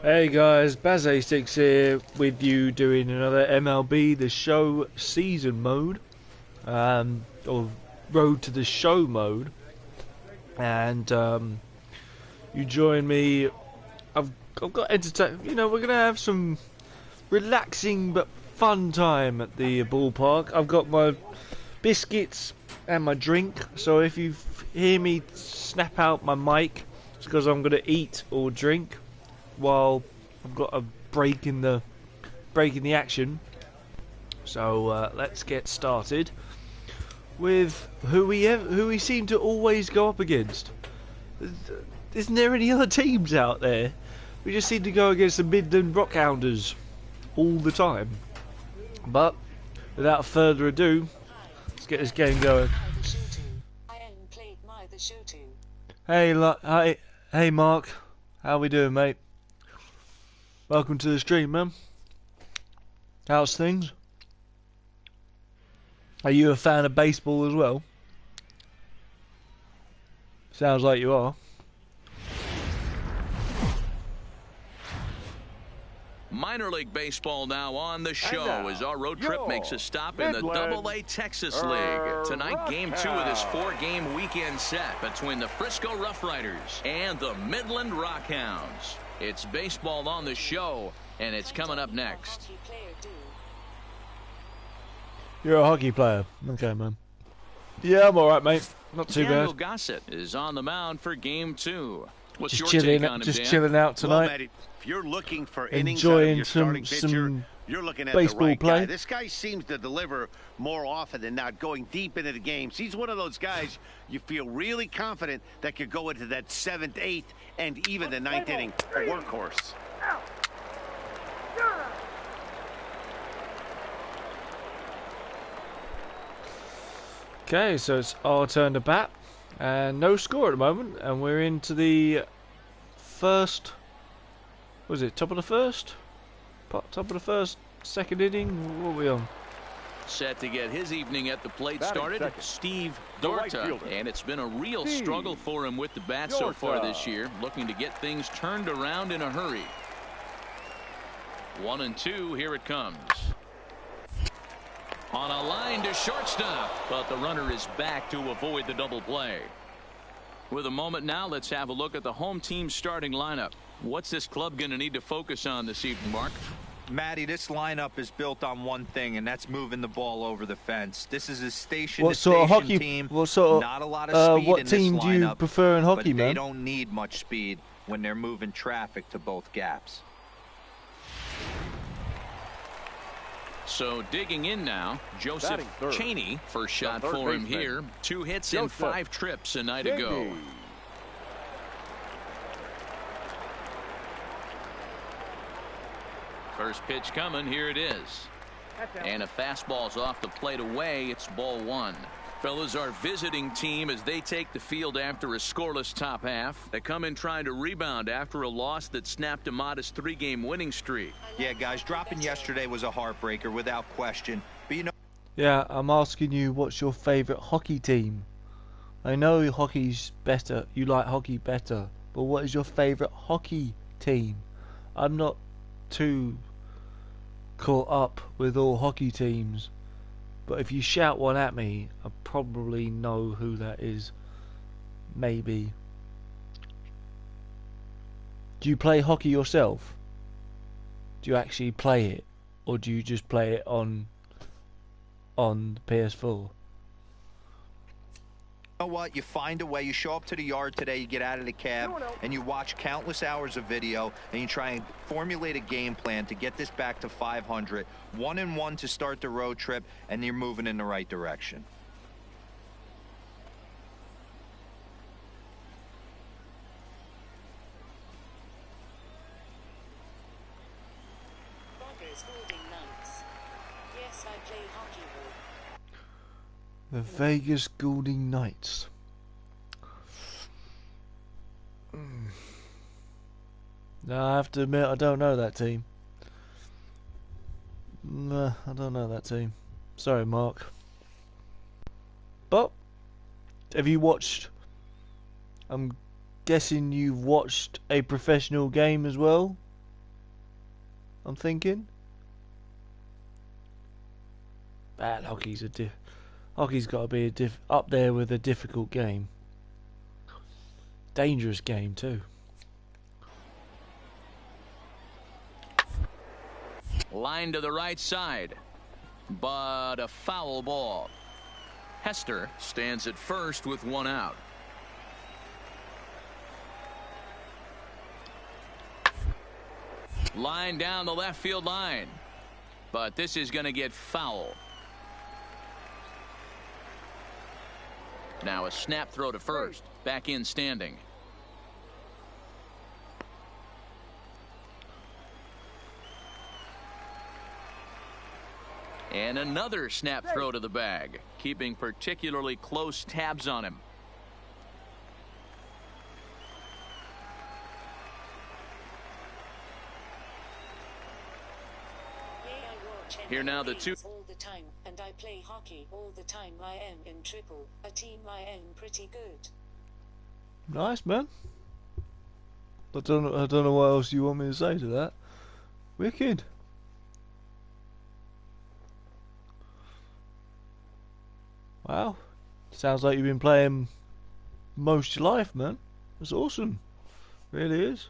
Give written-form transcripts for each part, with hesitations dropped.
Hey guys, Baz86 here with you doing another MLB The Show season mode, or Road to the Show mode, and you join me. I've got entertain. You know, we're gonna have some relaxing but fun time at the ballpark. I've got my biscuits and my drink, so if you hear me snap out my mic, it's because I'm gonna eat or drink while I've got a break in the action. So let's get started with who we seem to always go up against. Isn't there any other teams out there? We just seem to go against the Midland Rockhounders all the time. But without further ado, let's get this game going. Hey Mark, how we doing, mate? Welcome to the stream, man. How's things? Are you a fan of baseball as well? Sounds like you are. Minor League Baseball now on the show as our road trip makes a stop in the Double-A Texas League. Tonight, Game 2 of this 4-game weekend set between the Frisco Rough Riders and the Midland Rockhounds. It's baseball on the show, and it's coming up next. You're a hockey player. Okay, man. Yeah, I'm alright, mate. Not too Daniel bad. Gossett is on the mound for Game 2. What's Just your chilling, take on him, just Dan? chilling out tonight. Well, Matt, if you're looking for innings Enjoying out of your starting pitcher, you're looking at baseball the right play. guy. This guy seems to deliver more often than not, going deep into the games. He's one of those guys you feel really confident that could go into that 7th, 8th, and even the 9th inning, a workhorse. Okay, so it's our turn to bat, and no score at the moment, and we're into the first. What was it? Top of the first? Top of the first, second inning. What are we on? Set to get his evening at the plate Batting started, second. Steve The right Dorta, fielder. and it's been a real Steve struggle for him with the bat so far Dorta. this year, looking to get things turned around in a hurry. 1-2, here it comes. On a line to shortstop, but the runner is back to avoid the double play. With a moment now, let's have a look at the home team starting lineup. What's this club going to need to focus on this evening, Mark? Matty, this lineup is built on one thing, and that's moving the ball over the fence. This is a What station-to-station sort of hockey? team. What sort of? Not a lot of speed what in team this do you lineup, prefer in hockey, but they man? don't need much speed when they're moving traffic to both gaps. So digging in now, Joseph Batting third. Cheney, first shot The third for him baseman. here. 2 hits in Joseph 5 trips a night ago. Cheney. First pitch coming, here it is. And a fastball's off the plate away. It's ball 1. Fellas, our visiting team as they take the field after a scoreless top half. They come in trying to rebound after a loss that snapped a modest 3-game winning streak. Yeah, guys, dropping yesterday was a heartbreaker without question. But you know, Yeah, I'm asking you, what's your favourite hockey team? I know hockey's better. You like hockey better, but what is your favourite hockey team? I'm not too caught up with all hockey teams, but if you shout one at me, I probably know who that is. Maybe. Do you play hockey yourself? Do you actually play it, or do you just play it on PS4? You know what? You find a way. You show up to the yard today, you get out of the cab, and you watch countless hours of video, and you try and formulate a game plan to get this back to 500. 1-1 to start the road trip, and you're moving in the right direction. Yes, I play hockey. The Vegas Golden Knights. No, I have to admit, I don't know that team. Nah, I don't know that team. Sorry, Mark. But, have you watched... I'm guessing you've watched a professional game as well? I'm thinking. Bad hockey's hockey's got to be up there with a difficult game. Dangerous game too. Line to the right side, but a foul ball. Hester stands at first with one out. Line down the left field line, but this is going to get foul. Now a snap throw to first. Back in standing. And another snap throw to the bag, keeping particularly close tabs on him. Here now the two. All the time, and I play hockey all the time. I am in triple a team. I am pretty good. Nice, man. I don't know what else you want me to say to that. Wicked. Wow. Sounds like you've been playing most of your life, man. That's awesome. Really is.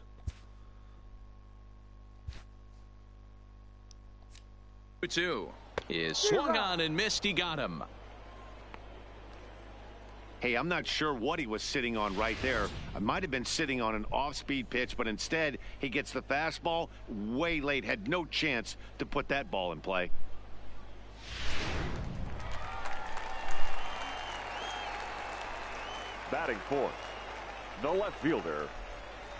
Two is swung on and missed. He got him. Hey, I'm not sure what he was sitting on right there. I might have been sitting on an off-speed pitch, but instead he gets the fastball way late. Had no chance to put that ball in play. Batting fourth, the left fielder,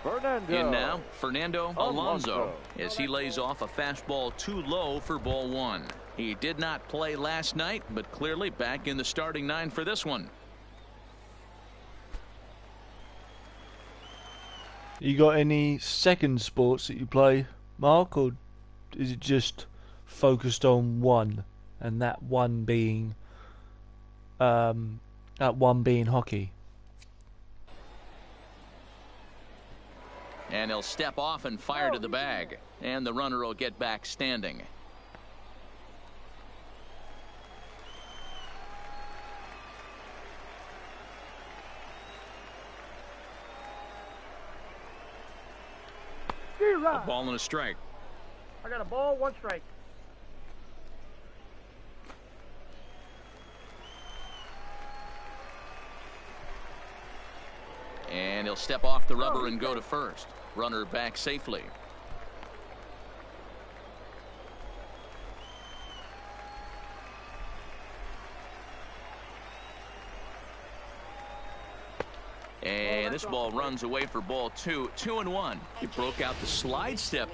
Fernando. In now, Fernando Alonso, as he lays off a fastball too low for ball one. He did not play last night, but clearly back in the starting nine for this one. You got any second sports that you play, Mark, or is it just focused on one, and that one being hockey? And he'll step off and fire to the bag, and the runner will get back standing. A ball and a strike. I got a ball, one strike. And he'll step off the rubber and go to first. Runner back safely. And this ball runs away for ball two. 2-1. He broke out the slide step.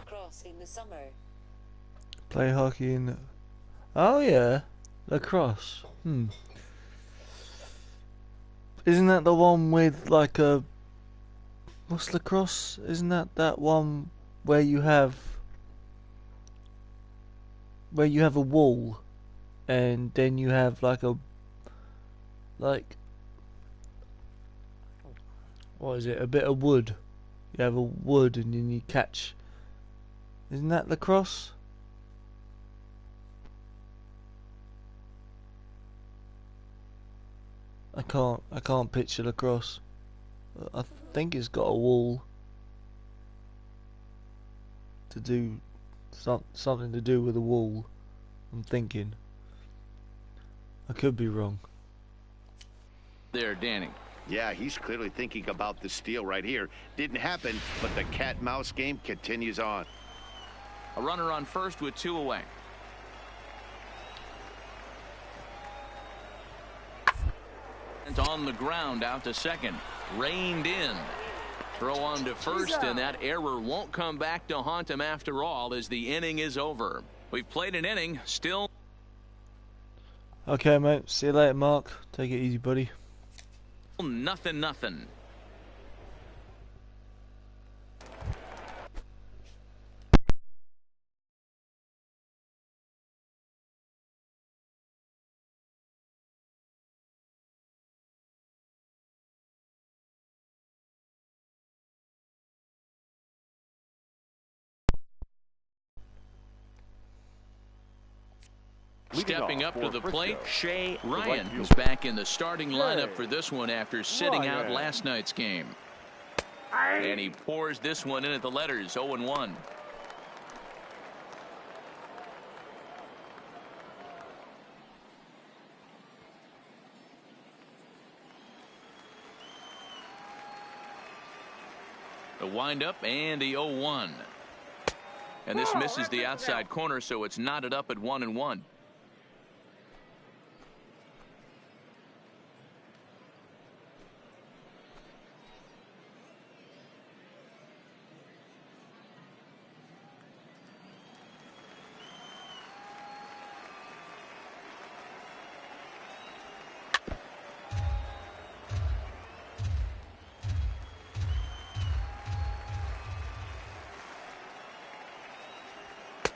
Play hockey in. Oh yeah, lacrosse. Isn't that the one with like a? What's lacrosse? Isn't that one where you have a wall, and then you have like what is it? A bit of wood. You have a wood, and then you catch. Isn't that lacrosse? I can't picture lacrosse. I think it's got a wall to do something to do with a wall. I'm thinking. I could be wrong. There, Danny. Yeah, he's clearly thinking about the steal right here. Didn't happen, but the cat-mouse game continues on. A runner on first with two away. And on the ground out to second. Reined in. Throw on to first, and that error won't come back to haunt him after all as the inning is over. We've played an inning, still. Okay, mate. See you later, Mark. Take it easy, buddy. Nothing. Stepping up to the plate, Shea Ryan is back in the starting lineup for this one after sitting out last night's game. And he pours this one in at the letters, 0-1. The windup and the 0-1. And this misses the outside corner, so it's knotted up at 1-1.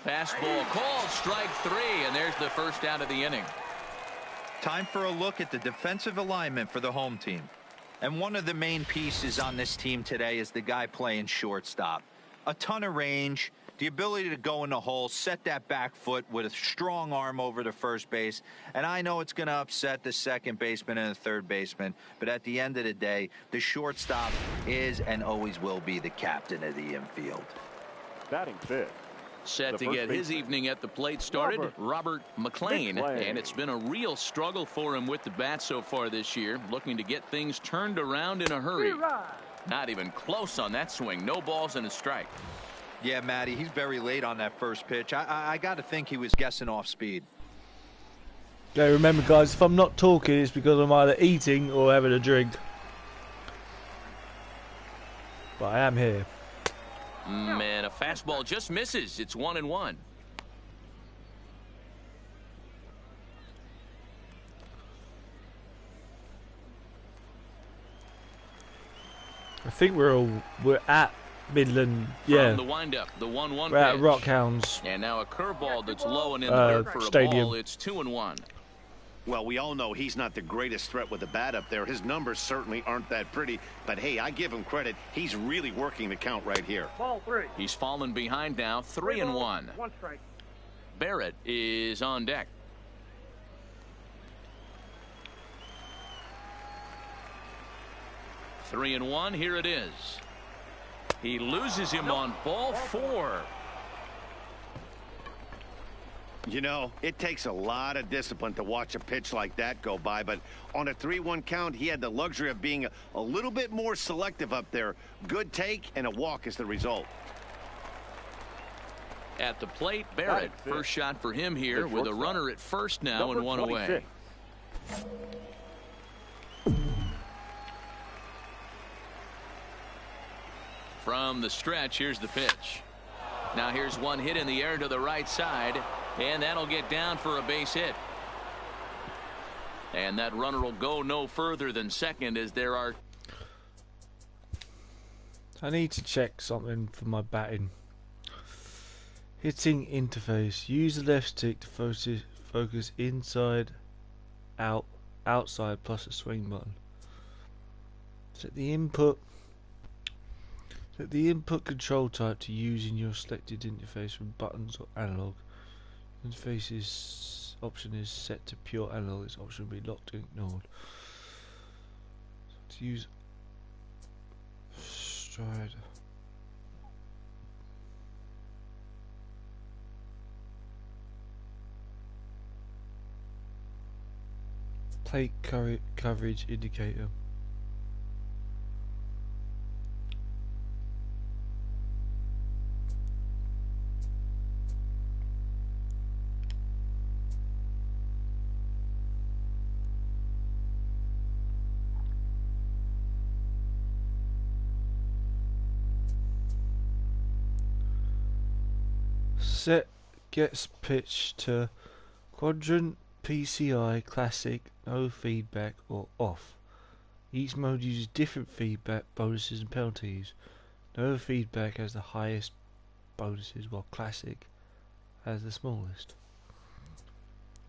Fastball called, strike 3, and there's the first out of the inning. Time for a look at the defensive alignment for the home team. And one of the main pieces on this team today is the guy playing shortstop. A ton of range, the ability to go in the hole, set that back foot with a strong arm over to first base. And I know it's going to upset the second baseman and the third baseman, but at the end of the day, the shortstop is and always will be the captain of the infield. Batting fifth. Set to get his evening at the plate started, Robert McLean. And it's been a real struggle for him with the bat so far this year, looking to get things turned around in a hurry. Not even close on that swing. No balls and a strike. Yeah, Matty, he's very late on that first pitch. I got to think he was guessing off speed. Yeah, remember, guys, if I'm not talking, it's because I'm either eating or having a drink. But I am here. Man, a fastball just misses. It's 1-1. I think we're at Midland. Yeah. From the windup, the 1-1 we're at pitch. Rockhounds. And now a curveball that's low and in the dirt for a stadium. ball. It's 2-1. Well, we all know he's not the greatest threat with the bat up there. His numbers certainly aren't that pretty. But, hey, I give him credit. He's really working the count right here. Ball 3. He's fallen behind now, 3-1. 1 strike. Barrett is on deck. Three and 1. Here it is. He loses him on ball 4. You know, it takes a lot of discipline to watch a pitch like that go by, but on a 3-1 count, he had the luxury of being a little bit more selective up there. Good take and a walk is the result. At the plate, Barrett. First shot for him here with a runner at first now and 1 away. From the stretch, here's the pitch. Now here's one hit in the air to the right side, and that'll get down for a base hit. And that runner will go no further than second as there are. I need to check something for my batting. Hitting interface. Use the left stick to focus inside, out, outside plus a swing button. Set the input control type to use in your selected interface from buttons or analog. Interface's option is set to pure analog. This option will be locked and ignored. To use stride. Plate coverage indicator. Set gets pitched to quadrant, PCI, classic, no feedback, or off. Each mode uses different feedback, bonuses, and penalties. No feedback has the highest bonuses, while classic has the smallest.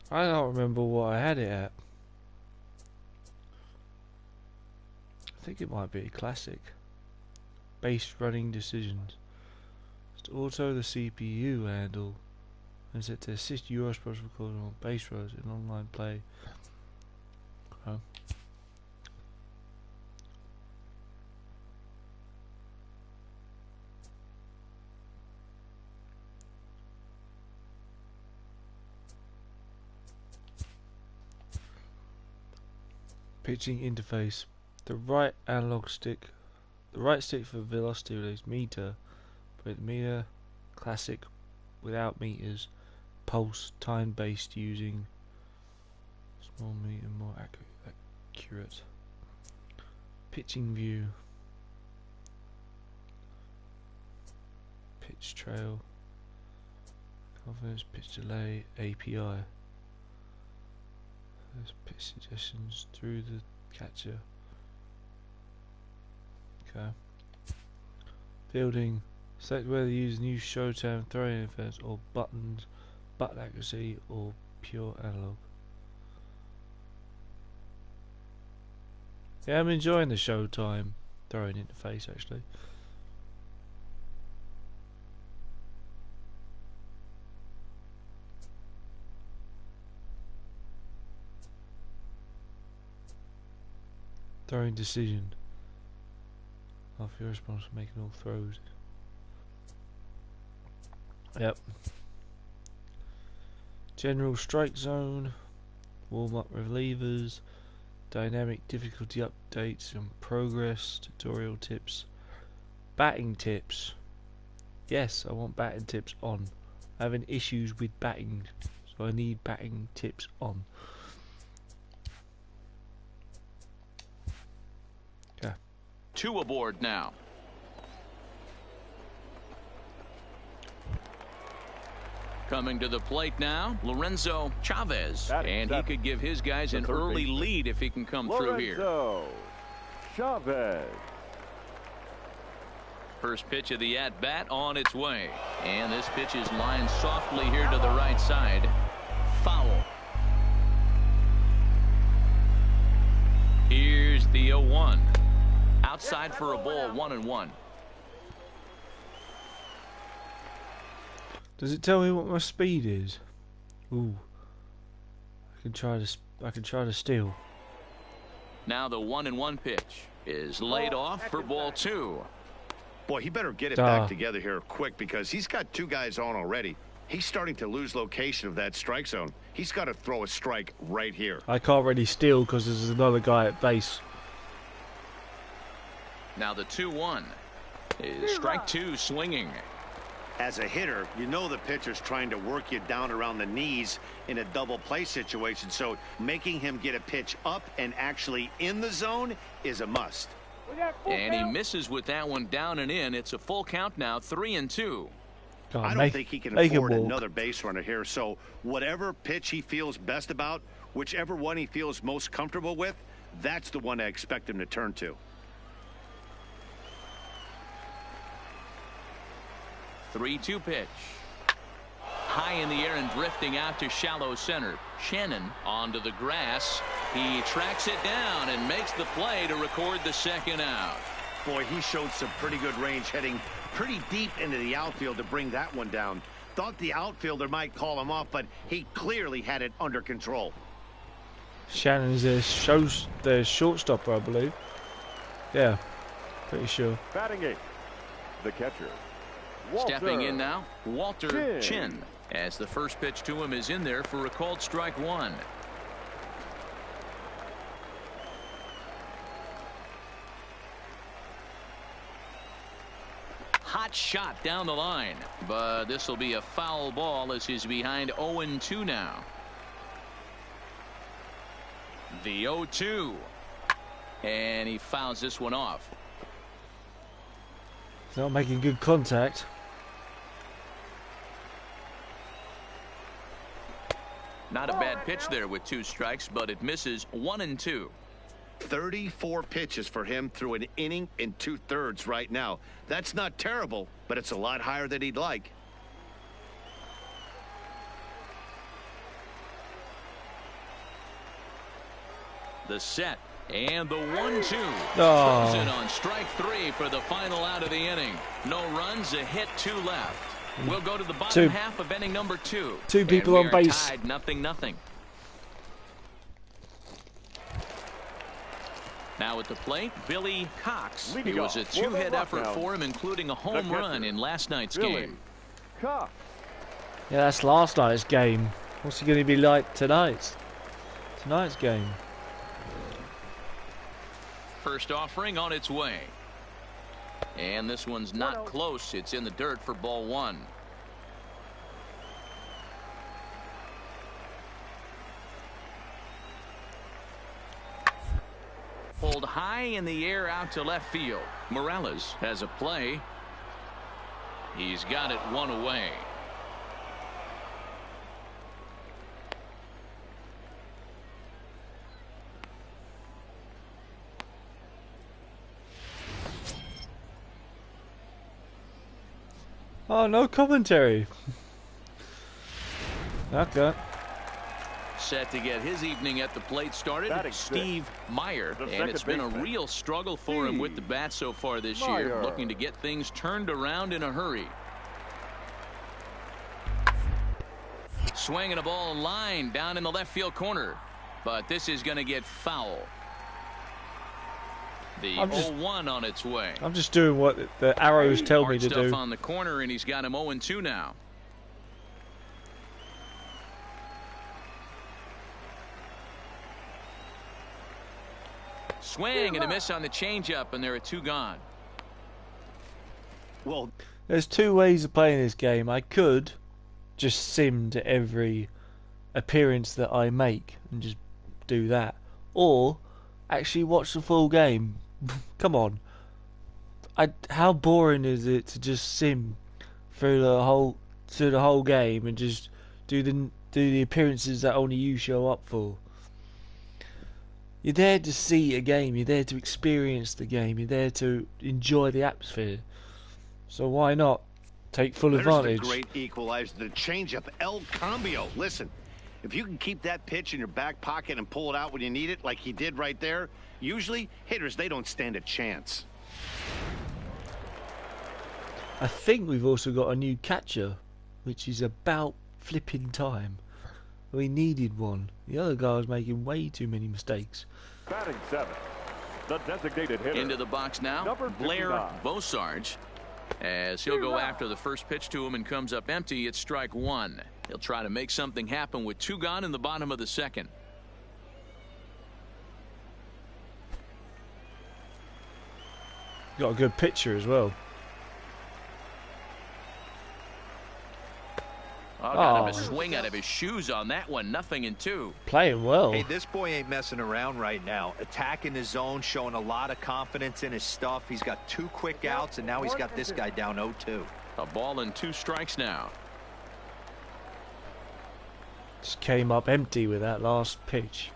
I don't remember what I had it at. I think it might be classic. Base running decisions. Auto the CPU handle And set to assist you rush recording on base runs in online play. Okay. Pitching interface. The right stick for velocity relays meter, but meter classic without meters, pulse time based using small meter more accurate. Pitching view. Pitch trail. Confidence pitch delay API. There's pitch suggestions through the catcher. Okay. Fielding. Select whether to use new Showtime throwing interface or buttons, button accuracy or pure analog. Yeah, I'm enjoying the Showtime throwing interface actually. Throwing decision. After your response to making all throws. Yep. General strike zone. Warm up relievers. Dynamic difficulty updates and progress. Tutorial tips. Batting tips. Yes, I want batting tips on. I'm having issues with batting, so I need batting tips on. Okay. 2 aboard now. Coming to the plate now, Lorenzo Chavez. And he could give his guys an early lead if he can come through here. Lorenzo Chavez. First pitch of the at-bat on its way. And this pitch is lined softly here to the right side. Foul. Here's the 0-1. Outside for a ball, 1-1. Does it tell me what my speed is? Ooh, I can try to steal. Now the 1-1 pitch is laid off for ball 2. Boy, he better get it back together here quick because he's got 2 guys on already. He's starting to lose location of that strike zone. He's got to throw a strike right here. I can't really steal because there's another guy at base. Now the 2-1 is strike 2 swinging. As a hitter, you know the pitcher's trying to work you down around the knees in a double play situation, so making him get a pitch up and actually in the zone is a must. And he misses with that one down and in. It's a full count now, 3-2. I don't think he can afford another base runner here, so whatever pitch he feels best about, whichever one he feels most comfortable with, that's the one I expect him to turn to. 3-2 pitch. High in the air and drifting out to shallow center. Shannon onto the grass. He tracks it down and makes the play to record the second out. Boy, he showed some pretty good range, heading pretty deep into the outfield to bring that one down. Thought the outfielder might call him off, but he clearly had it under control. Shannon's the shortstopper, I believe. Yeah, pretty sure. Batting 8, the catcher, Walter. Stepping in now, Walter Chin, as the first pitch to him is in there for a called strike 1. Hot shot down the line, but this will be a foul ball as he's behind 0-2 now. The 0-2, and he fouls this one off. He's not making good contact. Not a bad pitch there with 2 strikes, but it misses 1-2. 34 pitches for him through an inning and 2/3 right now. That's not terrible, but it's a lot higher than he'd like. The set and the 1-2. Oh. Throws it on strike 3 for the final out of the inning. No runs, a hit, 2 left. We'll go to the bottom half of inning number 2. Two people on base. Tied 0-0. Now at the plate, Billy Cox. It was a 2-hit effort for him, including a home run in last night's game. Yeah, that's last night's game. What's he going to be like tonight's game? First offering on its way. And this one's not close. It's in the dirt for ball 1. Pulled high in the air out to left field. Morales has a play. He's got it one away. Oh, no commentary. Okay. Set to get his evening at the plate started, Steve Meyer, and it's been a real struggle for him with the bat so far this year, looking to get things turned around in a hurry. Swinging a ball line down in the left field corner, but this is going to get foul. The 0-1 on its way. I'm just doing what the arrows tell me to do. On the corner, and he's got him 0-2 now. Swing and a miss on the changeup, and there are 2 gone. Well, there's 2 ways of playing this game. I could just sim to every appearance that I make and just do that, or actually watch the full game. Come on, how boring is it to just sim through the whole game and just do the appearances that only you show up for? You're there to see a game. You're there to experience the game. You're there to enjoy the atmosphere. So why not take full advantage? There's the great equalizer, the changeup, El Cambio. Listen, if you can keep that pitch in your back pocket and pull it out when you need it, like he did right there, usually hitters, they don't stand a chance. I think we've also got a new catcher, which is about flipping time. We needed one. The other guy was making way too many mistakes. Batting 7, the designated hitter. Into the box now, Blair Bosarge, as he'll go after the first pitch to him and comes up empty. It's strike 1. He'll try to make something happen with 2 gone in the bottom of the 2nd. Got a good pitcher as well. Got him a swing out of his shoes on that one. 0-2. Playing well. Hey, this boy ain't messing around right now. Attacking his zone, showing a lot of confidence in his stuff. He's got 2 quick outs, and now he's got this guy down 0-2. A ball and 2 strikes now. Just came up empty with that last pitch.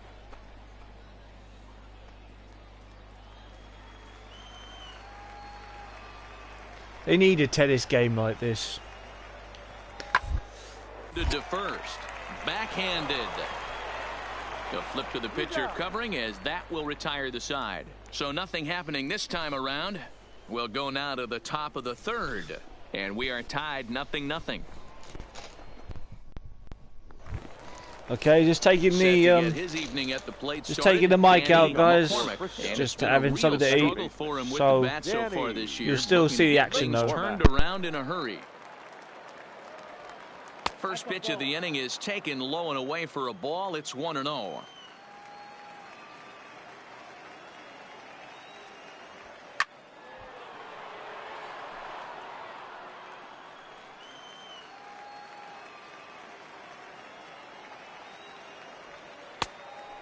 They need a tennis game like this. To first, backhanded. The flip to the pitcher covering, as that will retire the side. So nothing happening this time around. We'll go now to the top of the 3rd, and we are tied 0-0. Okay, just taking the just taking the mic out, guys. Just having something to eat. So you'll still see the action though. Turned around in a hurry. First pitch of the inning is taken low and away for a ball. It's 1-0.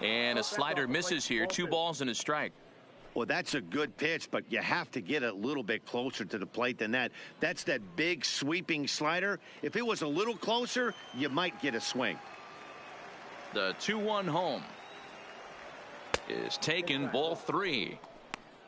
And a slider misses here. 2 balls and a strike. Well, that's a good pitch, but you have to get a little bit closer to the plate than that. That's that big sweeping slider. If it was a little closer, you might get a swing. The 2-1 home is taken, ball 3.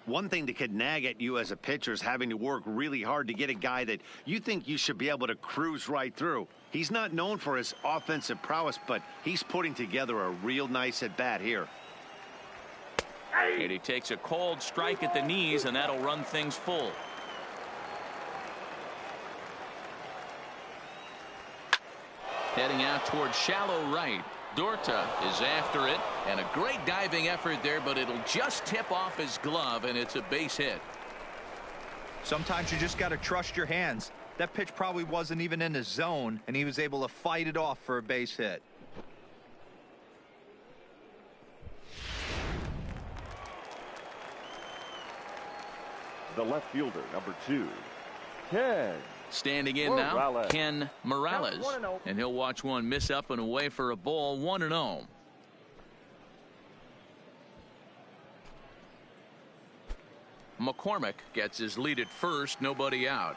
One thing that could nag at you as a pitcher is having to work really hard to get a guy that you think you should be able to cruise right through. He's not known for his offensive prowess, but he's putting together a real nice at-bat here. And he takes a cold strike at the knees, and that'll run things full. Heading out towards shallow right. Dorta is after it, and a great diving effort there, but it'll just tip off his glove, and it's a base hit. Sometimes you just got to trust your hands. That pitch probably wasn't even in the zone, and he was able to fight it off for a base hit. The left fielder, number 2, Ken. Standing in now, Ken Morales, and he'll watch one miss up and away for a ball. 1-0. McCormick gets his lead at first, nobody out.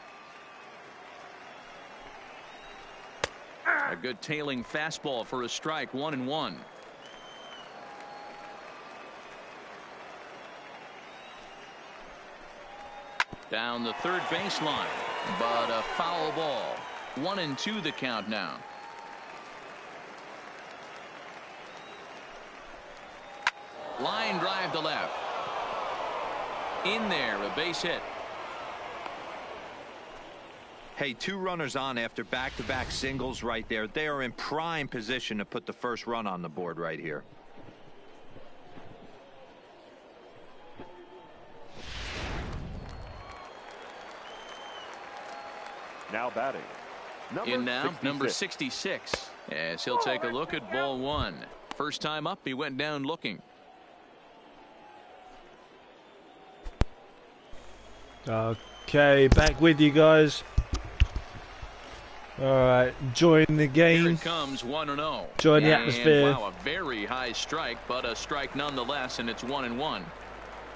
A good tailing fastball for a strike. 1-1. Down the third baseline, but a foul ball. 1-2 the count now. Line drive to left. In there, a base hit. Hey, 2 runners on after back-to-back singles right there. They are in prime position to put the first run on the board right here. Now batting, number 66, as he'll take a look at ball 1. First time up, he went down looking. Okay, back with you guys. All right, enjoying the game. Here it comes. 1-0. Enjoying the atmosphere. Wow, a very high strike, but a strike nonetheless, and it's 1-1.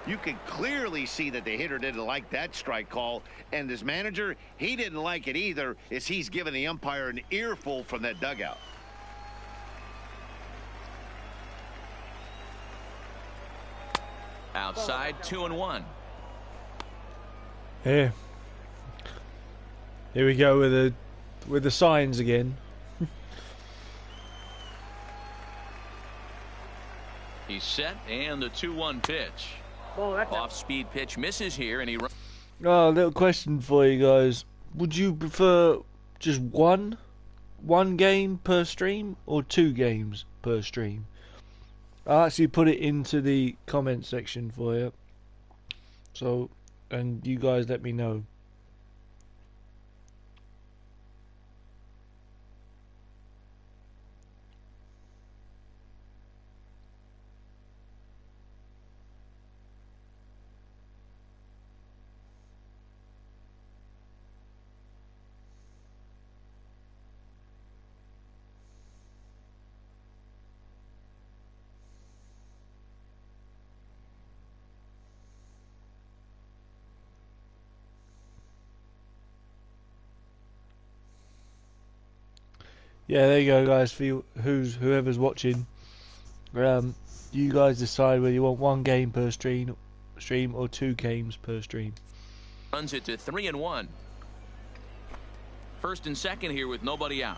You can clearly see that the hitter didn't like that strike call, and his manager, he didn't like it either, as he's giving the umpire an earful from that dugout. Outside, 2-1. Here we go with the signs again. He's set, and the 2-1 pitch. Off-speed pitch misses here, and he runs. Oh, a little question for you guys. Would you prefer just one game per stream or 2 games per stream? I'll actually put it into the comment section for you. So, and you guys let me know. Yeah, there you go, guys. For you, whoever's watching, you guys decide whether you want 1 game per stream or 2 games per stream. Runs it to 3-1. First and second here with nobody out.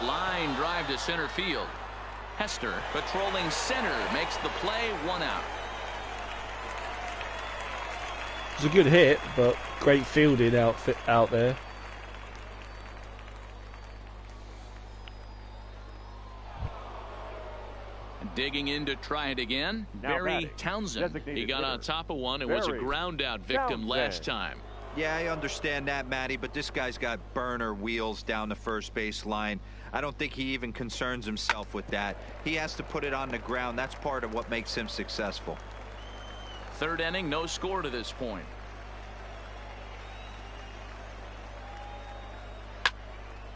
Line drive to center field. Hester patrolling center makes the play. 1 out. It's a good hit, but great fielding out there. Digging in to try it again. Now Barry batting. Townsend. Designated He got hitter. on top of one and was a Barry ground out victim Townsend. last time. Yeah, I understand that, Matty, but this guy's got burner wheels down the first base line. I don't think he even concerns himself with that. He has to put it on the ground. That's part of what makes him successful. Third inning, no score to this point.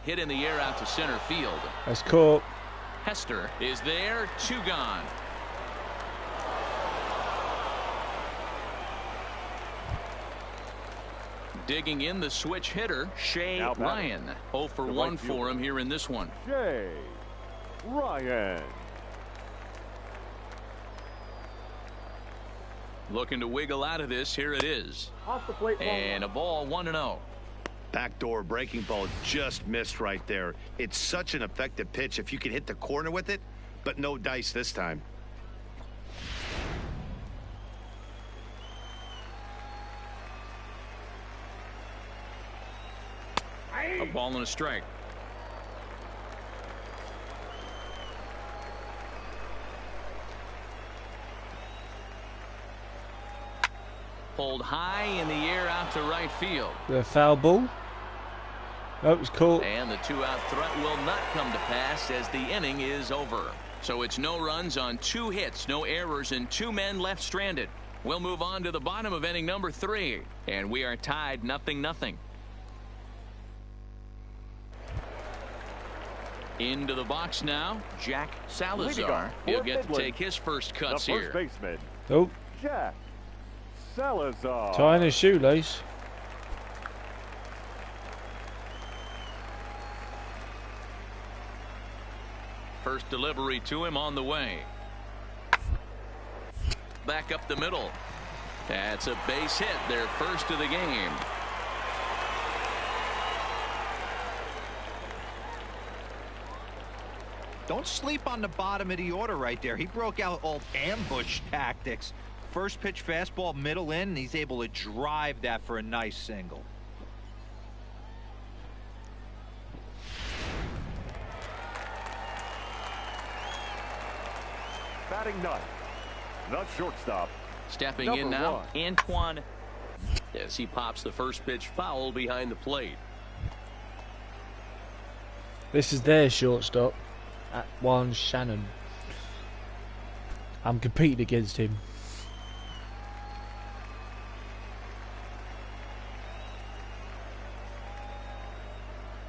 Hit in the air out to center field. That's caught. Hester is there. 2 gone. Digging in the switch hitter, Shea Now batting. Ryan. 0 for The 1 right for fielder. him here in this one. Shea Ryan. Looking to wiggle out of this. Here it is. Off the plate. And a ball. 1-0. Backdoor breaking ball just missed right there. It's such an effective pitch if you can hit the corner with it, but no dice this time. A ball and a strike. Pulled high in the air out to right field. The foul ball. Oh, it was caught. And the 2-out threat will not come to pass as the inning is over. So it's no runs on 2 hits, no errors, and 2 men left stranded. We'll move on to the bottom of inning number 3, and we are tied 0-0. Into the box now, Jack Salazar. He'll get to take his first cuts the here. first baseman, Oh, Jack Salazar. tying his shoelace. First delivery to him on the way. Back up the middle. That's a base hit, their first of the game. Don't sleep on the bottom of the order right there. He broke out old ambush tactics. First pitch fastball middle in, and he's able to drive that for a nice single. Batting ninth, the shortstop. Stepping in now, Antoine, as he pops the first pitch foul behind the plate. This is their shortstop, Euan Shannon. I'm competing against him.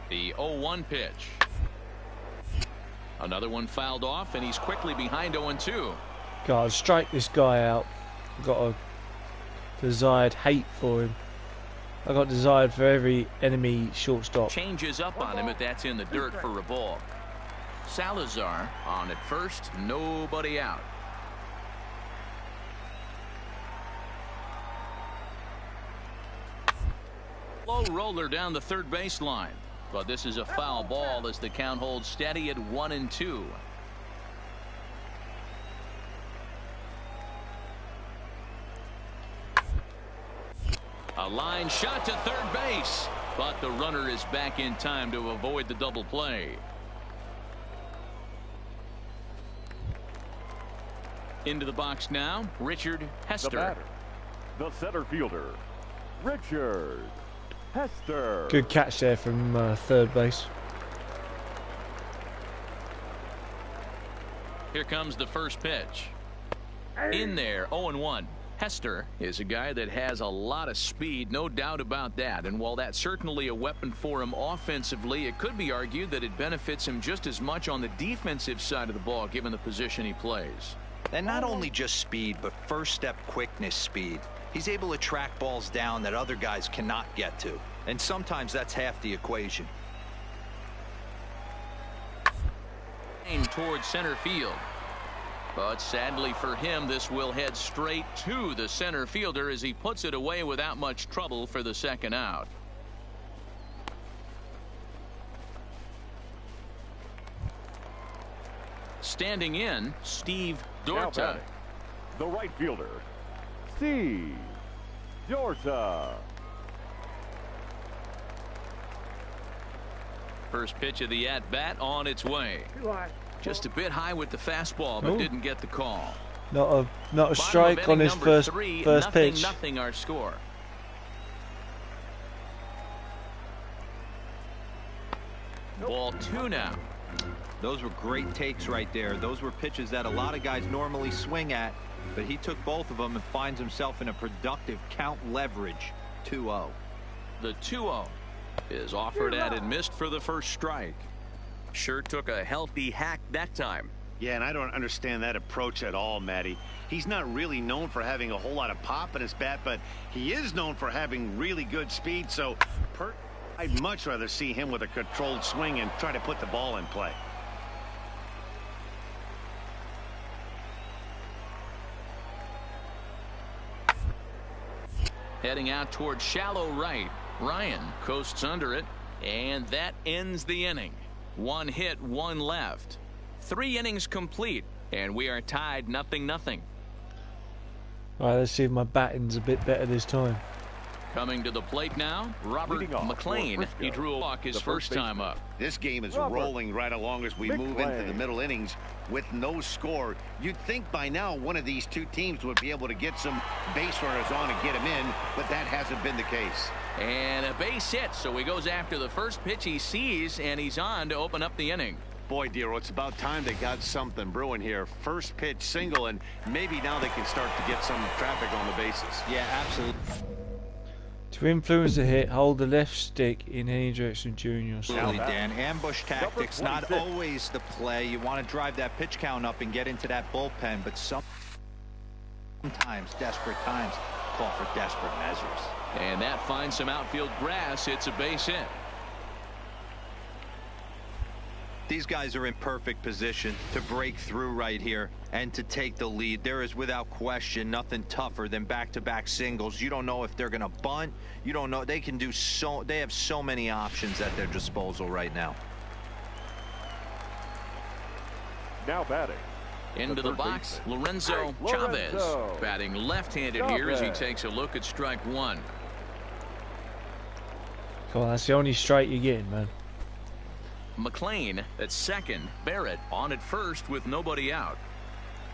The 0-1 pitch. Another one fouled off, and he's quickly behind 0-2. God, strike this guy out. I've got a desired hate for him. I got desired for every enemy shortstop. Changes up on him, but that's in the dirt for a ball. Salazar on at first, nobody out. Low roller down the third baseline, but this is a foul ball as the count holds steady at 1-2. A line shot to third base, but the runner is back in time to avoid the double play. Into the box now, Richard Hester. The batter, the center fielder, Richard Hester. Good catch there from third base. Here comes the first pitch. In there, 0-1. Hester is a guy that has a lot of speed, no doubt about that. And while that's certainly a weapon for him offensively, it could be argued that it benefits him just as much on the defensive side of the ball, given the position he plays. And not only just speed, but first step quickness speed. He's able to track balls down that other guys cannot get to. And sometimes that's half the equation. Towards center field. But sadly for him, this will head straight to the center fielder as he puts it away without much trouble for the second out. Standing in, Steve Now Dorta. batting, the right fielder, Steve Dorta. First pitch of the at-bat on its way. Just a bit high with the fastball, but didn't get the call. Not a strike on his first pitch. Nothing our score. Ball 2 now. Those were great takes right there. Those were pitches that a lot of guys normally swing at, but he took both of them and finds himself in a productive count leverage. 2-0. The 2-0 is offered at and missed for the first strike. Sure took a healthy hack that time. Yeah, and I don't understand that approach at all, Matty. He's not really known for having a whole lot of pop in his bat, but he is known for having really good speed, so I'd much rather see him with a controlled swing and try to put the ball in play. Heading out toward shallow right. Ryan coasts under it, and that ends the inning. 1 hit, 1 left. 3 innings complete, and we are tied 0-0. Alright, let's see if my batting's a bit better this time. Coming to the plate now, Robert McLean. He drew a walk his first time up. This game is rolling right along as we move into the middle innings with no score. You'd think by now one of these two teams would be able to get some base runners on and get them in, but that hasn't been the case. And a base hit, so he goes after the first pitch he sees, and he's on to open up the inning. Boy, Dero, it's about time they got something brewing here. First pitch single, and maybe now they can start to get some traffic on the bases. Yeah, absolutely. To influence the hit, hold the left stick in any direction during your swing. Absolutely, Dan. Ambush tactics, not always the play. You want to drive that pitch count up and get into that bullpen, but sometimes desperate times call for desperate measures. And that finds some outfield grass. It's a base hit. These guys are in perfect position to break through right here and to take the lead. There is without question nothing tougher than back-to-back singles. You don't know if they're going to bunt. You don't know. They can do so. They have so many options at their disposal right now. Now batting. Into the box, Lorenzo Chavez. Batting left-handed here as he takes a look at strike one. Come on, that's the only strike you're getting, man. McLean at second. Barrett on at first with nobody out.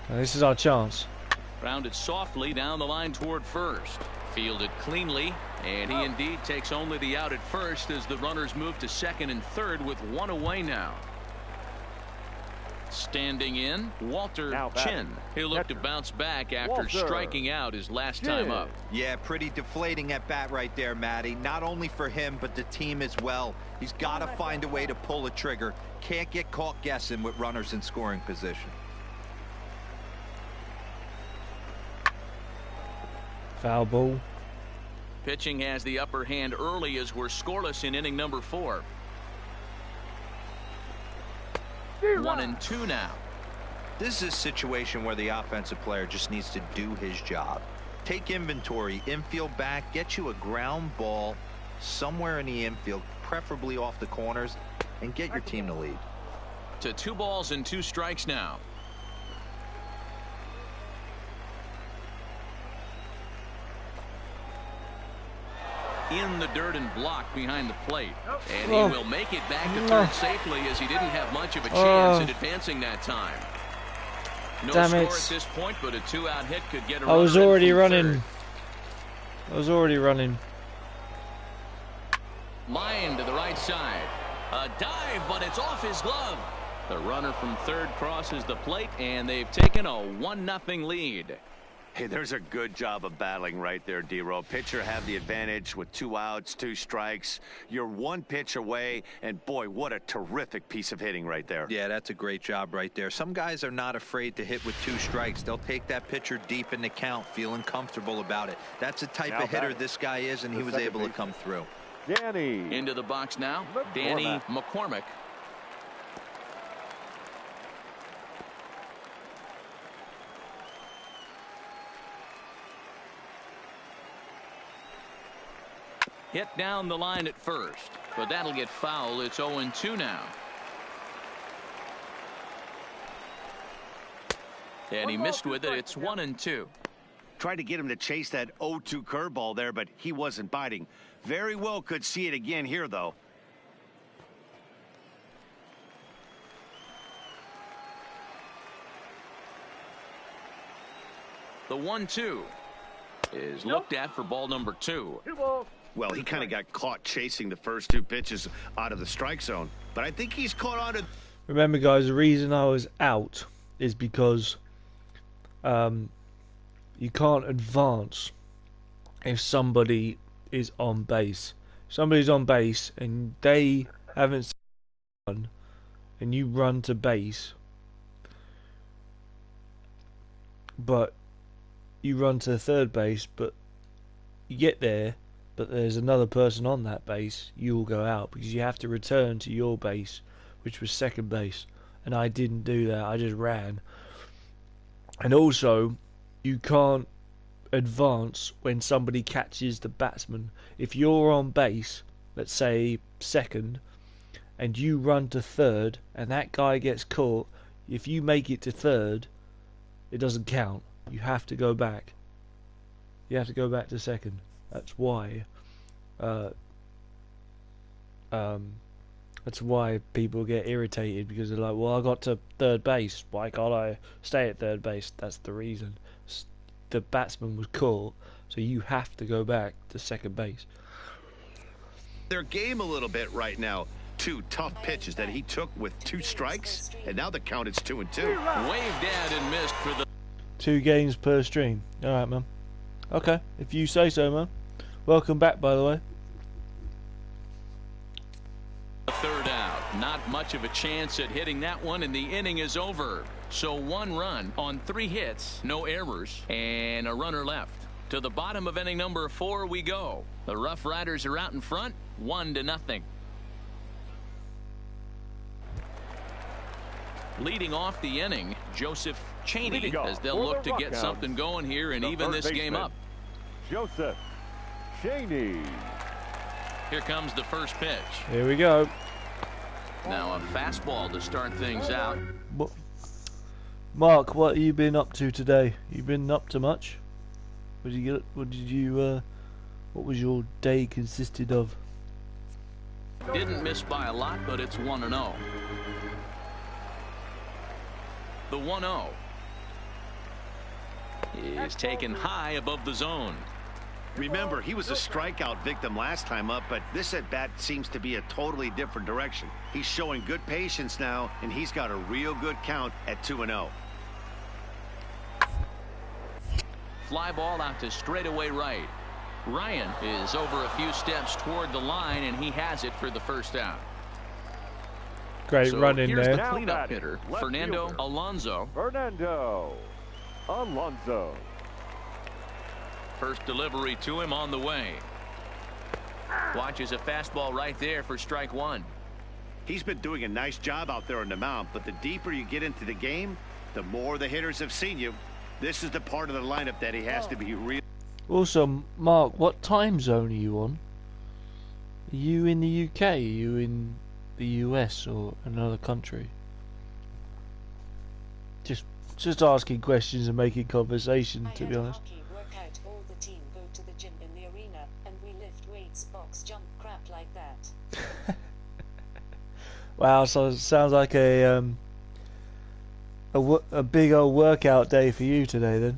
Now, this is our chance. Grounded softly down the line toward first. Fielded cleanly, and he indeed takes only the out at first as the runners move to second and third with one away now. Standing in, Walter Chin. He'll look to bounce back after striking out his last time up. Yeah, pretty deflating at bat right there, Matty. Not only for him, but the team as well. He's got to find a way to pull a trigger. Can't get caught guessing with runners in scoring position. Foul ball. Pitching has the upper hand early as we're scoreless in inning number 4. 1-2 now. This is a situation where the offensive player just needs to do his job. Take inventory, infield back, get you a ground ball somewhere in the infield, preferably off the corners, and get your team to lead. To 2 balls and 2 strikes now. In the dirt and blocked behind the plate. And he will make it back to third safely as he didn't have much of a chance at advancing that time. No score at this point, but a 2-out hit could get a I was already running. Third. I was already running. Line to the right side. A dive, but it's off his glove. The runner from third crosses the plate, and they've taken a 1-0 lead. Hey, there's a good job of battling right there, D-Row. Pitcher have the advantage with 2 outs, 2 strikes. You're 1 pitch away, and boy, what a terrific piece of hitting right there. Yeah, that's a great job right there. Some guys are not afraid to hit with 2 strikes. They'll take that pitcher deep in the count, feeling comfortable about it. That's the type of hitter this guy is, and he was able to come through. Danny. Into the box now, Danny McCormick. Hit down the line at first, but that'll get foul. It's 0-2 now. And he missed with it. It's 1-2. Tried to get him to chase that 0-2 curveball there, but he wasn't biting. Very well could see it again here, though. The 1-2 is looked at for ball number 2. Well, he kind of got caught chasing the first 2 pitches out of the strike zone, but I think he's caught on to. Remember, guys, the reason I was out is because you can't advance if somebody is on base. If somebody's on base and they haven't run, and you run to base, but you run to third base, but you get there, but there's another person on that base, you will go out because you have to return to your base, which was second base. And I didn't do that. I just ran. And also, you can't advance when somebody catches the batsman. If you're on base, let's say second, and you run to third, and that guy gets caught, if you make it to third, it doesn't count. You have to go back. You have to go back to second. That's why. That's why people get irritated, because they're like, well, I got to third base. Why can't I stay at third base? That's the reason. The batsman was caught, so you have to go back to second base. Their game a little bit right now. 2 tough pitches that he took with 2 strikes, and now the count is 2-2. Waved at and missed for the 2 games per stream. Alright, man. Okay, if you say so, man. Welcome back, by the way. third out. Not much of a chance at hitting that one, and the inning is over. So 1 run on 3 hits, no errors, and a runner left. To the bottom of inning number 4 we go. The Rough Riders are out in front, 1-0. Leading off the inning, Joseph Cheney, as they'll look to get something going here and even this game up. Joseph Cheney. Here comes the first pitch. Here we go. Now a fastball to start things out. Mark, what have you been up to today? You been up to much? What was your day consisted of? Didn't miss by a lot, but it's 1-0. The 1-0 is taken high above the zone. Remember, he was a strikeout victim last time up, but this at-bat seems to be a totally different direction. He's showing good patience now, and he's got a real good count at 2-0. Fly ball out to straightaway right. Ryan is over a few steps toward the line, and he has it for the first out. Great run in here's there. The cleanup hitter, Fernando Alonso. First delivery to him on the way. Watches a fastball right there for strike 1. He's been doing a nice job out there on the mound, but the deeper you get into the game, the more the hitters have seen you. This is the part of the lineup that he has to be real. Also, Mark, what time zone are you on? Are you in the UK? Are you in the US or another country? Just asking questions and making conversation, to be honest. Hockey, work out, all the team go to the gym in the arena, and we lift weights, box jump, crap like that. Wow, so it sounds like a big old workout day for you today then.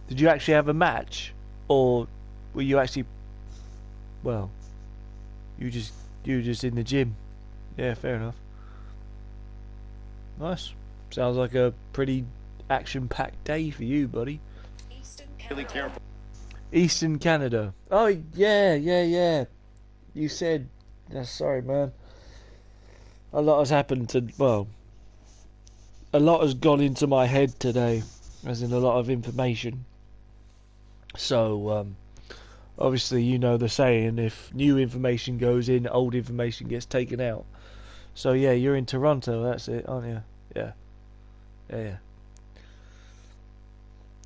Did you actually have a match, or were you actually, well, you were just in the gym? Yeah, fair enough. Nice. Sounds like a pretty action-packed day for you, buddy. Really careful. Eastern Canada. Oh yeah. You said. Sorry, man. A lot has happened a lot has gone into my head today, as in a lot of information. So, obviously, you know the saying: if new information goes in, old information gets taken out. So yeah, you're in Toronto. That's it, aren't you? Yeah.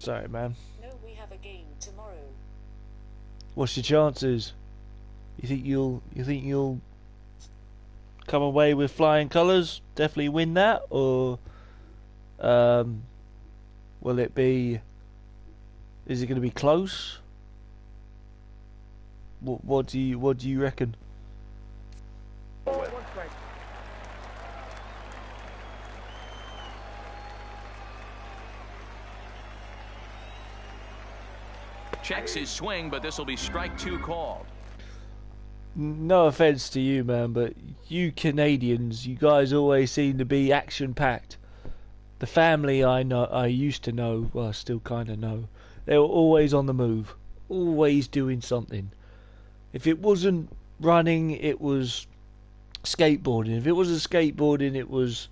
Sorry, man. No, we have a game tomorrow. What's your chances? You think you'll come away with flying colours? Definitely win that, or will it be? Is it going to be close? What do you reckon? Checks his swing, but this will be strike 2 called. No offense to you, man, but you Canadians, you guys always seem to be action-packed. The family I used to know, well, I still kind of know, they were always on the move, always doing something. If it wasn't running, it was skateboarding. If it wasn't skateboarding, it was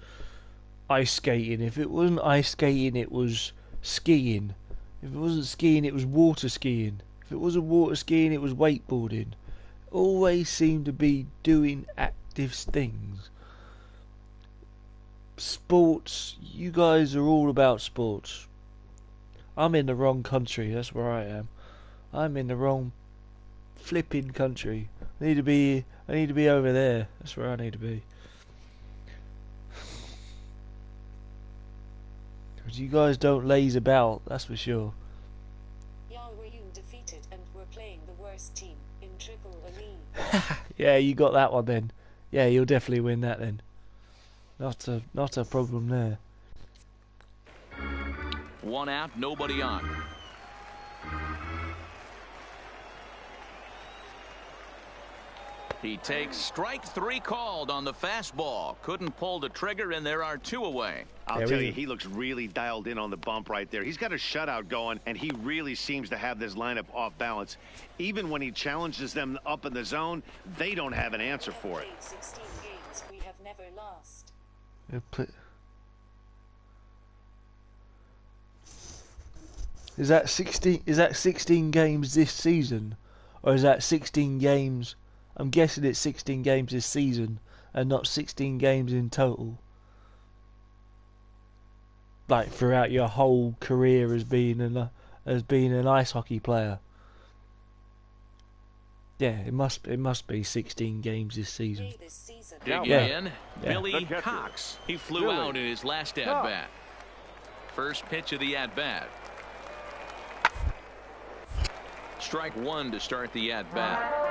ice skating. If it wasn't ice skating, it was skiing. If it wasn't skiing, it was water skiing. If it wasn't water skiing, it was wakeboarding. Always seem to be doing active things. Sports, you guys are all about sports. I'm in the wrong country, that's where I am. I'm in the wrong flipping country. I need to be over there. That's where I need to be. Because you guys don't laze about, that's for sure. Yeah, we're defeated and we're playing the Yeah, you got that one then. Yeah, you'll definitely win that then. Not a problem there. 1 out, nobody on. He takes strike 3 called on the fastball. Couldn't pull the trigger, and there are 2 away. I'll tell you, he looks really dialed in on the bump right there. He's got a shutout going, and he really seems to have this lineup off balance. Even when he challenges them up in the zone, they don't have an answer for it. 16 games we have never lost. Is that 16? Is that 16 games this season, or is that 16 games? I'm guessing it's 16 games this season, and not 16 games in total. Like throughout your whole career as being an ice hockey player. Yeah, it must be 16 games this season. Digging in, Billy Cox. He flew out in his last at-bat. First pitch of the at-bat. Strike 1 to start the at-bat.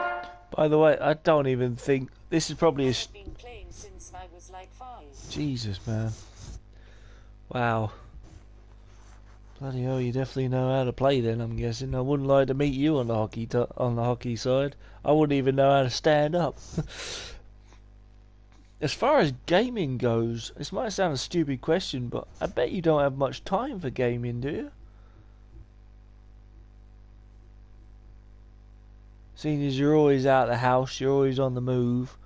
By the way, I don't even think this is probably I've been playing since I was like 5. Jesus, man. Wow. Bloody hell, you definitely know how to play then, I'm guessing. I wouldn't like to meet you on the hockey side. I wouldn't even know how to stand up. As far as gaming goes, this might sound a stupid question, but I bet you don't have much time for gaming, do you? Seeing as you're always out of the house, you're always on the move.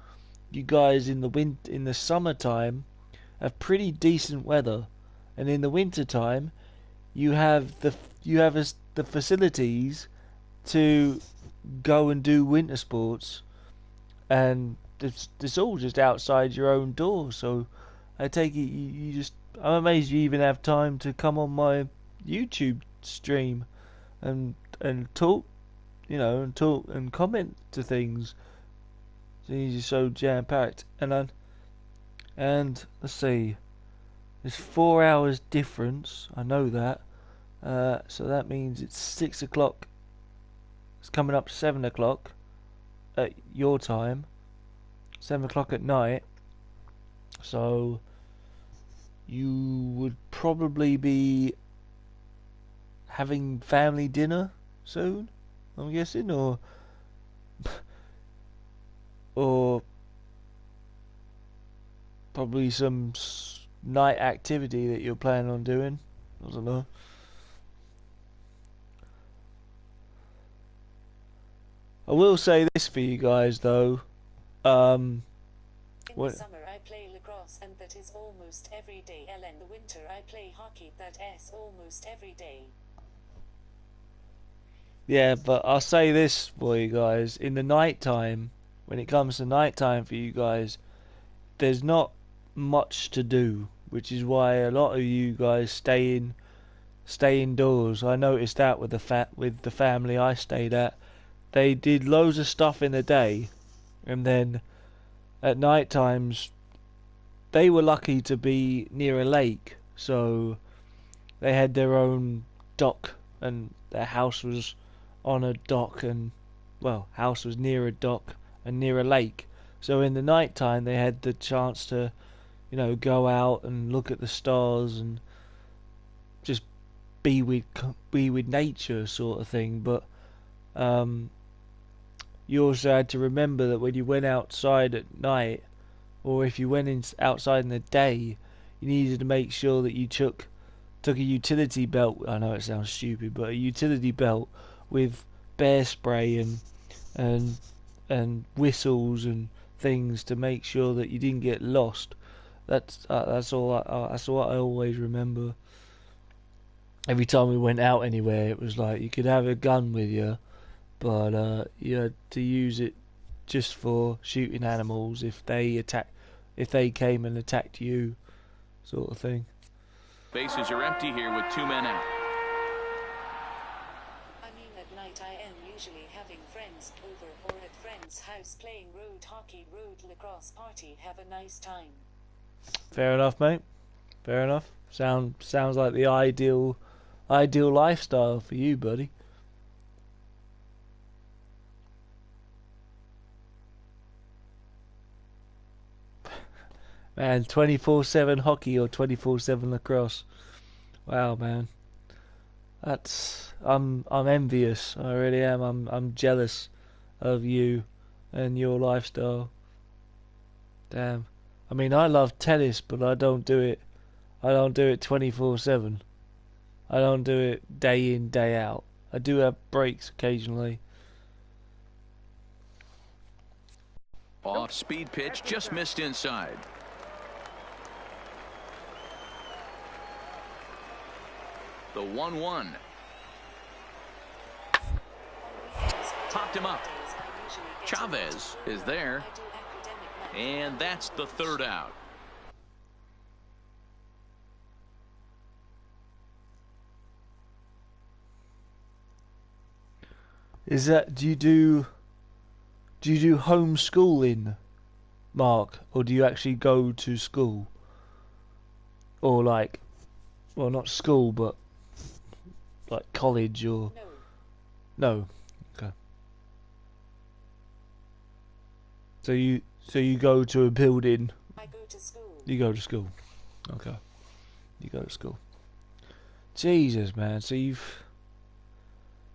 You guys in the summertime have pretty decent weather, and in the wintertime you have the facilities to go and do winter sports, and it's all just outside your own door. So I take it you just, I'm amazed you even have time to come on my YouTube stream and talk. You know, and talk and comment to things. These are so jam packed, and let's see, there's 4 hours difference. I know that, so that means it's 6 o'clock. It's coming up 7 o'clock at your time, 7 o'clock at night. So you would probably be having family dinner soon, I'm guessing, or probably some night activity that you're planning on doing. I don't know. I will say this for you guys though. In the summer I play lacrosse, and that is almost every day. And in the winter I play hockey, that is almost every day. Yeah, but I'll say this for you guys. In the night time, when it comes to night time for you guys, there's not much to do, which is why a lot of you guys stay indoors. I noticed that with the family I stayed at. They did loads of stuff in the day, and then at night times they were lucky to be near a lake, so they had their own dock, and their house was on a dock, and house was near a dock and near a lake. So in the night time they had the chance to, go out and look at the stars and just be with nature, sort of thing. But you also had to remember that when you went outside at night, or if you went outside in the day, you needed to make sure that you took a utility belt. I know it sounds stupid, but a utility belt with bear spray and whistles and things to make sure that you didn't get lost. That's what I always remember. Every time we went out anywhere, it was like you could have a gun with you, but you had to use it just for shooting animals if they came and attacked you, sort of thing. Bases are empty here with 2 men out. At night I am usually having friends over, or at friends' house playing road hockey, road lacrosse party. Have a nice time. Fair enough, mate. Fair enough. Sounds like the ideal lifestyle for you, buddy. Man, 24/7 hockey or 24/7 lacrosse. Wow, man. I'm envious. I really am. I'm jealous of you and your lifestyle. Damn. I mean, I love tennis, but I don't do it. I don't do it 24/7. I don't do it day in, day out. I do have breaks occasionally. Off-speed pitch, just missed inside. The 1-1. Popped him up. Chavez is there. And that's the third out. Is that, do you do homeschooling, Mark, or do you actually go to school? Or like, well, not school, but like college or no. Okay. So you go to a building. I go to school. You go to school. Okay. You go to school. Jesus, man. So you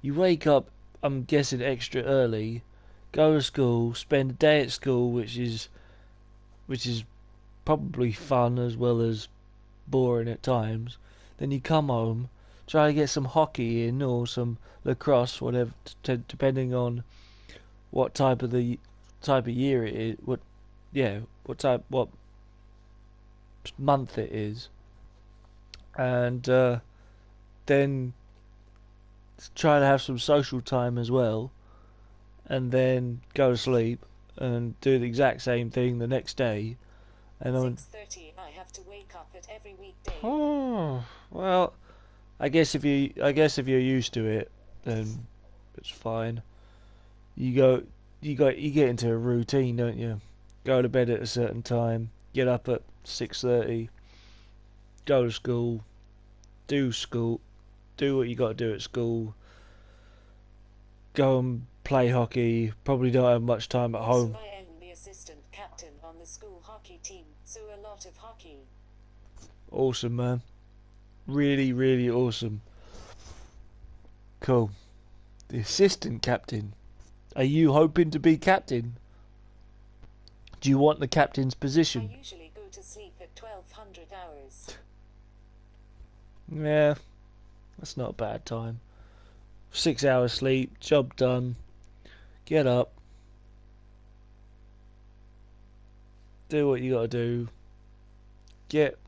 wake up, I'm guessing, extra early, go to school, spend a day at school, which is probably fun as well as boring at times. Then you come home, try to get some hockey in or some lacrosse, whatever, depending on what type of year it is. What month it is, and then try to have some social time as well, and then go to sleep and do the exact same thing the next day. And 6:30. I have to wake up at every weekday. Oh, well, I guess if you're used to it, then it's fine. You get into a routine, don't you? Go to bed at a certain time, get up at 6:30, go to school, do what you got to do at school, go and play hockey. Probably don't have much time at home. So I am the assistant captain on the school hockey team, so a lot of hockey. Awesome, man. Really, really awesome. Cool. The assistant captain. Are you hoping to be captain? Do you want the captain's position? I usually go to sleep at 1200 hours. Yeah, that's not a bad time. 6 hours sleep, job done. Get up. Do what you gotta do. Get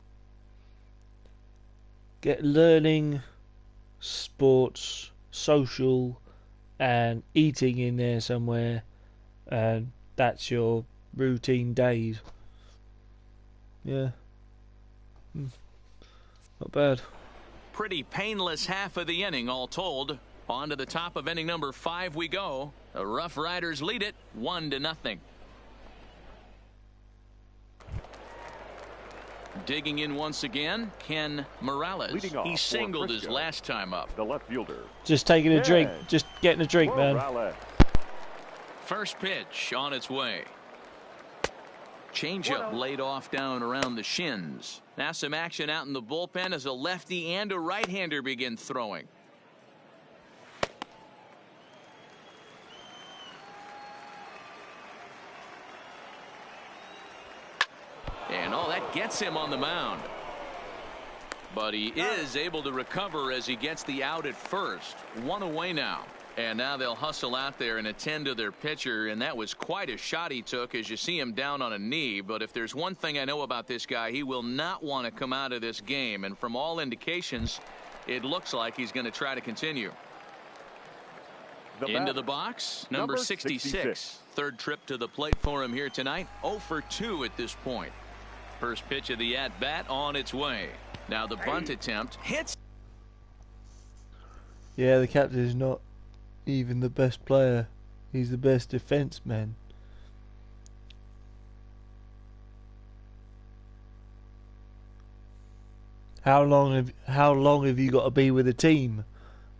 learning, sports, social, and eating in there somewhere, and that's your routine days. Yeah. Not bad. Pretty painless half of the inning all told. On to the top of inning number 5 we go. The Rough Riders lead it 1-0. Digging in once again, Ken Morales. He singled his last time up. The left fielder. Just taking a drink. Just getting a drink, man. First pitch on its way. Changeup laid off down around the shins. Now some action out in the bullpen as a lefty and a right-hander begin throwing. And that gets him on the mound. But he is able to recover as he gets the out at first. One away now. And now they'll hustle out there and attend to their pitcher, and that was quite a shot he took as you see him down on a knee. But if there's one thing I know about this guy, he will not want to come out of this game. And from all indications, it looks like he's going to try to continue. Into the box, number 66. Third trip to the plate for him here tonight. 0 for 2 at this point. First pitch of the at-bat on its way. Now the bunt attempt hits. Yeah, the captain is not even the best player. He's the best defenseman. How long have you got to be with a team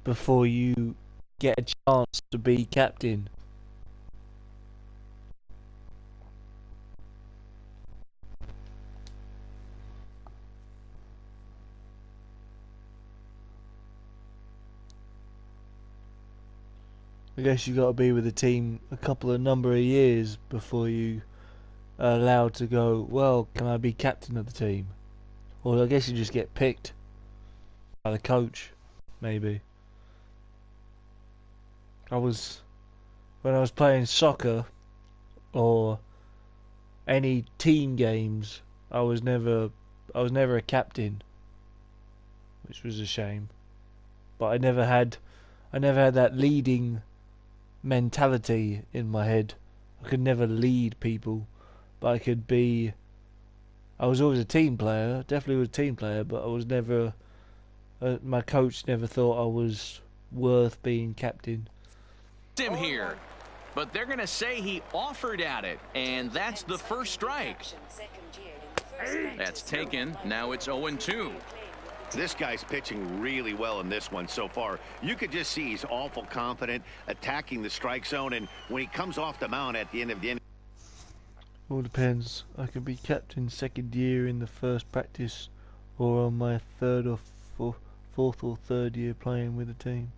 before you get a chance to be captain? I guess you got to be with the team a number of years before you are allowed to go, well, can I be captain of the team? Or I guess you just get picked by the coach, maybe. When I was playing soccer or any team games, I was never a captain, which was a shame. But I never had that leading mentality in my head. I could never lead people, but I was always a team player, definitely was a team player, but I was never, my coach never thought I was worth being captain. Him here, but they're going to say he offered at it, and that's the first strike. That's taken. Now it's 0-2. This guy's pitching really well in this one so far. You could just see he's awful confident, attacking the strike zone, and when he comes off the mound at the end of the inning. All depends. I could be captain second year in the first practice, or on my fourth or third year playing with the team.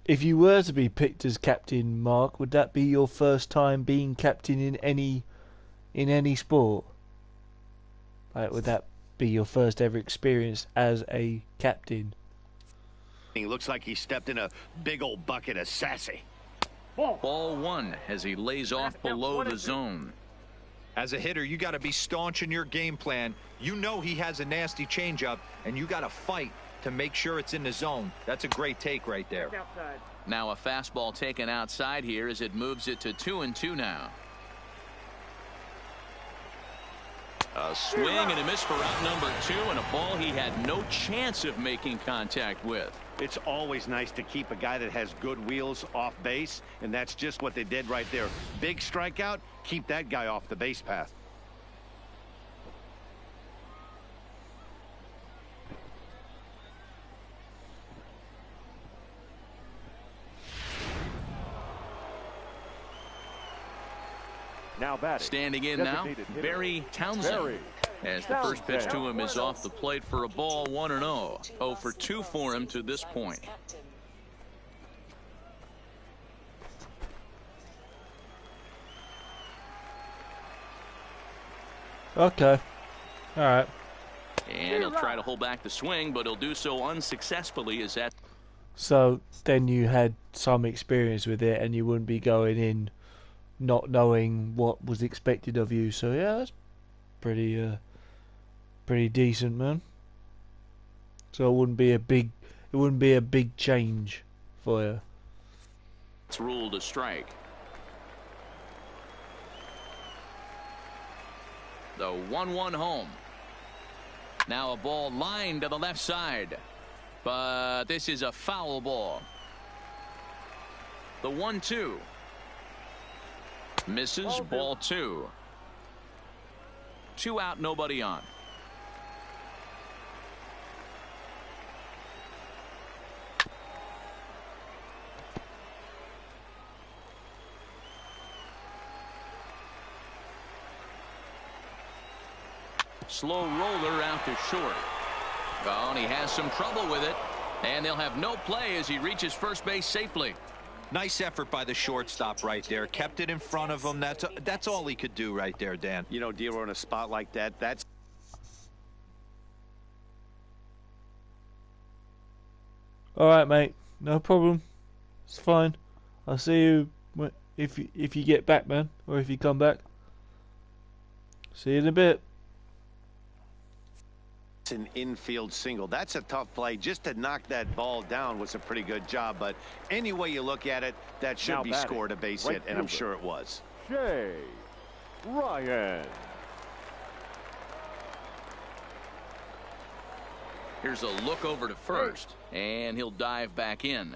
If you were to be picked as captain, Mark, would that be your first time being captain in any sport? Like, would that be your first ever experience as a captain? He looks like he stepped in a big old bucket of sassy. Ball one as he lays off below the zone. As a hitter, you got to be staunch in your game plan. You know he has a nasty changeup, and you got to fight to make sure it's in the zone. That's a great take right there. Now a fastball taken outside here as it moves it to 2-2 now. A swing and a miss for out number 2, and a ball he had no chance of making contact with. It's always nice to keep a guy that has good wheels off base, and that's just what they did right there. Big strikeout, keep that guy off the base path. Now batting. Standing in now, Barry Townsend. As the first pitch to him is off the plate for a ball, 1-0. 0 for 2 for him to this point. Okay. All right. And he'll try to hold back the swing, but he'll do so unsuccessfully as that. So then you had some experience with it, and you wouldn't be going in not knowing what was expected of you. So yeah, that's pretty decent, man. So it wouldn't be a big change for you. It's ruled a strike. The 1-1 home. Now a ball lined to the left side, but this is a foul ball. The 1-2 misses. Ball 2. 2 out, nobody on. Slow roller out to short. Oh, and he has some trouble with it, and they'll have no play as he reaches first base safely. Nice effort by the shortstop right there. Kept it in front of him. That's all he could do right there, Dan. You know, dealer in a spot like that, that's... All right, mate. No problem. It's fine. I'll see you if you get back, man, or if you come back. See you in a bit. It's an infield single. That's a tough play. Just to knock that ball down was a pretty good job, but any way you look at it, that should be scored a base hit, and I'm sure it was. Jay Ryan. Here's a look over to first, and he'll dive back in.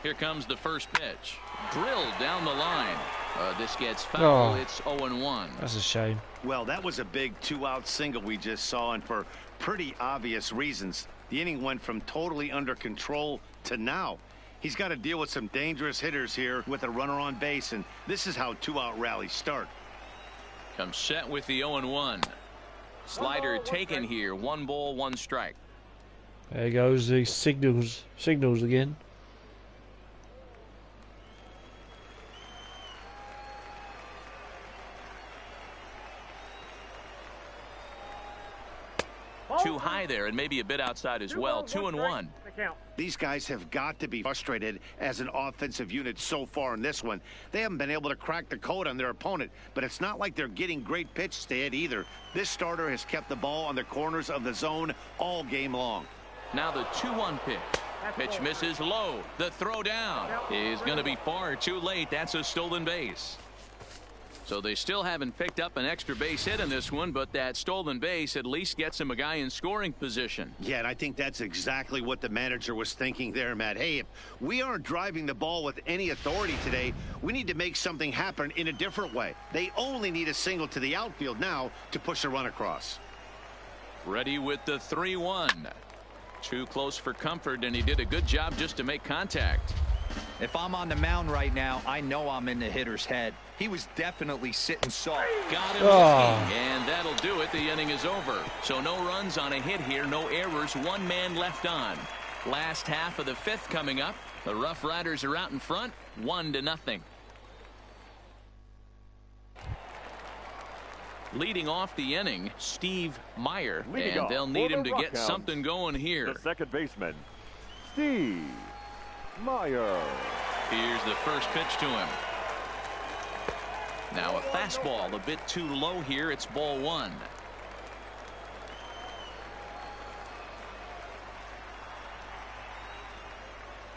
Here comes the first pitch. Drilled down the line. This gets foul. It's 0-1. That's a shame. Well, that was a big 2-out single we just saw, and for pretty obvious reasons. The inning went from totally under control to now. He's got to deal with some dangerous hitters here with a runner on base, and this is how 2-out rallies start. Comes set with the 0-1. Slider taken here. 1 ball, 1 strike. There goes the signals again. Too high there and maybe a bit outside as well. 2-1. These guys have got to be frustrated as an offensive unit so far in this one. They haven't been able to crack the code on their opponent, but it's not like they're getting great pitches to hit either. This starter has kept the ball on the corners of the zone all game long. Now the 2-1 pitch. Pitch misses low. The throw down is going to be far too late. That's a stolen base. So they still haven't picked up an extra base hit in this one, but that stolen base at least gets him a guy in scoring position. Yeah, and I think that's exactly what the manager was thinking there, Matt. Hey, if we aren't driving the ball with any authority today, we need to make something happen in a different way. They only need a single to the outfield now to push a run across. Ready with the 3-1. Too close for comfort, and he did a good job just to make contact. If I'm on the mound right now, I know I'm in the hitter's head. He was definitely sitting soft. Got him looking, and that'll do it. The inning is over. So no runs on a hit here, no errors, 1 man left on. Last half of the 5th coming up. The Rough Riders are out in front, 1-0. Leading off the inning, Steve Meyer, and they'll need him to get something going here. The second baseman, Steve Meyer. Here's the first pitch to him. Now a fastball a bit too low here. It's ball 1.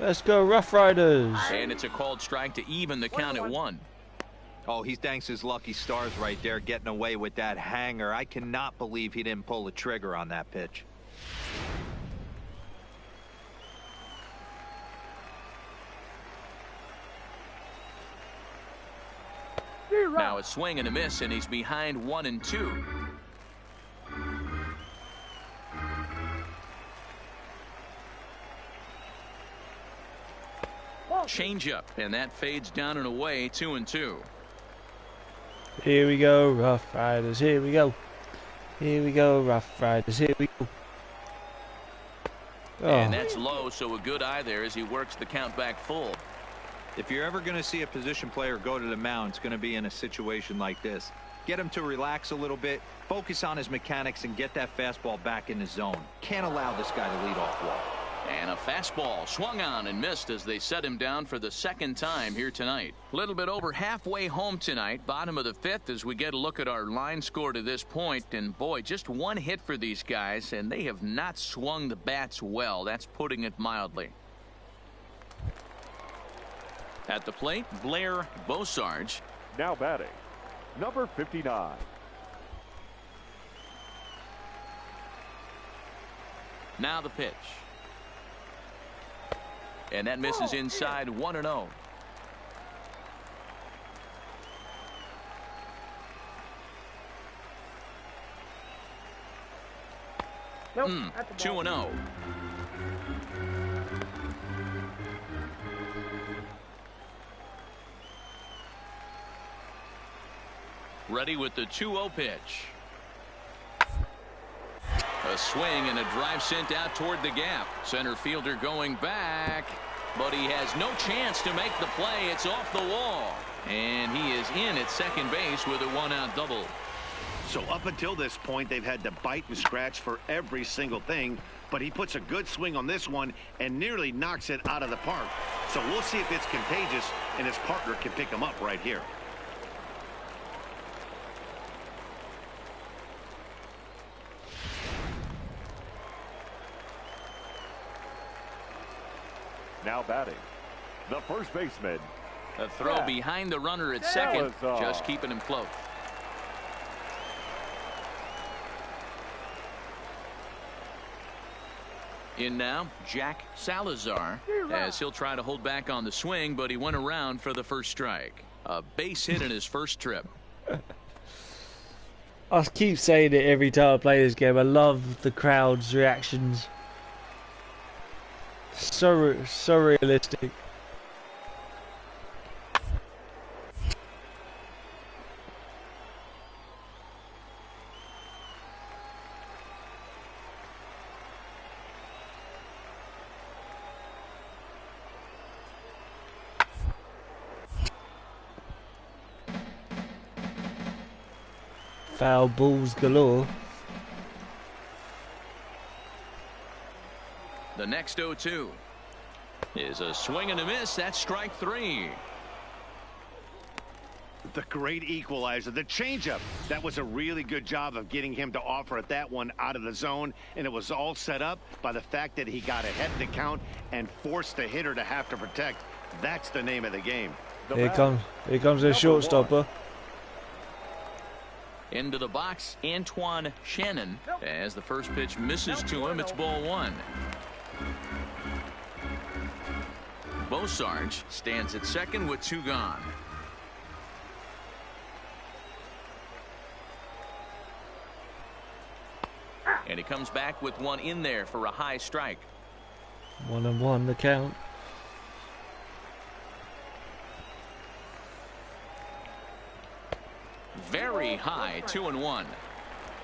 Let's go Rough Riders. And it's a called strike to even the count at 1. Oh, he thanks his lucky stars right there getting away with that hanger. I cannot believe he didn't pull the trigger on that pitch. Now a swing and a miss, and he's behind 1-2. Changeup, and that fades down and away. 2-2. Here we go, Rough Riders. Here we go. Here we go, Rough Riders. Here we go. Oh. And that's low, so a good eye there as he works the count back full. If you're ever going to see a position player go to the mound, it's going to be in a situation like this. Get him to relax a little bit, focus on his mechanics, and get that fastball back in the zone. Can't allow this guy to lead off walk. And a fastball swung on and missed as they set him down for the 2nd time here tonight. A little bit over halfway home tonight, bottom of the 5th, as we get a look at our line score to this point. And boy, just 1 hit for these guys, and they have not swung the bats well. That's putting it mildly. At the plate, Blair Bosarge. Now batting, number 59. Now the pitch. And that misses inside. 1-0. Nope, 2-0. Ready with the 2-0 pitch. A swing and a drive sent out toward the gap. Center fielder going back, but he has no chance to make the play. It's off the wall, and he is in at second base with a 1-out double. So up until this point, they've had to bite and scratch for every single thing, but he puts a good swing on this one and nearly knocks it out of the park. So we'll see if it's contagious and his partner can pick him up right here. Now batting, the first baseman. A throw behind the runner at second, just keeping him close. In now, Jack Salazar, as he'll try to hold back on the swing, but he went around for the first strike. A base hit in his first trip. I keep saying it every time I play this game. I love the crowd's reactions. So realistic. Foul balls galore. The next 0-2 is a swing and a miss. That's strike 3. The great equalizer, the changeup. That was a really good job of getting him to offer at that one out of the zone, and it was all set up by the fact that he got ahead of the count and forced the hitter to have to protect. That's the name of the game. Here comes the shortstopper. Into the box, Antoine Shannon, as the first pitch misses to him. It's ball 1. Bosarge stands at second with 2 gone. And he comes back with 1 in there for a high strike. 1-1 the count. Very high, 2-1.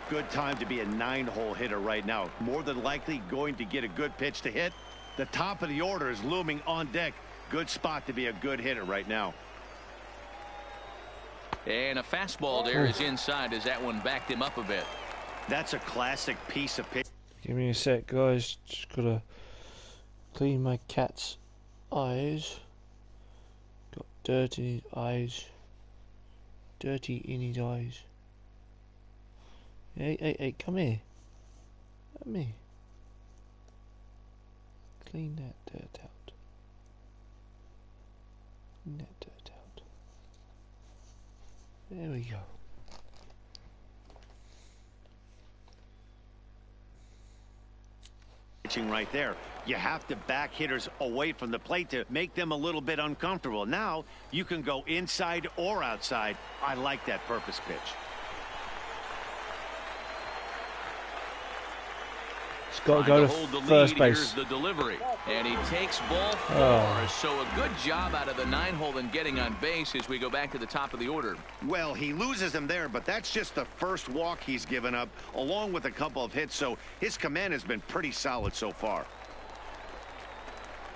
Good time to be a 9-hole hitter right now. More than likely going to get a good pitch to hit. The top of the order is looming on deck. Good spot to be a good hitter right now. And a fastball there is inside as that one backed him up a bit. That's a classic piece of pitch. Give me a sec, guys. Just gotta clean my cat's eyes. Got dirt in his eyes. Dirty in his eyes. Hey, come here. Come here. Clean that dirt out. Clean that dirt out. There we go. Pitching right there. You have to back hitters away from the plate to make them a little bit uncomfortable. Now you can go inside or outside. I like that purpose pitch. It's got to go to first base. Here's the delivery, and he takes ball 4. So a good job out of the 9-hole in getting on base as we go back to the top of the order. Well, he loses him there, but that's just the first walk he's given up, along with a couple of hits. So his command has been pretty solid so far.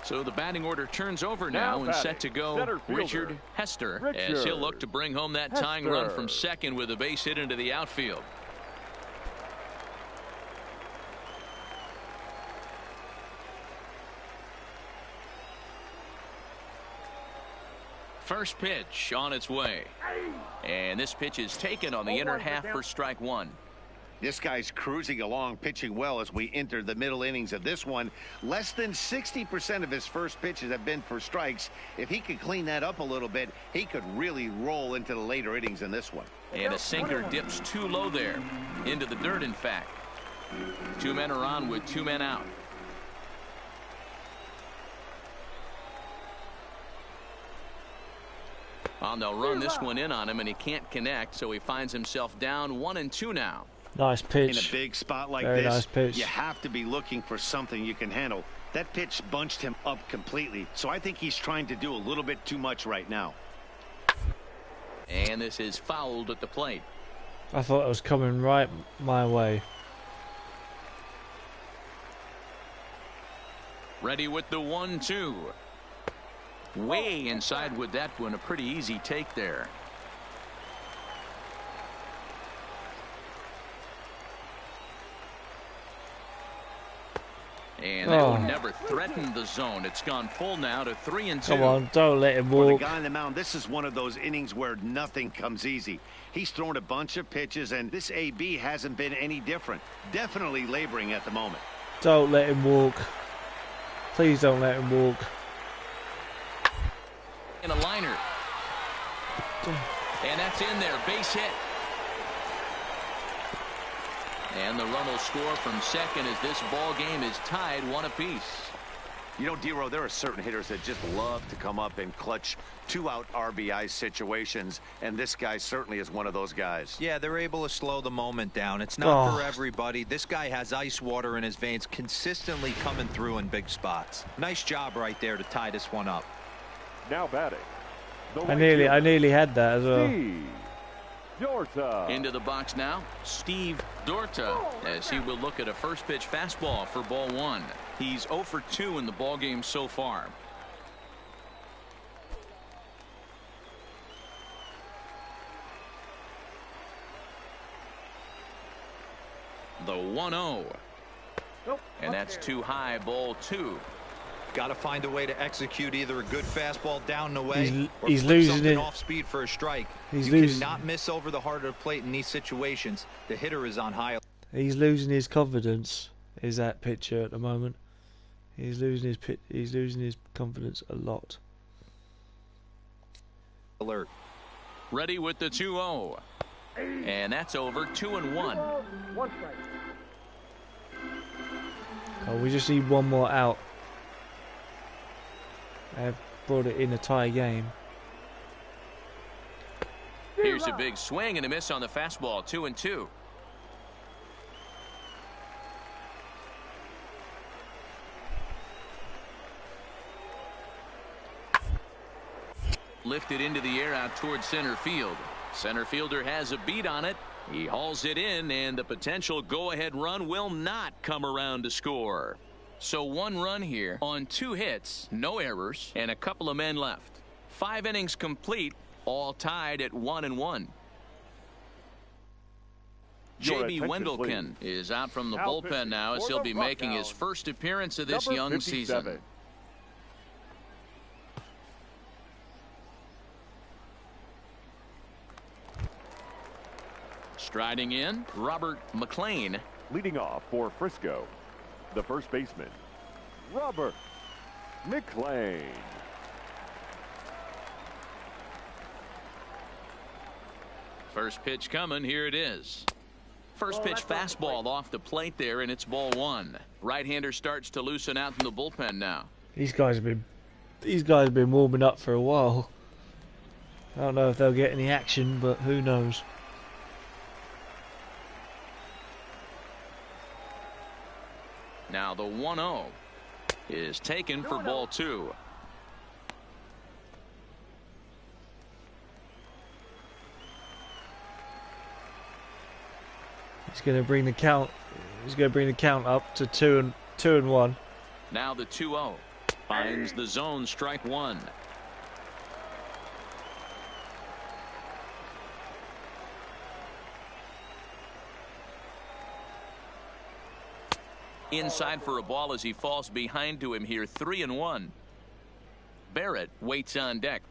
So the batting order turns over now and set to go Richard Hester, as he'll look to bring home that tying run from second with a base hit into the outfield. First pitch on its way, and this pitch is taken on the inner half for strike 1. This guy's cruising along, pitching well as we enter the middle innings of this one. Less than 60% of his first pitches have been for strikes. If he could clean that up a little bit, he could really roll into the later innings in this one. And a sinker dips too low there, into the dirt in fact. 2 men are on with 2 men out. Well, they'll run this one in on him, and he can't connect, so he finds himself down 1-2 now. Nice pitch. In a big spot like Very this, nice pitch. You have to be looking for something you can handle. That pitch bunched him up completely, so I think he's trying to do a little bit too much right now. And this is fouled at the plate. I thought it was coming right my way. Ready with the 1-2. Way inside with that one. A pretty easy take there. And that one never threatened the zone. It's gone full now to 3-2. Come on, don't let him For the walk. guy on the mound, this is one of those innings where nothing comes easy. He's thrown a bunch of pitches, and this AB hasn't been any different. Definitely laboring at the moment. Don't let him walk. Please don't let him walk. And a liner. And that's in there. Base hit. And the run will score from second as this ball game is tied 1 apiece. You know, D-Row, there are certain hitters that just love to come up and clutch 2-out RBI situations, and this guy certainly is one of those guys. Yeah, they're able to slow the moment down. It's not for everybody. This guy has ice water in his veins, consistently coming through in big spots. Nice job right there to tie this one up. Now batting. I nearly had that as well. Steve Dorta. Into the box now, Steve Dorta, as he will look at a first pitch fastball for ball 1. He's 0 for 2 in the ball game so far. The 1-0. And that's too high, ball 2. Got to find a way to execute either a good fastball down the way he's or losing something it. off speed for a strike. He's you losing. cannot miss over the heart of the plate in these situations. The hitter is on high. He's losing his confidence. Is that pitcher at the moment? He's losing his confidence a lot. Alert. Ready with the 2-0. And that's over. 2-1. One strike. Oh, we just need one more out. I've brought it in a tie game. Here's a big swing and a miss on the fastball. 2-2. Lifted into the air out towards center field. Center fielder has a beat on it. He hauls it in, and the potential go-ahead run will not come around to score. So 1 run here on 2 hits, no errors, and a couple of men left. 5 innings complete, all tied at 1-1. J.B. Wendelken is out from the bullpen now, as he'll be making his first appearance of this young season. Striding in, Robert McLean. Leading off for Frisco, the first baseman, Robert McLean. First pitch coming. Here it is. First pitch fastball off the plate there, and it's ball 1. Right-hander starts to loosen out in the bullpen now. These guys have been warming up for a while. I don't know if they'll get any action, but who knows. Now the 1-0 is taken for ball 2. He's going to bring the count. He's going to bring the count up to 2-1. Now the 2-0 finds the zone. Strike 1. Inside for a ball as he falls behind to him here. 3-1. Barrett waits on deck.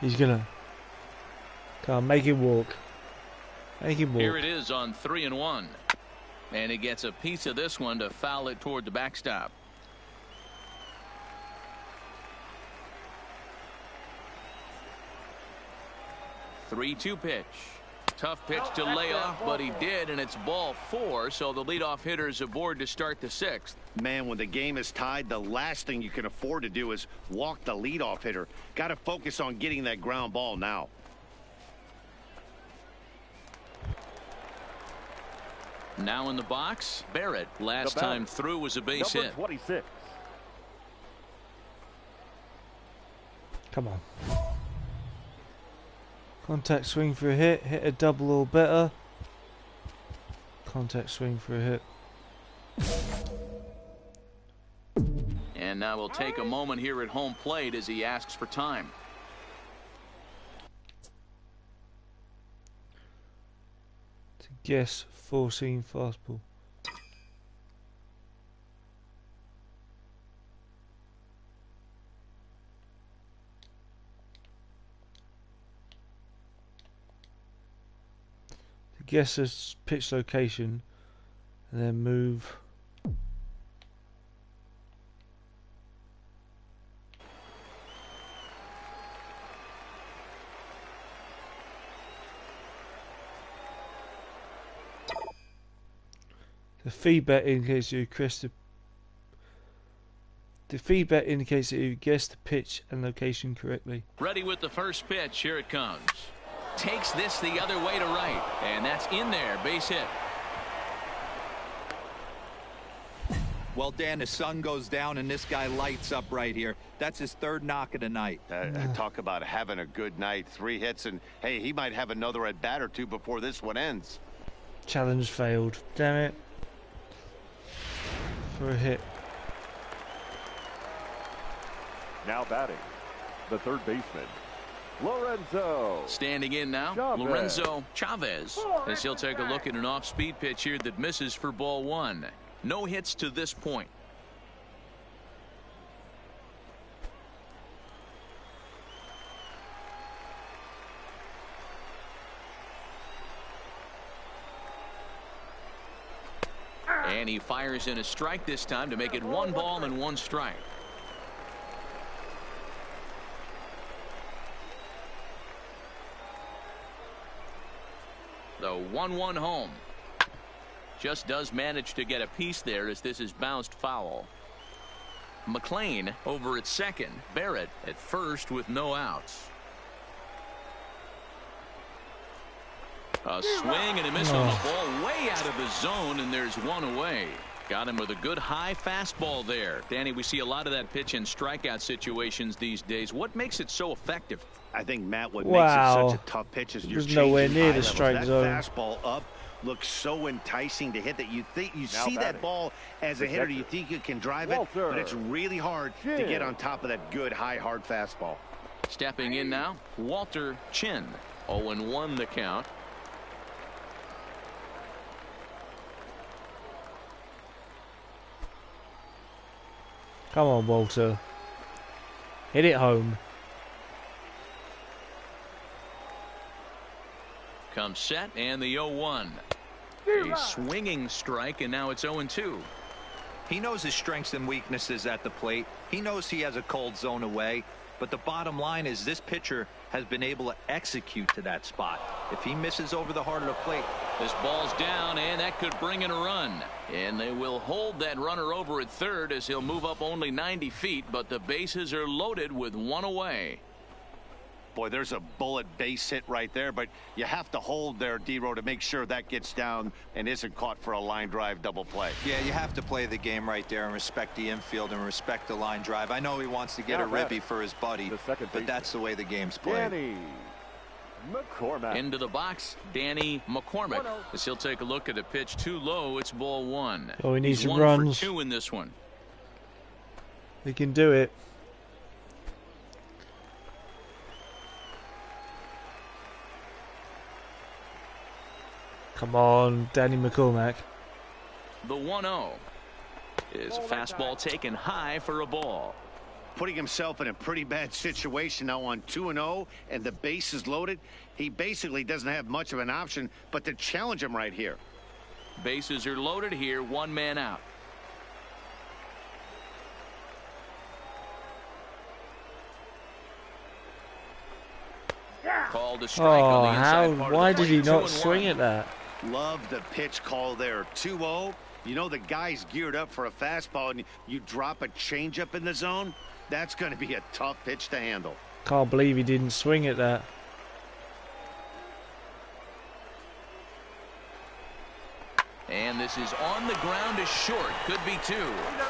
He's gonna make him walk. Make him walk. Here it is on 3-1, and he gets a piece of this one to foul it toward the backstop. Three-2 pitch. Tough pitch to lay off, but he did, and it's ball 4, so the leadoff hitter is aboard to start the 6th. Man, when the game is tied, the last thing you can afford to do is walk the leadoff hitter. Got to focus on getting that ground ball now. Now in the box, Barrett. Last time through was a base hit. 26. Come on. Contact swing for a hit. Hit a double or better. Contact swing for a hit. And now we'll take a moment here at home plate as he asks for time. To guess 4-seam fastball. Guess a pitch location and then move. The feedback indicates you guessed the feedback indicates that you guessed the pitch and location correctly. Ready with the first pitch. Here it comes. Takes this the other way to right, and that's in there. Base hit. Well, Dan, the sun goes down and this guy lights up right here. That's his 3rd knock of the night. Talk about having a good night. 3 hits, and hey, he might have another at bat or 2 before this one ends. Challenge failed. Damn it. For a hit. Now batting, the 3rd baseman, Lorenzo. Standing in now, Chavez. Lorenzo Chavez, as he'll take a look at an off-speed pitch here that misses for ball one. No hits to this point. And he fires in a strike this time to make it 1 ball and 1 strike. The 1-1 home. Just does manage to get a piece there as this is bounced foul. McLean over at second. Barrett at first with no outs. A swing and a miss on the ball way out of the zone, and there's one away. Got him with a good high fastball there. Danny, we see a lot of that pitch in strikeout situations these days. What makes it so effective? I think, Matt, what makes it such a tough pitch is you're nowhere near the strike zone. That fastball up looks so enticing to hit that you think you see that ball as a hitter, you think you can drive it, but it's really hard to get on top of that good high hard fastball. Stepping in now, Walter Chin. 0-1 the count. Come on, Walter. Hit it home. Comes set and the 0-1. A swinging strike, and now it's 0-2. He knows his strengths and weaknesses at the plate. He knows he has a cold zone away. But the bottom line is this pitcher has been able to execute to that spot. If he misses over the heart of the plate. This ball's down, and that could bring in a run. And they will hold that runner over at third as he'll move up only 90 feet, but the bases are loaded with one away. Boy, there's a bullet base hit right there, but you have to hold there, D-Row, to make sure that gets down and isn't caught for a line drive double play. Yeah, you have to play the game right there and respect the infield and respect the line drive. I know he wants to get a ribby for his buddy, but that's the way the game's played. Danny McCormick. Into the box, Danny McCormick. As he'll take a look at a pitch too low, it's ball one. Oh, he needs He's some 1 runs. for 2 in this one. He can do it. Come on, Danny McCormack. The 1-0 is a fastball taken high for a ball. Putting himself in a pretty bad situation now on 2-0 and the base is loaded. He basically doesn't have much of an option but to challenge him right here. Bases are loaded here, 1 man out. Called a strike on the inside part of why the did he plate, not 2-1. swing at that? Love the pitch call there. 2-0. You know the guy's geared up for a fastball and you drop a changeup in the zone. That's going to be a tough pitch to handle. Can't believe he didn't swing at that. And this is on the ground is short. Could be 2.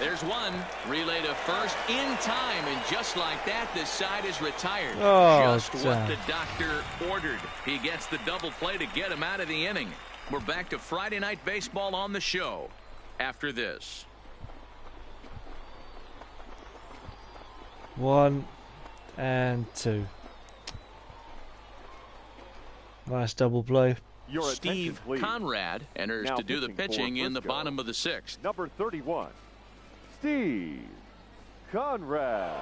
There's 1. Relay to first in time. And just like that, this side is retired. Oh, just what the doctor ordered. He gets the double play to get him out of the inning. We're back to Friday Night Baseball on the show after this. 1 and 2. Nice double play. Your Steve attention, please. Conrad enters Now to do the pitching pitching for in the Frisco. bottom of the 6th. Number 31, Steve Conrad.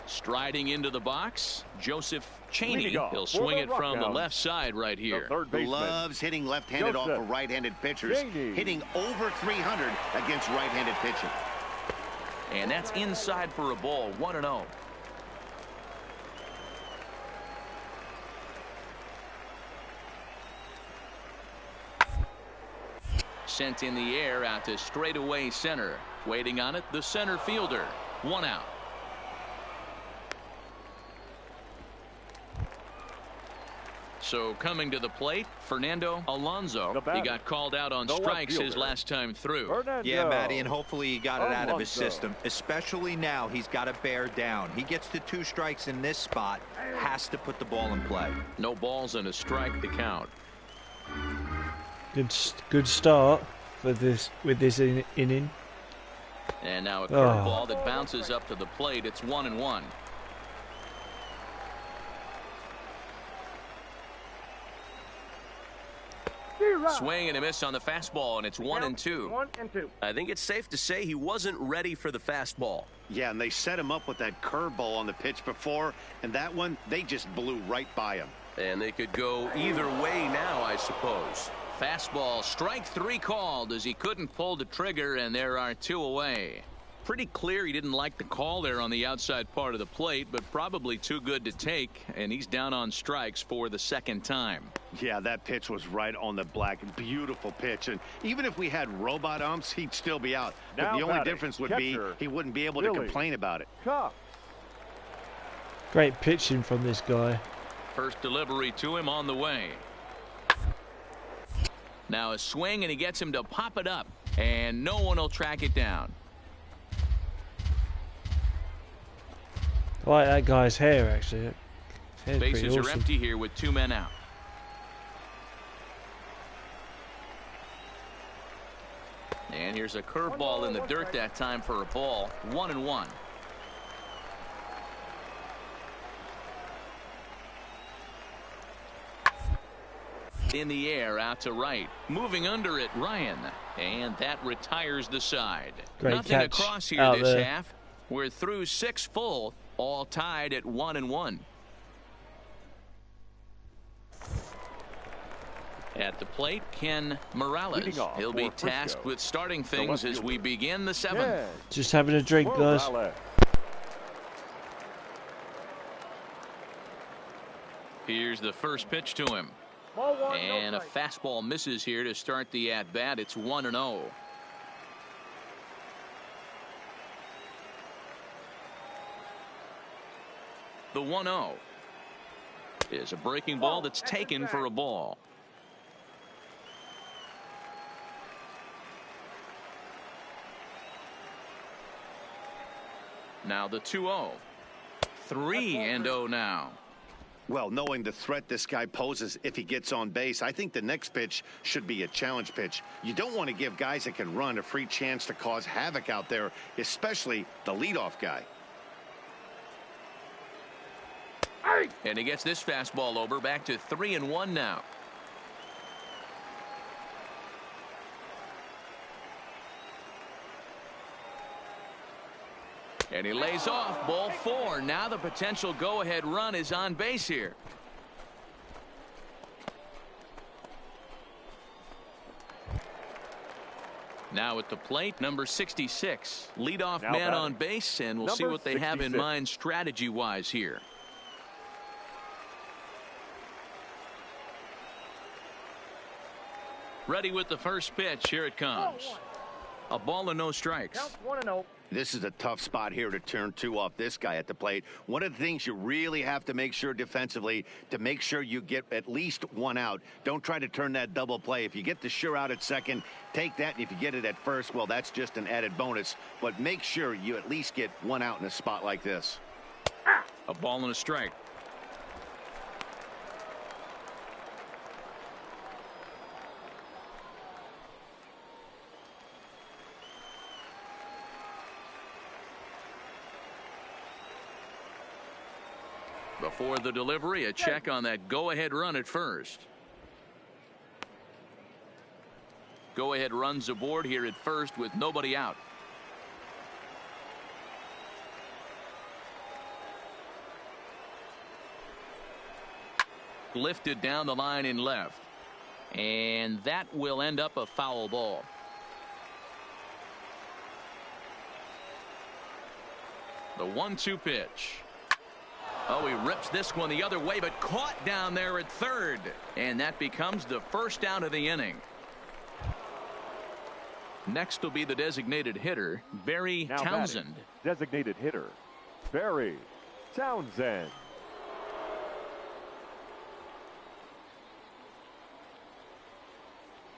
Striding into the box, Joseph Cheney. Leading off He'll for swing the it from the Rockhounds, left side right the here. third baseman. Loves hitting left-handed off Joseph of right-handed pitchers. Cheney. Hitting over 300 against right-handed pitching. And that's inside for a ball. 1-0. Sent in the air out to straightaway center. Waiting on it, the center fielder. 1 out. So coming to the plate, Fernando Alonso. The batter, He got called out on the left strikes his fielder, last time through. Fernando. Yeah, Matty, and hopefully he got it out of his Alonso. system. Especially now, he's got to bear down. He gets to 2 strikes in this spot, has to put the ball in play. No balls and a strike to count. Good start for this inning. And now a curveball that bounces up to the plate. It's 1-1. Swing and a miss on the fastball, and it's 1-2. 1-2. I think it's safe to say he wasn't ready for the fastball. Yeah, and they set him up with that curveball on the pitch before, and that one, they just blew right by him. And they could go either way now, I suppose. Fastball, strike 3 called as he couldn't pull the trigger, and there are 2 away. Pretty clear he didn't like the call there on the outside part of the plate, but probably too good to take, and he's down on strikes for the 2nd time. Yeah, that pitch was right on the black. Beautiful pitch. And even if we had robot umps, he'd still be out. But the only difference would be he wouldn't be able to complain about it. Great pitching from this guy. First delivery to him on the way. Now a swing, and he gets him to pop it up, and no one will track it down. I like that guy's hair, actually. His hair's Bases pretty are awesome. empty here with 2 men out. And here's a curveball in the dirt that time for a ball. 1-1. In the air, out to right. Moving under it, Ryan. And that retires the side. Great Nothing catch across here out this there. half. We're through 6 full, all tied at 1-1. At the plate, Ken Morales. He'll be tasked with starting things as we begin the 7th. Just having a drink, guys. Here's the first pitch to him. And a fastball misses here to start the at-bat. It's 1-0. The 1-0 is a breaking ball that's taken for a ball. Now the 2-0. 3-0 now. Well, knowing the threat this guy poses if he gets on base, I think the next pitch should be a challenge pitch. You don't want to give guys that can run a free chance to cause havoc out there, especially the leadoff guy. And he gets this fastball over, back to 3-1 now. And he lays off, ball 4. Now the potential go-ahead run is on base here. Now at the plate, number 66. Leadoff man on base, and we'll see what they have in mind strategy-wise here. Ready with the first pitch. Here it comes. A ball and no strikes. Count 1-0. This is a tough spot here to turn 2 off this guy at the plate. One of the things you really have to make sure defensively, to make sure you get at least 1 out. Don't try to turn that double play. If you get the sure out at second, take that. And if you get it at first, well, that's just an added bonus. But make sure you at least get 1 out in a spot like this. A ball and a strike. Before the delivery, a check on that go-ahead run at first. Go-ahead runs aboard here at first with nobody out. Lifted down the line in left. And that will end up a foul ball. The 1-2 pitch. Oh, he rips this one the other way, but caught down there at third. And that becomes the first out of the inning. Next will be the designated hitter, Barry Townsend. Designated hitter, Barry Townsend.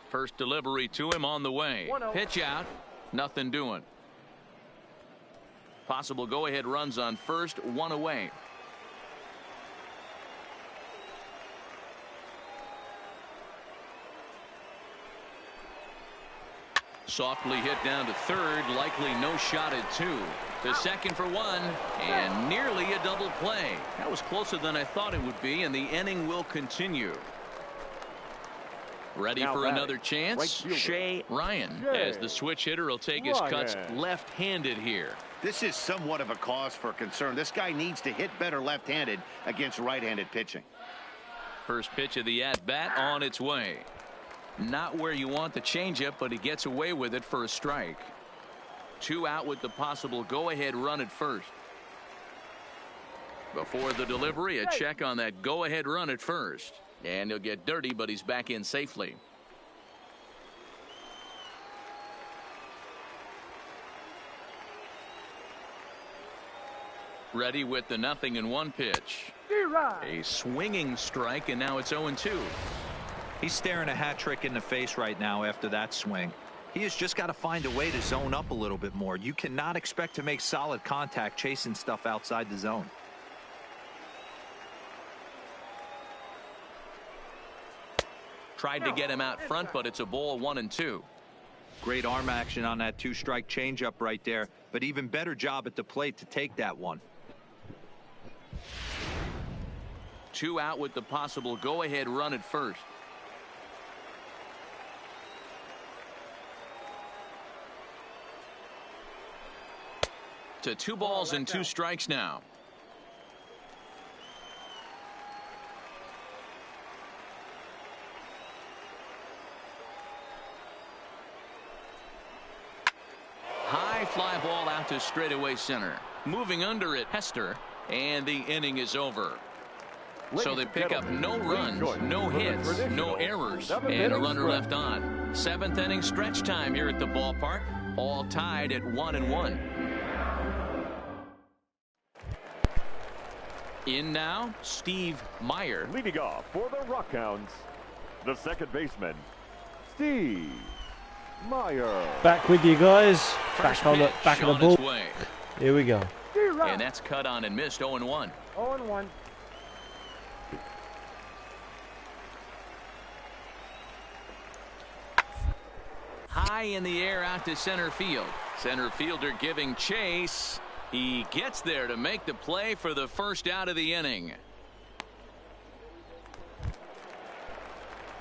First delivery to him on the way. Pitch out, nothing doing. Possible go-ahead runs on first, 1 away. Softly hit down to third, likely no shot at 2. To second for 1, and nearly a double play. That was closer than I thought it would be, and the inning will continue. Ready for another chance? Shea Ryan, as the switch hitter will take his cuts left-handed here. This is somewhat of a cause for concern. This guy needs to hit better left-handed against right-handed pitching. First pitch of the at-bat on its way. Not where you want the changeup, but he gets away with it for a strike. 2 out with the possible go-ahead run at first. Before the delivery, a check on that go-ahead run at first. And he'll get dirty, but he's back in safely. Ready with the 0-1 pitch. A swinging strike, and now it's 0-2. He's staring a hat trick in the face right now after that swing. He has just got to find a way to zone up a little bit more. You cannot expect to make solid contact chasing stuff outside the zone. Tried to get him out front, but it's a ball, 1-2. Great arm action on that 2-strike changeup right there, but even better job at the plate to take that one. 2 out with the possible go-ahead run at first. To 2 balls and 2 strikes now. High fly ball out to straightaway center. Moving under it, Hester, and the inning is over. So they pick up no runs, no hits, no errors, and a runner left on. 7th inning stretch time here at the ballpark. All tied at 1-1. In now, Steve Meyer. Leading off for the Rockhounds, the second baseman, Steve Meyer. Back with you guys. First Back on the ball. Here we go. And that's cut on and missed. 0-1. 0-1. High in the air out to center field. Center fielder giving chase. He gets there to make the play for the first out of the inning.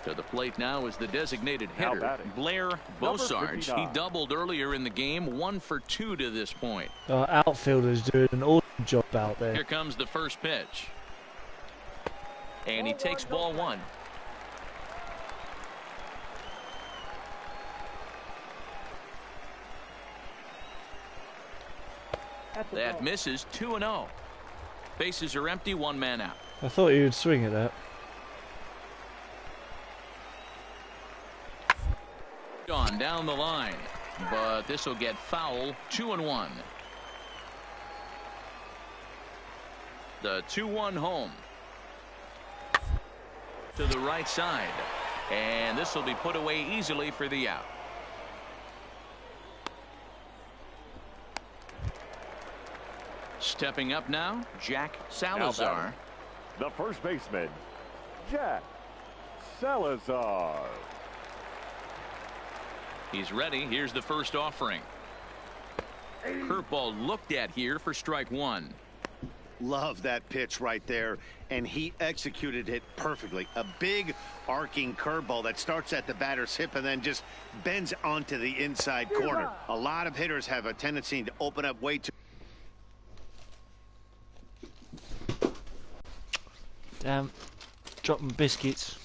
To the plate now is the designated hitter, Blair Bosarge. He doubled earlier in the game, 1 for 2 to this point. Outfielder's doing an awesome job out there. Here comes the first pitch. And he takes ball 1. That misses. 2-0. Bases are empty, 1 man out. I thought he would swing at that. On down the line, but this will get foul. 2-1. The 2-1 home to the right side, and this will be put away easily for the out. Stepping up now, Jack Salazar. The first baseman, Jack Salazar. He's ready. Here's the first offering. Curveball looked at here for strike 1. Love that pitch right there, and he executed it perfectly. A big arcing curveball that starts at the batter's hip and then just bends onto the inside corner. A lot of hitters have a tendency to open up way too. Damn, dropping biscuits.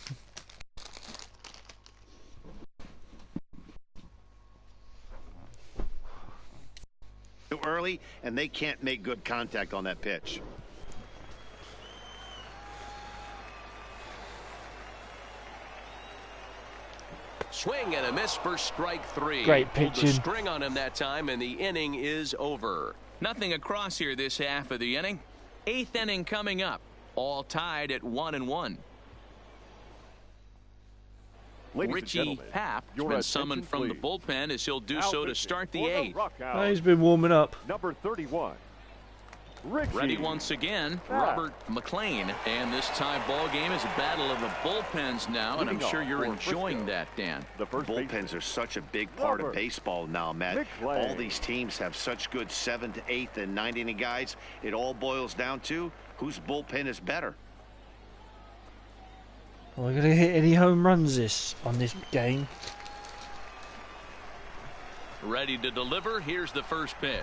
Too early, and they can't make good contact on that pitch. Swing and a miss for strike 3. Great Pulled the pitching. string on him that time, and the inning is over. Nothing across here this half of the inning. 8th inning coming up. All tied at 1-1. Richie Papp has been summoned from the bullpen as he'll do so to start the 8th. He's been warming up. Number 31. Ready once again, Robert McLean. And this tie ball game is a battle of the bullpens now, and I'm sure you're enjoying that, Dan. The bullpens are such a big part of baseball now, Matt. All these teams have such good 7th, 8th, and 9th inning guys. It all boils down to whose bullpen is better. Are we going to hit any home runs on this game? Ready to deliver. Here's the first pitch.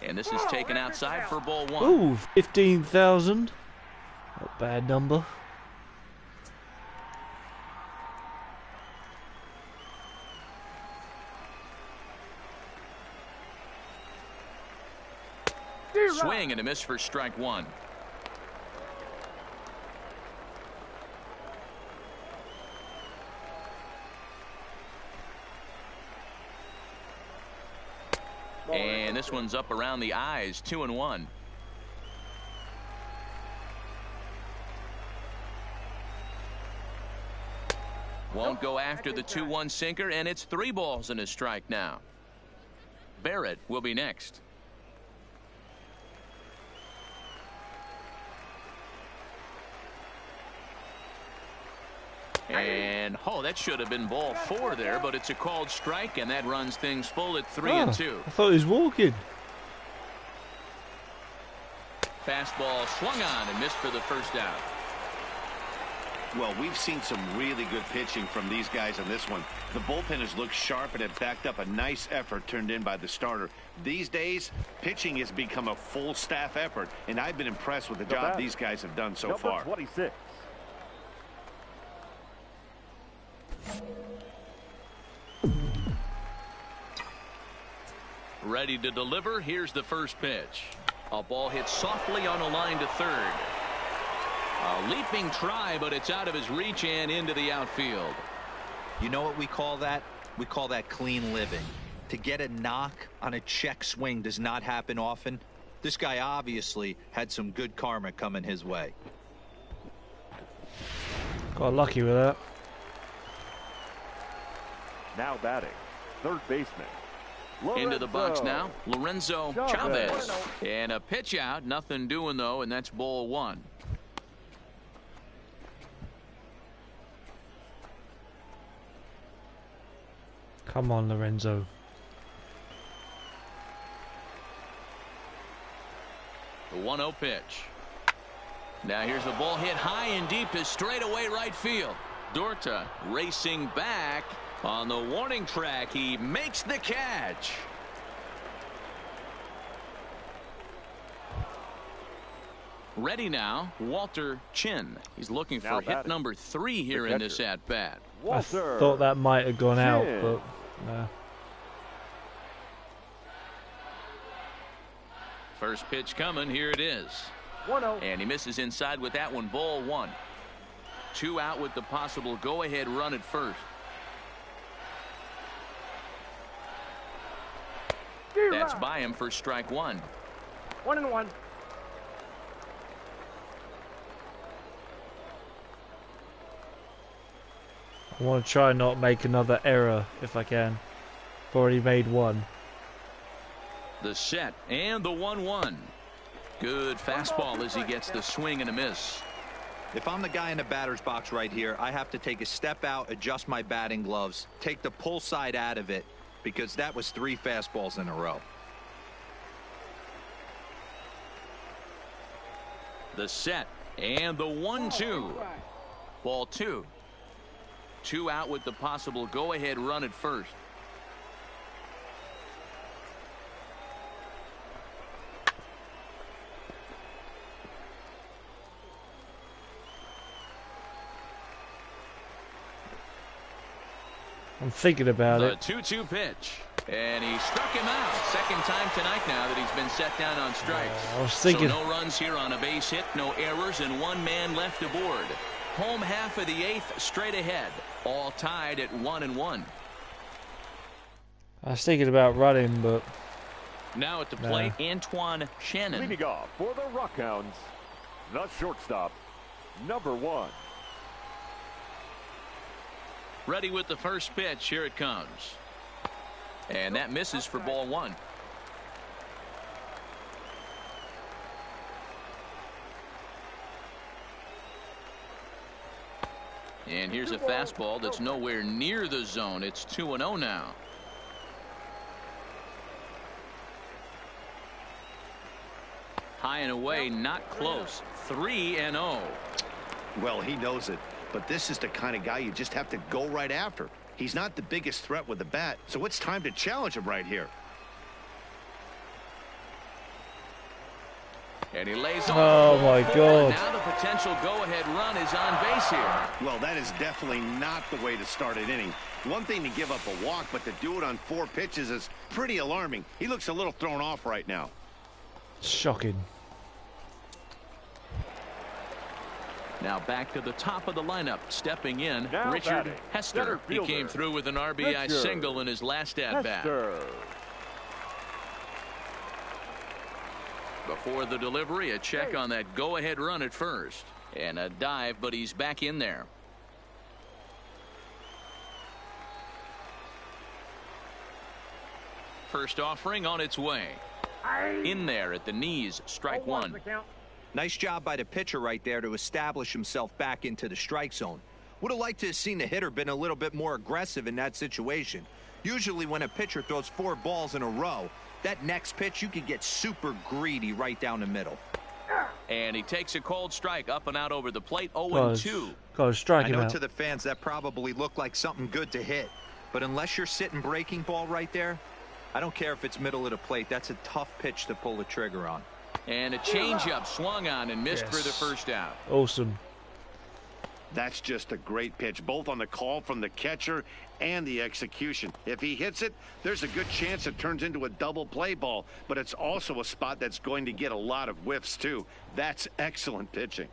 And this is taken outside for ball 1. Ooh, 15,000. Not a bad number. Swing and a miss for strike 1. And this one's up around the eyes, 2-1. Won't go after the 2-1 sinker, and it's 3 balls and a strike now. Barrett will be next. And that should have been ball 4 there, but it's a called strike, and that runs things full at 3-2. I thought he was walking. Fastball swung on and missed for the first out. Well, we've seen some really good pitching from these guys on this one. The bullpen has looked sharp and have backed up a nice effort turned in by the starter. These days, pitching has become a full staff effort, and I've been impressed with the job these guys have done so far. 26. Ready to deliver. Here's the first pitch. A ball hit softly on a line to third. A leaping try, but it's out of his reach and into the outfield. You know what we call that? We call that clean living. To get a knock on a check swing does not happen often. This guy obviously had some good karma coming his way. Got lucky with that. Now batting, third baseman. Into the box now, Lorenzo Chavez. And a pitch out, nothing doing though, and that's ball 1. Come on, Lorenzo. The 1-0 pitch. Now here's the ball hit high and deep to straightaway right field. Dorta racing back. On the warning track, he makes the catch. Ready now, Walter Chin. He's looking for hit number 3 here in this at-bat. I thought that might have gone out, but no. First pitch coming, here it is. 1-0. And he misses inside with that one, ball 1. 2 out with the possible go-ahead run at first. That's by him for strike 1. 1-1. I want to try and not make another error if I can. I've already made one. The set and the 1-1. Good fastball as he gets the swing and a miss. If I'm the guy in the batter's box right here, I have to take a step out, adjust my batting gloves, take the pull side out of it, because that was 3 fastballs in a row. The set and the 1-2. Ball 2. 2 out with the possible go-ahead run at first. I'm thinking about it. The 2-2 pitch. And he struck him out. Second time tonight now that he's been set down on strikes. I was thinking. So no runs here on a base hit, no errors, and 1 man left aboard. Home half of the 8th straight ahead. All tied at 1-1. I was thinking about running, but now at the plate, Antoine Shannon. Leading off for the Rockhounds, the shortstop, number 1. Ready with the first pitch. Here it comes. And that misses for ball 1. And here's a fastball that's nowhere near the zone. It's 2-0 now. High and away, not close. 3-0. Well, he knows it, but this is the kind of guy you just have to go right after. He's not the biggest threat with the bat, so it's time to challenge him right here. And he lays off. Oh my God. Now the potential go-ahead run is on base here. Well, that is definitely not the way to start an inning. One thing to give up a walk, but to do it on 4 pitches is pretty alarming. He looks a little thrown off right now. Shocking. Now back to the top of the lineup. Stepping in, Now Richard batting, Hester. center He fielder, came through with an RBI Richard single in his last at-bat. Before the delivery, a check on that go-ahead run at first. And a dive, but he's back in there. First offering on its way. In there at the knees, strike one. Nice job by the pitcher right there to establish himself back into the strike zone. Would have liked to have seen the hitter been a little bit more aggressive in that situation. Usually when a pitcher throws 4 balls in a row, that next pitch you could get super greedy right down the middle. And he takes a cold strike up and out over the plate. 0-2. Got to strike I him know out. to the fans that probably looked like something good to hit, but unless you're sitting breaking ball right there, I don't care if it's middle of the plate. That's a tough pitch to pull the trigger on. And a changeup swung on and missed for the first out. Awesome. That's just a great pitch, both on the call from the catcher and the execution. If he hits it, there's a good chance it turns into a double play ball, but it's also a spot that's going to get a lot of whiffs too. That's excellent pitching.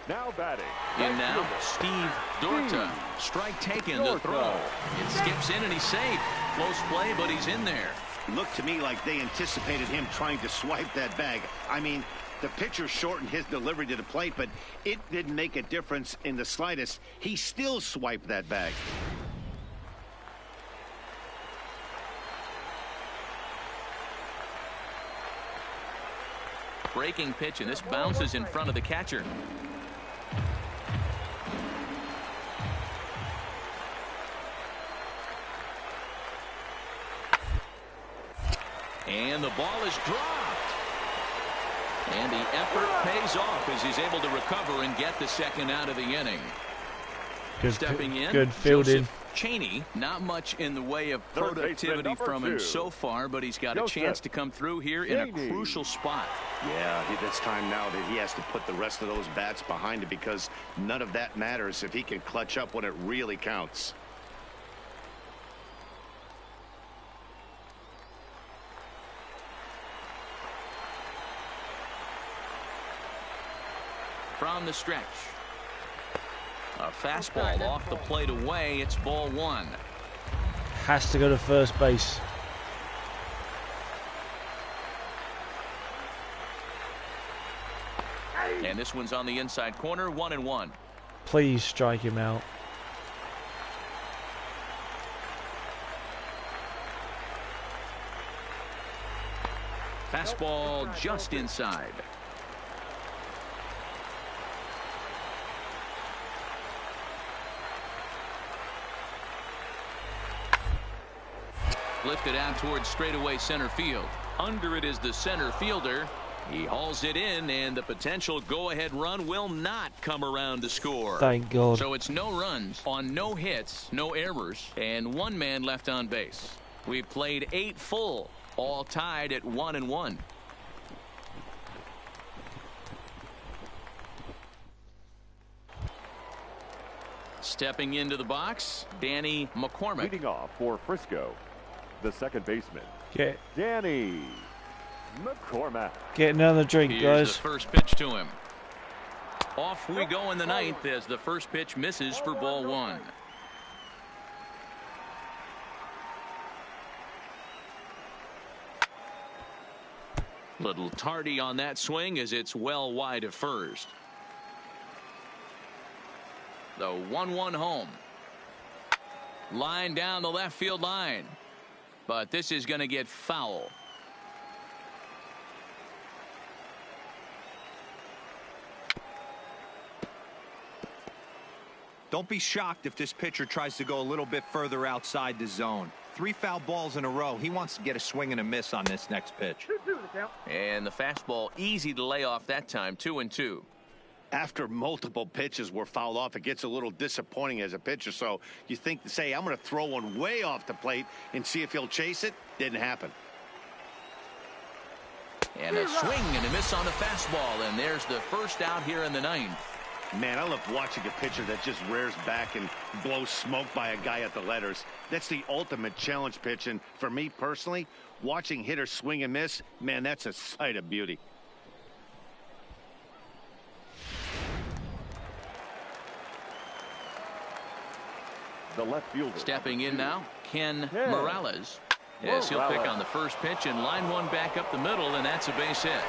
Now batting. In now, Steve Dorta. Strike taken, the throw. It skips in and he's safe. Close play, but he's in there. Looked to me like they anticipated him trying to swipe that bag. I mean, the pitcher shortened his delivery to the plate, but it didn't make a difference in the slightest. He still swiped that bag. Breaking pitch, and this bounces in front of the catcher. And the ball is dropped. And the effort pays off as he's able to recover and get the second out of the inning. Good, Stepping in, good fielding. Joseph Cheney. Not much in the way of productivity from him so far, but he's got a chance to come through here in a crucial spot. Yeah, it's time now that he has to put the rest of those bats behind it, because none of that matters if he can clutch up when it really counts. From the stretch. A fastball off the plate away. It's ball 1. Has to go to first base. And this one's on the inside corner. 1-1. Please strike him out. Fastball just inside. Lifted out towards straightaway center field. Under it is the center fielder. He hauls it in, and the potential go-ahead run will not come around to score. Thank God. So it's no runs on no hits, no errors, and 1 man left on base. We've played 8 full, all tied at 1-1. Stepping into the box, Danny McCormick. Leading off for Frisco, the second baseman, Danny McCormick. Get another drink, Here's guys. the first pitch to him. Off we go in the 9th as the first pitch misses for ball 1. Little tardy on that swing as it's well wide of first. The 1-1 home. Line down the left field line. But this is going to get foul. Don't be shocked if this pitcher tries to go a little bit further outside the zone. 3 foul balls in a row. He wants to get a swing and a miss on this next pitch. 2-2 the count. And the fastball easy to lay off that time. 2-2. After multiple pitches were fouled off, it gets a little disappointing as a pitcher. So you think to say, I'm going to throw one way off the plate and see if he'll chase it. Didn't happen. And a swing and a miss on the fastball. And there's the first out here in the 9th. Man, I love watching a pitcher that just rears back and blows smoke by a guy at the letters. That's the ultimate challenge pitch. And for me personally, watching hitters swing and miss, man, that's a sight of beauty. The left fielder. Stepping in now, Ken Morales. Yes, he'll pick on the first pitch and line one back up the middle, and that's a base hit.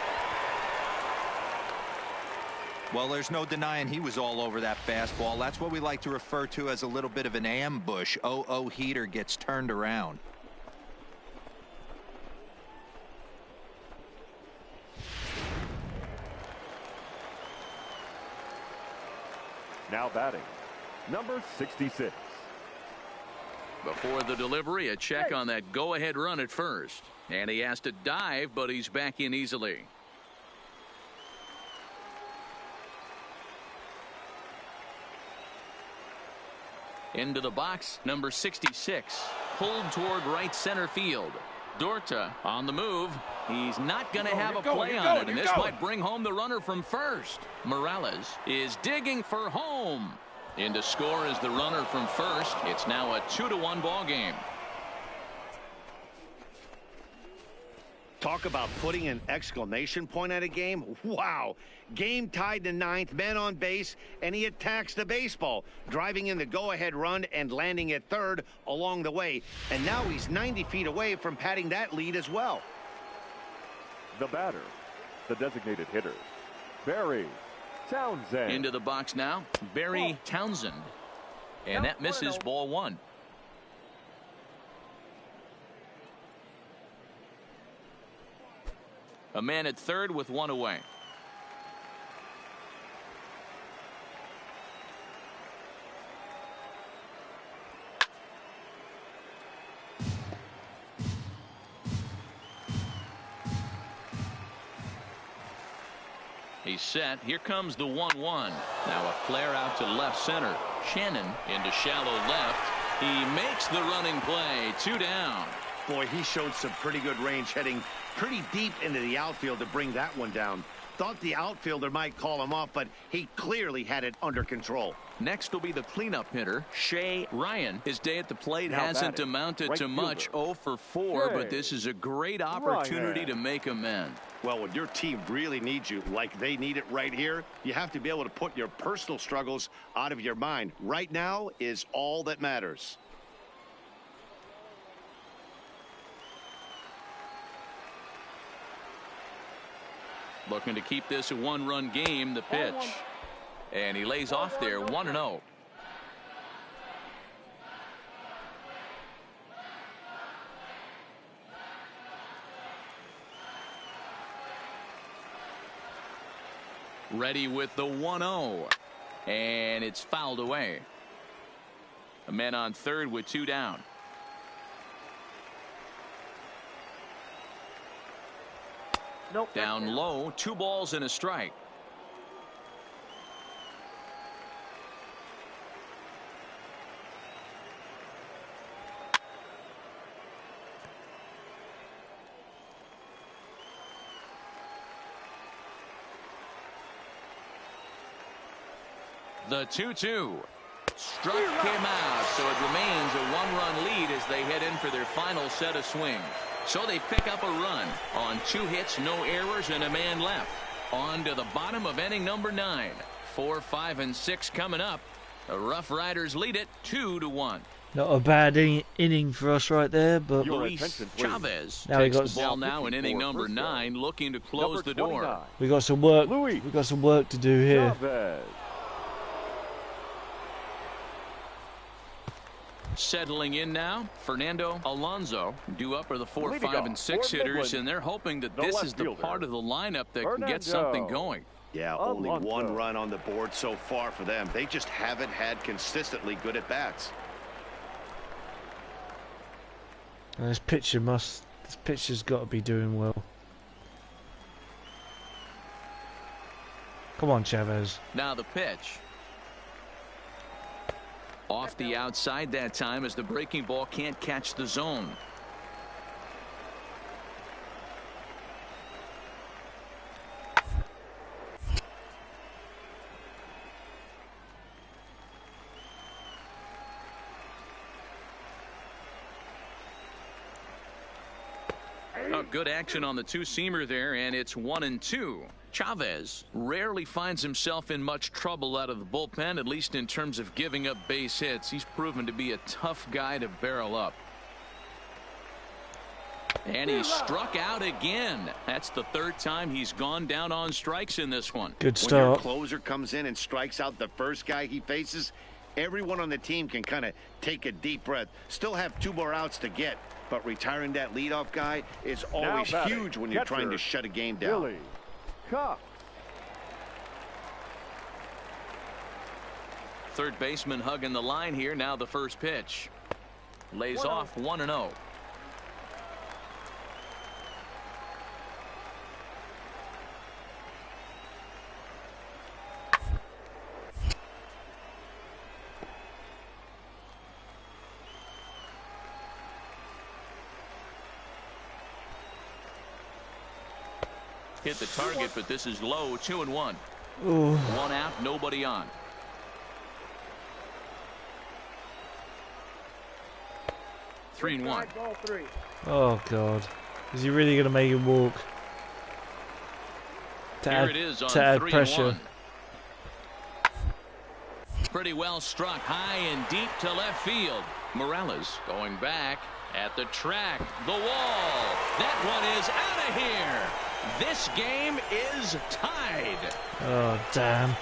Well, there's no denying he was all over that fastball. That's what we like to refer to as a little bit of an ambush. 0-0 heater gets turned around. Now batting, number 66. Before the delivery, a check on that go-ahead run at first. And he has to dive, but he's back in easily. Into the box, number 66. Pulled toward right center field. Dorta on the move. He's not going to have a play on it, and this might bring home the runner from first. Morales is digging for home. In to score is the runner from first. It's now a 2-1 ball game. Talk about putting an exclamation point at a game. Wow. Game tied to 9th, man on base, and he attacks the baseball, driving in the go-ahead run and landing at third along the way. And now he's 90 feet away from padding that lead as well. The batter, the designated hitter, Barry Townsend. Into the box now, Barry Townsend. And that misses, ball one. A man at third with one away. He's set. Here comes the 1-1. Now a flare out to left center. Shannon into shallow left. He makes the running play. 2 down. Boy, he showed some pretty good range, heading pretty deep into the outfield to bring that one down. Thought the outfielder might call him off, but he clearly had it under control. Next will be the cleanup hitter, Shea Ryan. His day at the plate Now hasn't batting, amounted right to much. fielder. 0 for 4, but Shea this is a great opportunity Ryan. to make amends. Well, when your team really needs you, like they need it right here, you have to be able to put your personal struggles out of your mind. Right now is all that matters. Looking to keep this a one-run game, the pitch. And he lays off there, 1-0. Ready with the 1-0. And it's fouled away. A man on third with 2 down. Nope. Down low, 2 balls and a strike. The 2-2. Struck him out, so it remains a 1-run lead as they head in for their final set of swings. So they pick up a run on 2 hits, no errors, and a man left. On to the bottom of inning number 9. 4, 5, and 6 coming up. The Rough Riders lead it 2-1. Not a bad inning for us right there, but Your Luis attention, please. Chavez Now we takes got the ball now now in looking inning for number first 9, looking to close Number the door. 29. we got some work. Luis We got some work to do here. Chavez. Settling in now, Fernando Alonso. Due up are the 4, Leading 5, and off 6 for hitters, Midland, and they're hoping that the this left is the fielder, part of the lineup that can get Fernando. something going. Yeah, only one run on the board so far for them. They just haven't had consistently good at-bats. This pitcher's got to be doing well. Come on, Chavez. Now the pitch. Off the outside that time as the breaking ball can't catch the zone. Oh, good action on the two-seamer there, and it's 1-2. Chavez rarely finds himself in much trouble out of the bullpen, at least in terms of giving up base hits. He's proven to be a tough guy to barrel up. And he struck out again. That's the third time he's gone down on strikes in this one. Good When your start. closer comes in and strikes out the first guy he faces, everyone on the team can kind of take a deep breath. Still have 2 more outs to get, but retiring that leadoff guy is always huge when you're trying to shut a game down. Third baseman hugging the line here. Now the first pitch. Lays off 1-0. Hit the target, but this is low. 2-1. Ooh. 1 out, nobody on. Three and 1. Oh God, is he really going to make him walk? To Here add, it is on to add 3-1. pressure. Pretty well struck high and deep to left field. Morales going back at the track. The wall. That one is out of here. This game is tied. Oh damn.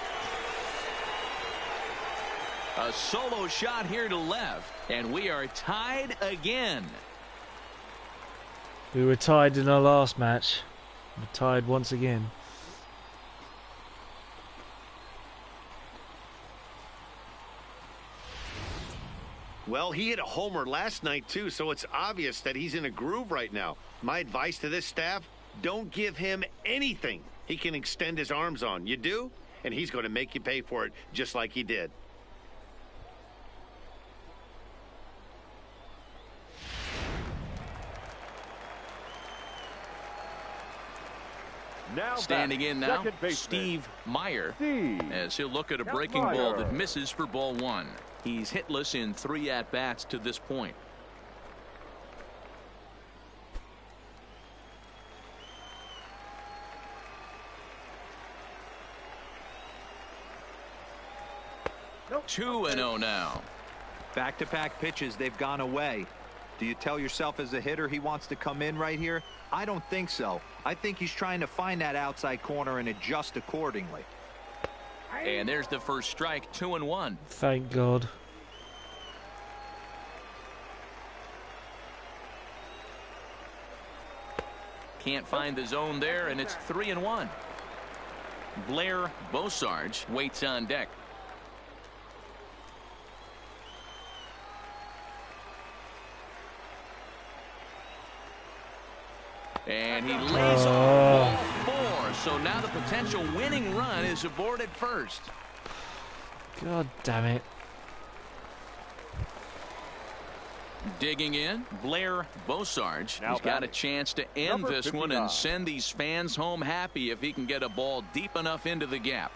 A solo shot here to left, and we are tied again. We were tied in our last match. We're tied once again. Well, he hit a homer last night, too, so it's obvious that he's in a groove right now. My advice to this staff, don't give him anything he can extend his arms on. You do, and he's going to make you pay for it just like he did. Standing in now, Steve Meyer, as he'll look at a breaking ball that misses for ball 1. He's hitless in 3 at-bats to this point. Nope. 2-0 now. Back-to-back pitches, they've gone away. Do you tell yourself as a hitter he wants to come in right here? I don't think so. I think he's trying to find that outside corner and adjust accordingly. And there's the first strike. 2-1. Thank God. Can't find the zone there, and it's 3-1. Blair Bosarge waits on deck. And he lays off ball 4. So now the potential winning run is aboard at first. God damn it. Digging in, Blair Bosarge. He's got a chance to end this one and send these fans home happy if he can get a ball deep enough into the gap.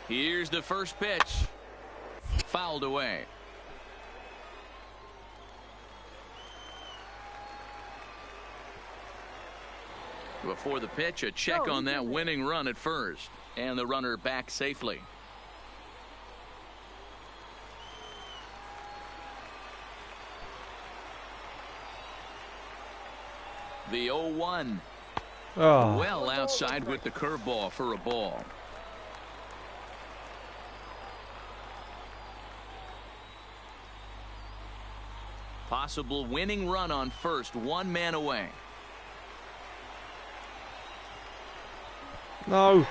Here's the first pitch. Fouled away. Before the pitch, a check on that winning run at first. And the runner back safely. The 0-1. Oh. Well outside with the curveball for a ball. Possible winning run on first. 1 man away. No.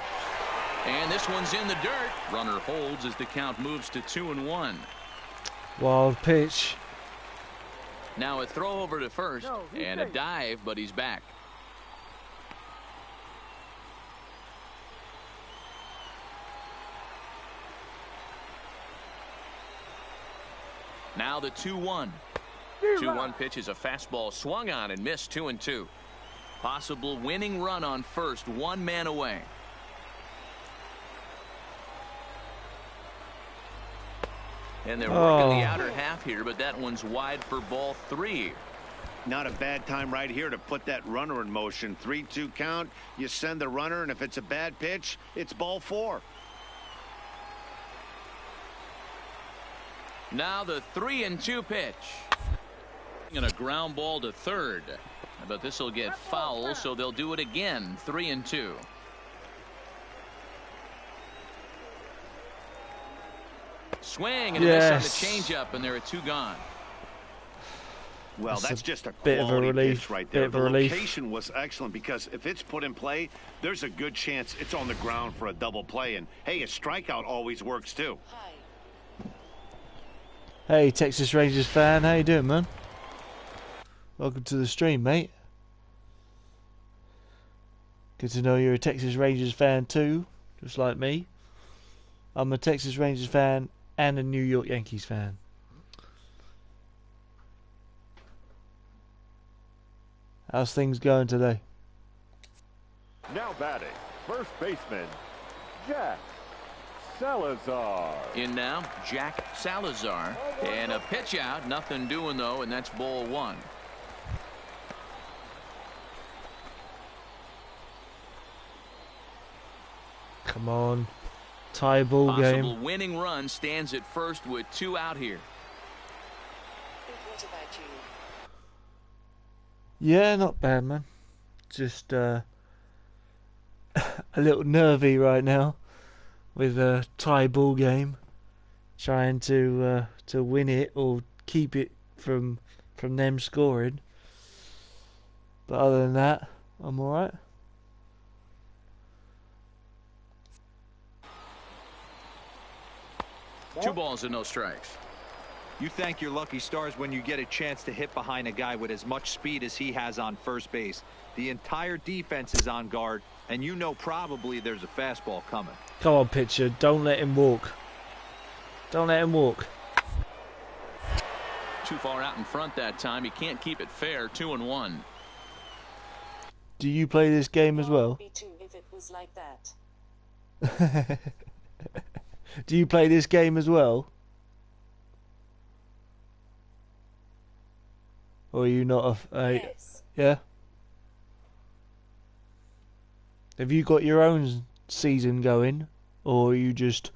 And this one's in the dirt. Runner holds as the count moves to 2-1. Wild pitch. Now a throw over to first and a dive, but he's back. Now the 2-1. 2-1 pitch is a fastball swung on and missed. 2-2. Possible winning run on first, one man away. And they're working the outer half here, but that one's wide for ball 3. Not a bad time right here to put that runner in motion. 3-2 count. You send the runner, and if it's a bad pitch, it's ball 4. Now the 3-2 pitch. And a ground ball to third. But this will get foul, so they'll do it again. 3-2. Swing and a miss on the changeup, and there are 2 gone. Well, that's just a bit of a relief pitch right there. The location was excellent because if it's put in play, there's a good chance it's on the ground for a double play. And hey, a strikeout always works too. Hey, Texas Rangers fan, how you doing, man? Welcome to the stream, mate. Good to know you're a Texas Rangers fan too, just like me. I'm a Texas Rangers fan and a New York Yankees fan. How's things going today? Now batting, first baseman, Jack Salazar. In now, Jack Salazar. And a pitch out, nothing doing though, and that's ball 1. Come on. Tie ball game. Possible winning run stands at first with 2 out here. What about you? Yeah, not bad, man. Just a little nervy right now with a tie ball game, trying to win it or keep it from them scoring. But other than that, I'm all right. Two balls and no strikes. You thank your lucky stars when you get a chance to hit behind a guy with as much speed as he has on first base. The entire defense is on guard, and you know probably there's a fastball coming. Come on, pitcher. Don't let him walk. Don't let him walk. Too far out in front that time. He can't keep it fair. 2-1. Do you play this game as well? Me too, if it was like that. Do you play this game as well? Or are you not Yes. Yeah? Have you got your own season going? Or are you just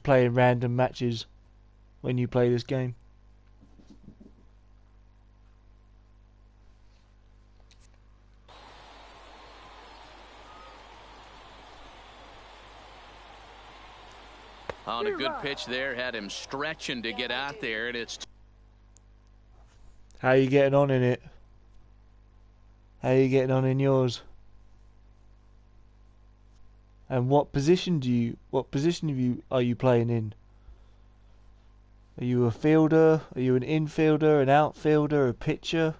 playing random matches when you play this game? On a good pitch there, had him stretching to get out there, and it's... How are you getting on in it? How are you getting on in yours? And what position are you playing in? Are you a fielder? Are you an infielder, an outfielder, a pitcher?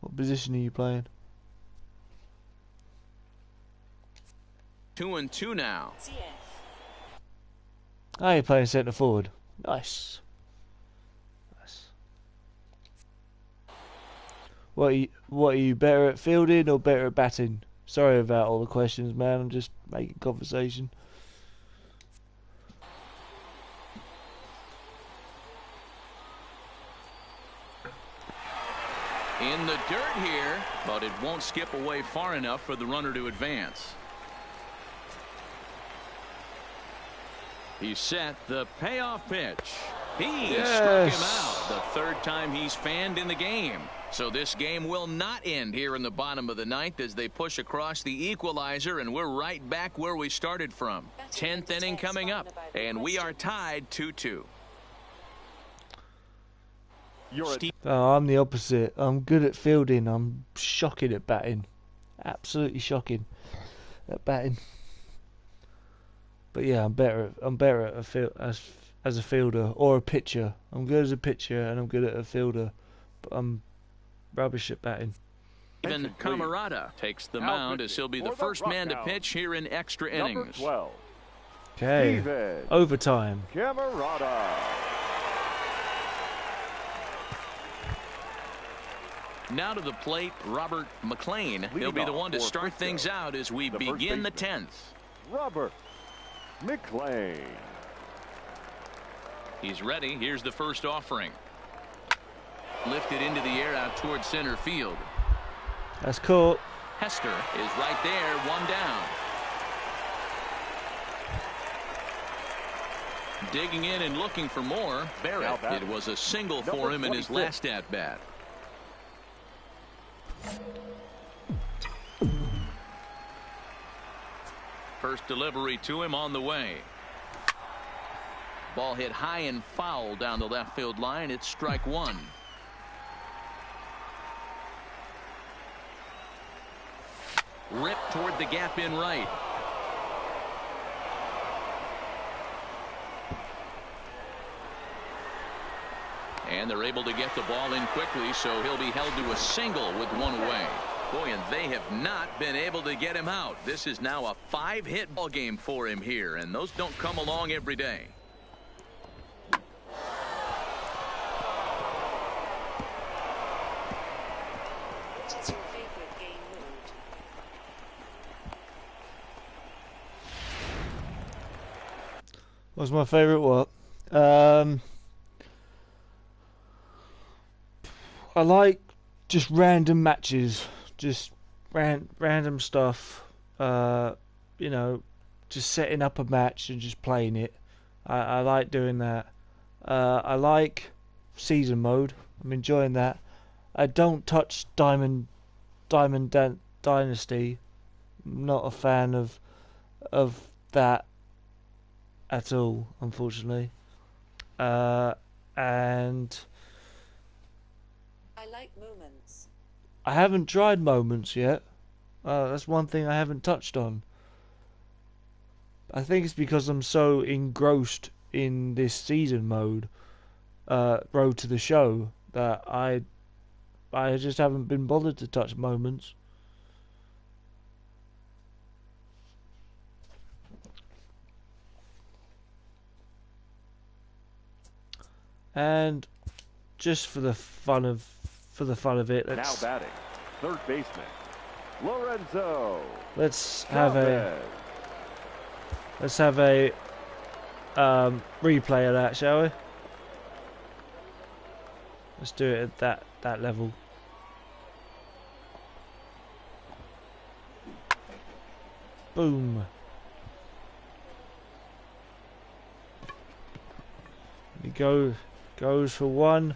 What position are you playing? 2-2 now. CF. Oh, you're playing centre forward. Nice. Nice. What are you better at fielding or better at batting? Sorry about all the questions, man. I'm just making conversation. In the dirt here, but it won't skip away far enough for the runner to advance. He's set the payoff pitch. He struck him out the third time he's fanned in the game. So this game will not end here in the bottom of the ninth as they push across the equalizer, and we're right back where we started from. 10th inning coming up, and we are tied 2-2. Oh, I'm the opposite. I'm good at fielding. I'm shocking at batting. Absolutely shocking at batting. But yeah, I'm better at as a fielder or a pitcher. I'm good as a pitcher and I'm good at a fielder, but I'm rubbish at batting. Even Camarada takes the mound as he'll be the first man to pitch here in extra innings. 12. Okay, Steven overtime. Camarada. Now to the plate, Robert McLean. He'll be the one to start things out as we begin the 10th. Robert McLean. He's ready. Here's the first offering. Lifted into the air out towards center field. That's caught. Hester is right there, one down. Digging in and looking for more. Barrett. It was a single for him in his last at-bat. First delivery to him on the way. Ball hit high and foul down the left field line. It's strike one. Ripped toward the gap in right. And they're able to get the ball in quickly, so he'll be held to a single with one away. Boy, and they have not been able to get him out. This is now a 5-hit ball game for him here, and those don't come along every day. What is your favorite game mode? What's my favourite what? I like just random matches, just random stuff. You know, just setting up a match and just playing it. I like doing that. I like season mode. I'm enjoying that. I don't touch Diamond Dynasty. I'm not a fan of that at all, unfortunately. And I like moments. I haven't tried moments yet. That's one thing I haven't touched on. I think it's because I'm so engrossed in this season mode, Road to the Show, that I just haven't been bothered to touch moments. And just for the fun of it, Now batting, third baseman, Lorenzo. let's have a replay of that, shall we? Let's do it at that level. Boom. He goes for one.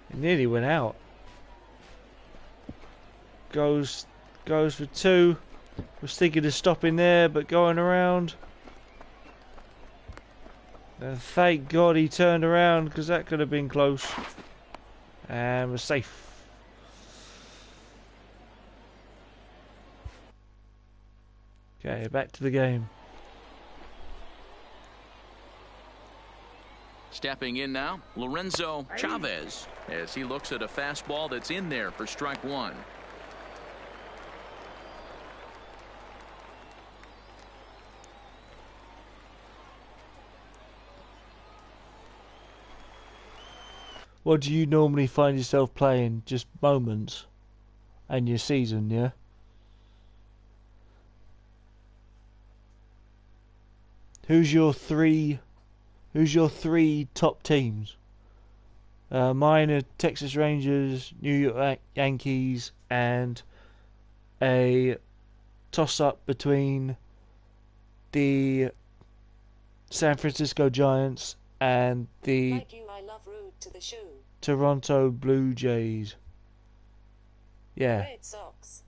It nearly went out. Goes for two. Was thinking of stopping there, but going around. And thank God he turned around, because that could have been close. And we're safe. Okay, back to the game. Stepping in now, Lorenzo Chavez, as he looks at a fastball that's in there for strike one. What do you normally find yourself playing? Just moments and your season, yeah? Who's your three top teams? Mine are Texas Rangers, New York Yankees, and a toss-up between the San Francisco Giants and the Like you, I love Road to the Show. Toronto Blue Jays. Yeah. Red Sox.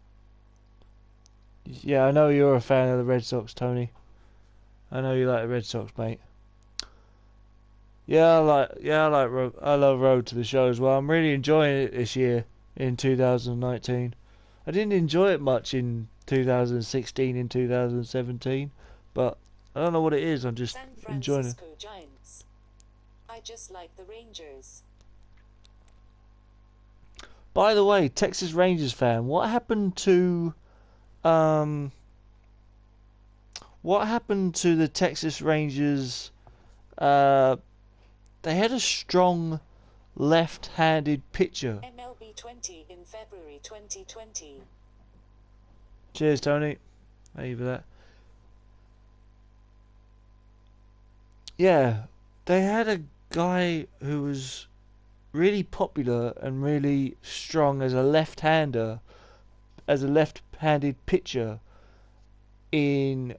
Yeah, I know you're a fan of the Red Sox, Tony. I know you like the Red Sox, mate. Yeah, I love Road to the Show as well. I'm really enjoying it this year in 2019. I didn't enjoy it much in 2016 and 2017, but I don't know what it is. I'm just San enjoying it. Francisco Giants. I just like the Rangers. By the way, Texas Rangers fan, what happened to the Texas Rangers? They had a strong left-handed pitcher. MLB 20 in February 2020. Cheers, Tony. Thank you for that. Yeah, they had a guy who was really popular and really strong as a left-hander, as a left-handed pitcher in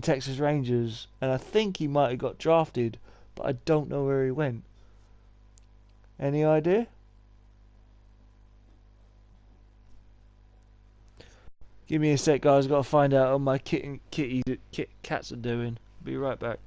Texas Rangers, and I think he might have got drafted, but I don't know where he went. Any idea? Give me a sec, guys. I've got to find out how my cats are doing. Be right back.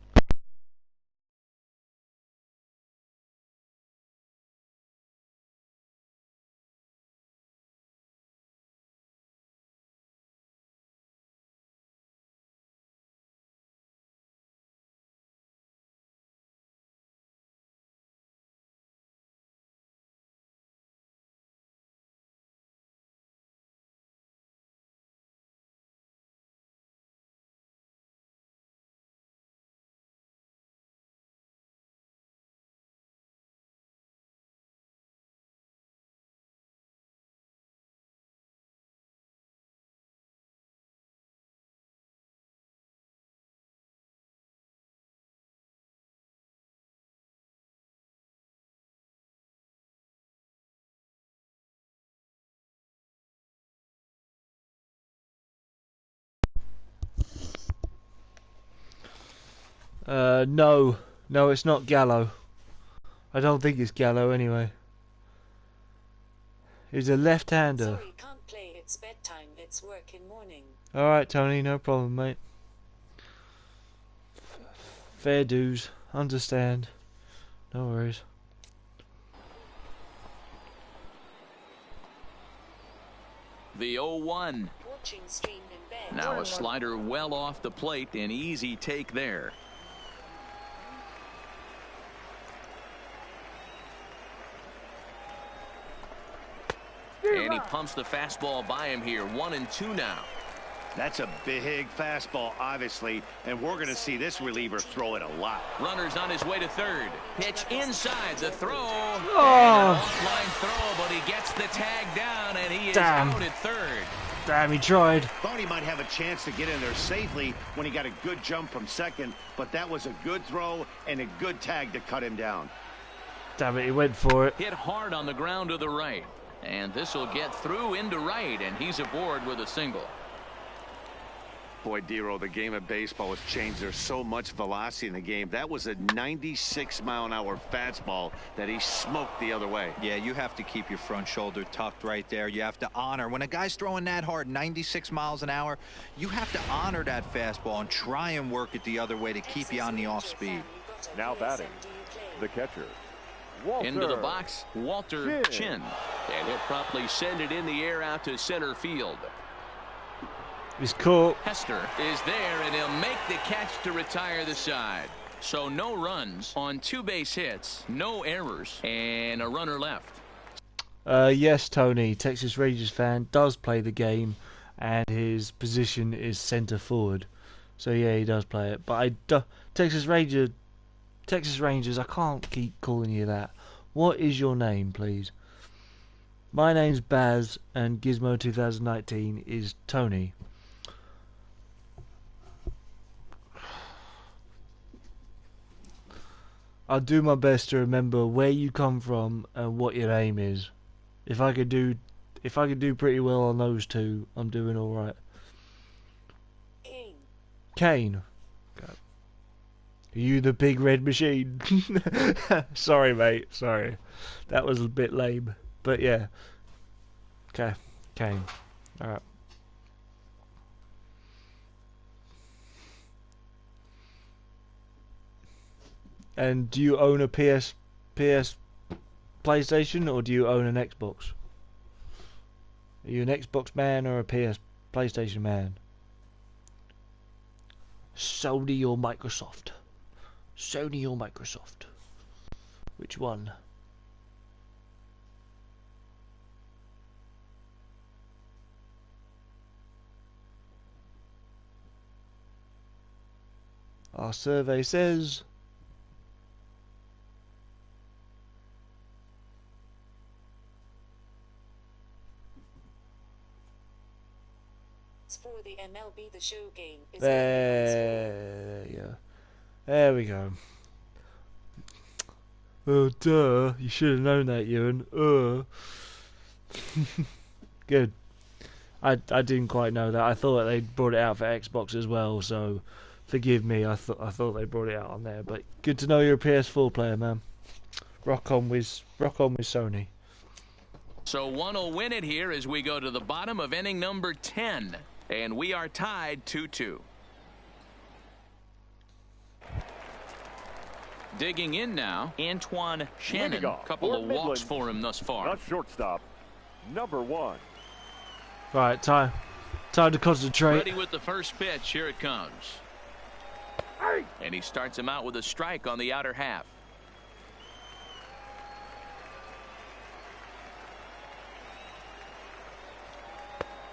No, it's not Gallo. I don't think it's Gallo anyway. He's a left-hander. Sorry, can't play. It's bedtime. It's work in morning. All right, Tony, no problem, mate. Fair dues. Understand. No worries. The 0-1. Watching stream in bed. Now a slider well off the plate. An easy take there. And he pumps the fastball by him here. 1-2 now. That's a big fastball, obviously, and we're going to see this reliever throw it a lot. Runner's on his way to third. Pitch inside the throw. Oh. Offline throw, but he gets the tag down, and he is Damn. out at third. Damn, he tried. Thought he might have a chance to get in there safely when he got a good jump from second, but that was a good throw and a good tag to cut him down. Damn it, he went for it. Hit hard on the ground to the right. And this will get through into right, and he's aboard with a single. Boy, Dero, the game of baseball has changed. There's so much velocity in the game. That was a 96-mile-an-hour fastball that he smoked the other way. Yeah, you have to keep your front shoulder tucked right there. You have to honor. When a guy's throwing that hard, 96 miles an hour, you have to honor that fastball and try and work it the other way to keep you on the off speed. Now batting, the catcher, Walter. Into the box, Walter Chin. And he'll promptly send it in the air out to center field. He's caught. Hester is there, and he'll make the catch to retire the side. So no runs on 2 base hits, no errors, and a runner left. Yes, Tony, Texas Rangers fan, does play the game, and his position is centre forward. So yeah, he does play it. But Texas Rangers, I can't keep calling you that. What is your name, please? My name's Baz, and Gizmo 2019 is Tony. I'll do my best to remember where you come from and what your name is. If I could do pretty well on those two, I'm doing all right. Kane. Okay. Are you the big red machine? Sorry, mate. Sorry. That was a bit lame. But yeah. Okay. Kane. Alright. And do you own a PS PlayStation, or do you own an Xbox? Are you an Xbox man or a PlayStation man? Sony or Microsoft? Sony or Microsoft? Which one? Our survey says for the MLB The Show game is there. Yeah, there we go. Oh, duh! You should have known that, Euan. Good. I didn't quite know that. I thought they brought it out for Xbox as well. So, forgive me. I thought they brought it out on there. But good to know you're a PS4 player, man. Rock on with Sony. So one will win it here as we go to the bottom of inning number 10. And we are tied 2-2. Digging in now, Antoine Shannon. A couple of walks for him thus far. Not shortstop, number 1. Right, time to concentrate. Ready with the first pitch. Here it comes. And he starts him out with a strike on the outer half.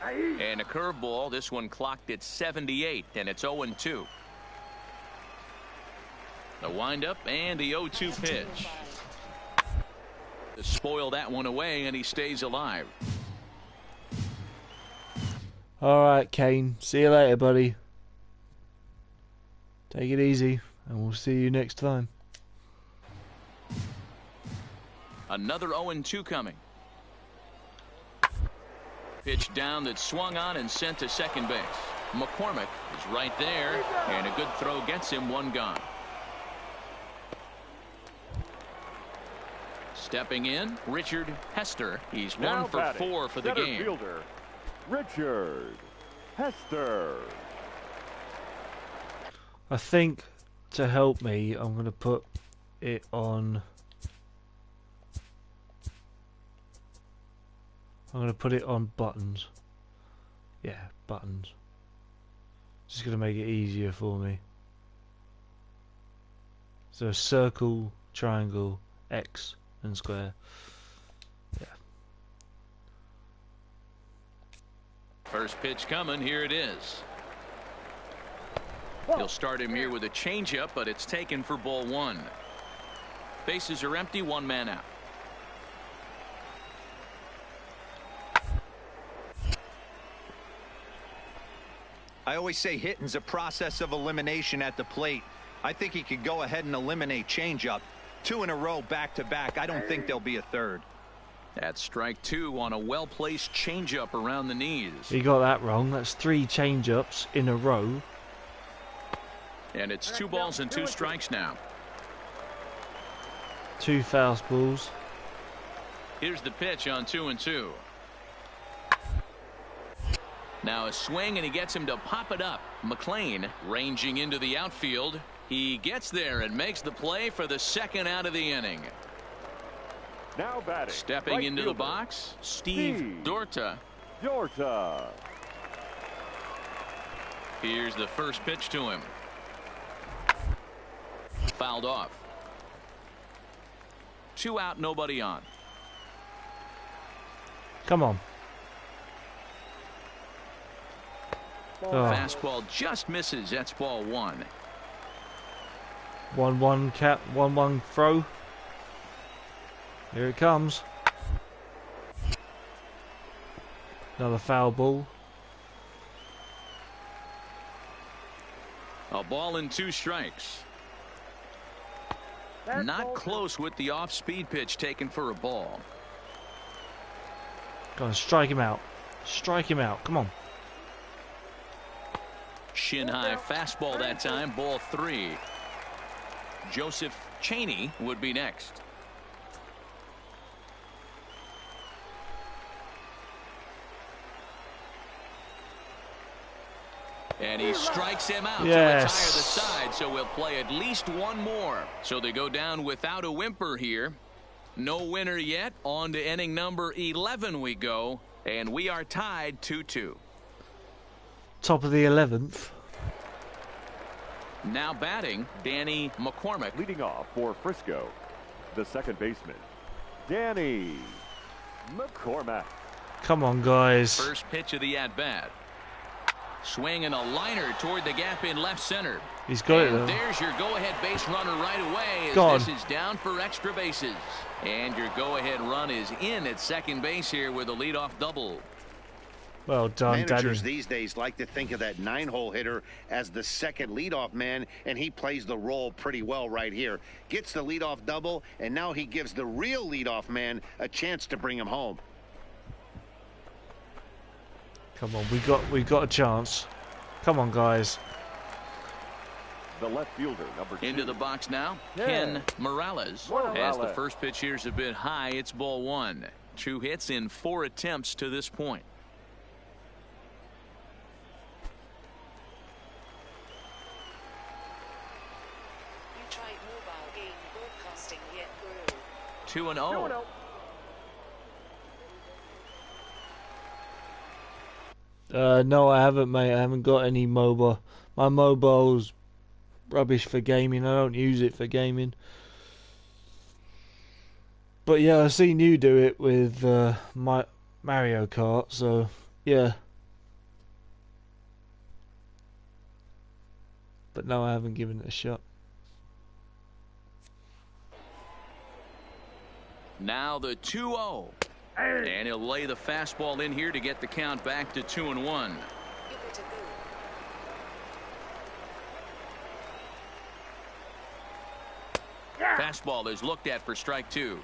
And a curveball. This one clocked at 78, and it's 0-2. The windup and the 0-2 pitch. To spoil that one away, and he stays alive. All right, Kane. See you later, buddy. Take it easy, and we'll see you next time. Another 0-2 coming. Pitch down that swung on and sent to second base. McCormick is right there, and a good throw gets him one gone. Stepping in, Richard Hester. He's Now 1 for batting, 4 for the center game. Fielder, Richard Hester. I think to help me, I'm going to put it on. I'm going to put it on buttons. Yeah, buttons. Just going to make it easier for me. So circle, triangle, X, and square. Yeah. First pitch coming. Here it is. He'll start him here with a changeup, but it's taken for ball 1. Bases are empty, 1 man out. I always say hitting's a process of elimination at the plate. I think he could go ahead and eliminate changeup. 2 in a row back-to-back. I don't think there'll be a third. That's strike 2 on a well-placed changeup around the knees. He got that wrong. That's 3 change-ups in a row. And it's 2 balls and 2 strikes now. 2 fastballs. Here's the pitch on 2-2. Now a swing, and he gets him to pop it up. McLean ranging into the outfield. He gets there and makes the play for the second out of the inning. Now batting, Stepping right into fielder, the box, Steve Dorta. Here's the first pitch to him. Fouled off. 2 out, nobody on. Come on. Oh. Fastball just misses. That's ball 1. 1-1 cap, 1-1 throw. Here it comes. Another foul ball. A ball and 2 strikes. Not close with the off-speed pitch taken for a ball. Go on, strike him out. Strike him out. Come on. Shin high fastball that time. Ball 3. Joseph Chaney would be next. And he strikes him out Yes. to retire the side, so we'll play at least one more. So they go down without a whimper here. No winner yet. On to inning number 11 we go, and we are tied 2-2. Top of the 11th. Now batting, Danny McCormick. Leading off for Frisco, the second baseman, Danny McCormick. Come on, guys. First pitch of the at-bat. Swing and a liner toward the gap in left center. He's got it, And though. there's your go-ahead base runner right away as Gone. this is down for extra bases. And your go-ahead run is in at second base here with a leadoff double. Well done, Managers Danny. these days like to think of that 9-hole hitter as the second leadoff man, and he plays the role pretty well right here. Gets the leadoff double, and now he gives the real leadoff man a chance to bring him home. Come on, we got a chance. Come on, guys. The left fielder, number 2. Into the box now, Yeah. Ken Morales. As the Morales. first pitch here is a bit high, it's ball 1. 2 hits in 4 attempts to this point. You tried mobile game broadcasting yet, bro? 2-0. No, I haven't, mate. I haven't got any mobile. My mobile's rubbish for gaming. I don't use it for gaming. But yeah, I've seen you do it with my Mario Kart, so yeah. But no, I haven't given it a shot. Now the 2-0. And he'll lay the fastball in here to get the count back to 2-1. Give it a go. Fastball is looked at for strike 2.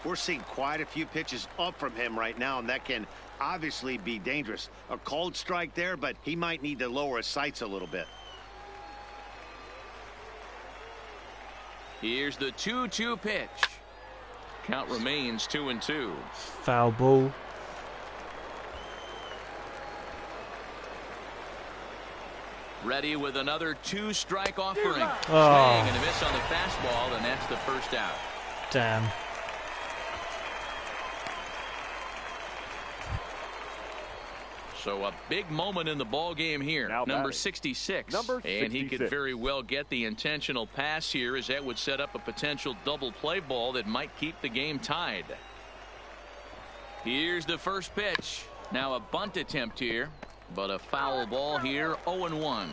We're seeing quite a few pitches up from him right now, and that can obviously be dangerous. A cold strike there, but he might need to lower his sights a little bit. Here's the 2-2 pitch. Count remains 2-2. Foul ball. Ready with another 2-strike offering. Oh. Swing and a miss on the fastball, and that's the first out. Damn. So a big moment in the ball game here. Now Number batting. 66. Number And he could 66. very well get the intentional pass here, as that would set up a potential double play ball that might keep the game tied. Here's the first pitch. Now a bunt attempt here, but a foul ball here. 0-1.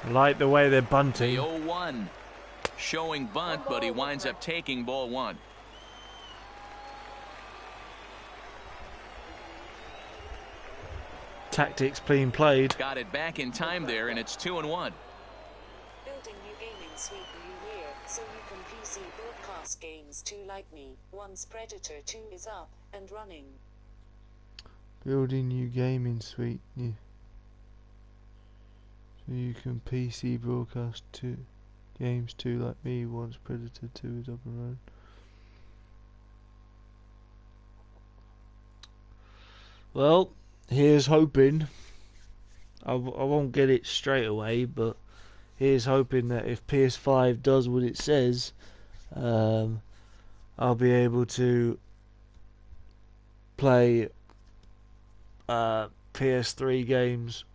I like the way they're The bunting. 0-1 showing bunt, but he winds up taking ball 1. Tactics being played. Got it back in time there, and it's 2-1. Building new gaming suite new year, so you can PC broadcast games too like me. Once Predator 2 is up and running. Building new gaming suite. Yeah. So you can PC broadcast games too like me once Predator 2 is up and running. Well, here's hoping. I won't get it straight away, but here's hoping that if PS5 does what it says, I'll be able to play PS3 games,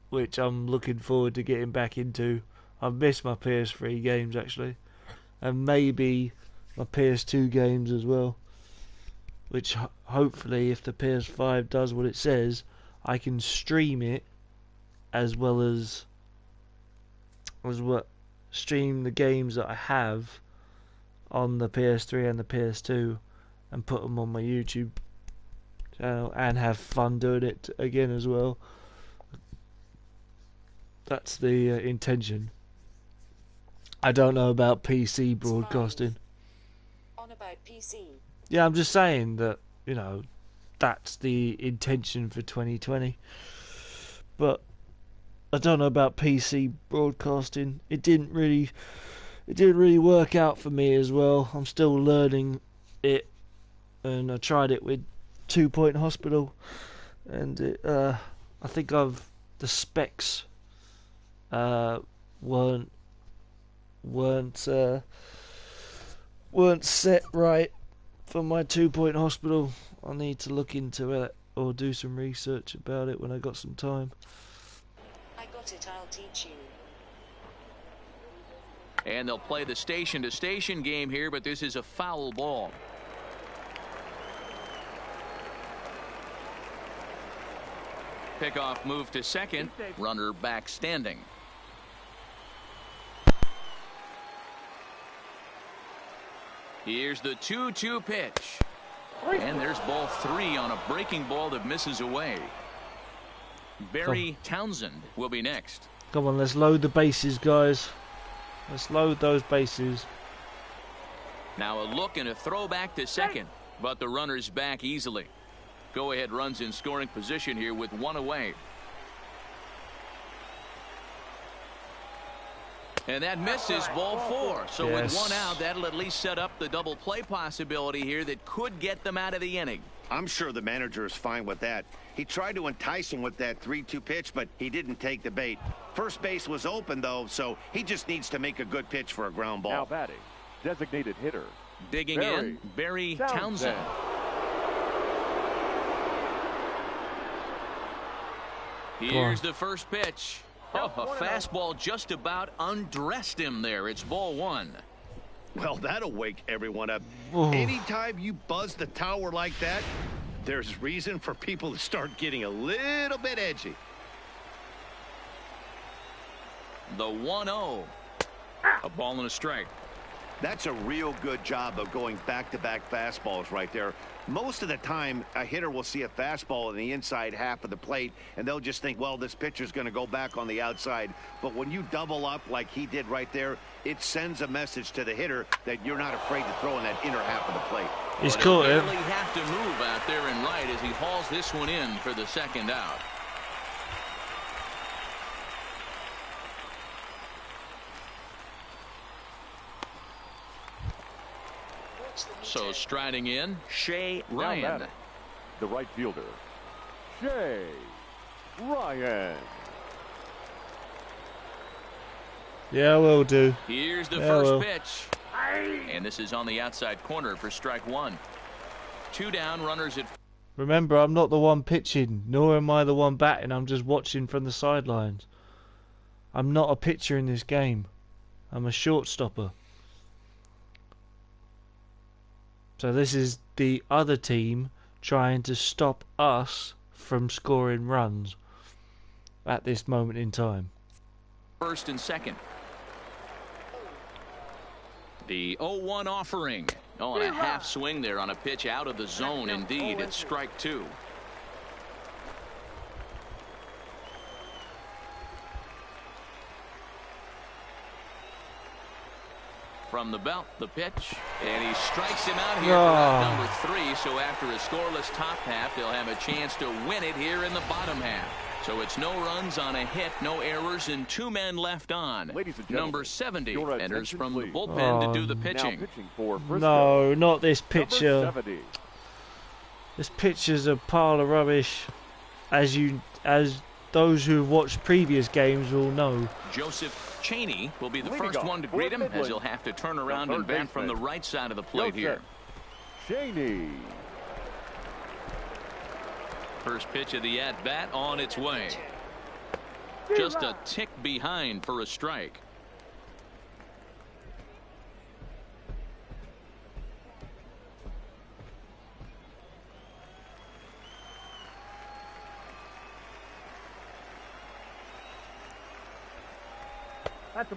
which I'm looking forward to getting back into. I've missed my PS3 games actually, and maybe my PS2 games as well, which hopefully, if the PS5 does what it says, I can stream it as well as stream the games that I have on the PS3 and the PS2 and put them on my YouTube channel and have fun doing it again as well. That's the intention. I don't know about PC broadcasting. On about PC. Yeah, I'm just saying that, you know, that's the intention for 2020. But I don't know about PC broadcasting. It didn't really work out for me as well. I'm still learning it, and I tried it with 2 Point Hospital, and it I think the specs weren't set right for my 2-point hospital. I need to look into it or do some research about it when I got some time. I got it, I'll teach you. And they'll play the station-to-station game here, but this is a foul ball. Pickoff move to second. Runner back standing. Here's the 2-2 pitch. And there's ball 3 on a breaking ball that misses away. Barry Townsend will be next. Come on, let's load the bases, guys. Let's load those bases. Now a look and a throw back to second, but the runner's back easily. Go ahead runs in scoring position here with 1 away. And that misses ball 4. So with 1 out, that'll at least set up the double play possibility here that could get them out of the inning. I'm sure the manager is fine with that. He tried to entice him with that 3-2 pitch, but he didn't take the bait. First base was open, though, so he just needs to make a good pitch for a ground ball. Now batting, designated hitter. Digging in, Barry Townsend. Here's the first pitch. Oh, a fastball just about undressed him there. It's ball 1. Well, that'll wake everyone up. Ooh. Anytime you buzz the tower like that, there's reason for people to start getting a little bit edgy. The 1-0. A ball and a strike. That's a real good job of going back-to-back fastballs right there. Most of the time, a hitter will see a fastball in the inside half of the plate, and they'll just think, well, this pitcher's going to go back on the outside. But when you double up like he did right there, it sends a message to the hitter that you're not afraid to throw in that inner half of the plate. He's caught him. He'll barely have to move out there and right as he hauls this one in for the second out. So striding in, Shea Ryan. The right fielder, Shea Ryan. Yeah, will do. Here's the first pitch. And this is on the outside corner for strike 1. 2 down, runners at... Remember, I'm not the one pitching, nor am I the one batting. I'm just watching from the sidelines. I'm not a pitcher in this game. I'm a shortstopper. So this is the other team trying to stop us from scoring runs at this moment in time. First and second. The 0-1 offering. Oh, and a half swing there on a pitch out of the zone. Indeed, it's strike 2. From the belt, the pitch, and he strikes him out here for out number 3. So after a scoreless top half, they'll have a chance to win it here in the bottom half. So it's no runs on a hit, no errors, and 2 men left on. Number 70 enters from the bullpen to do the pitching. No, not this pitcher. This pitcher's a pile of rubbish, as those who've watched previous games will know. Joseph Cheney will be the first one to greet him, as he'll have to turn around and bat from the right side of the plate here. Cheney. First pitch of the at-bat on its way. Just a tick behind for a strike.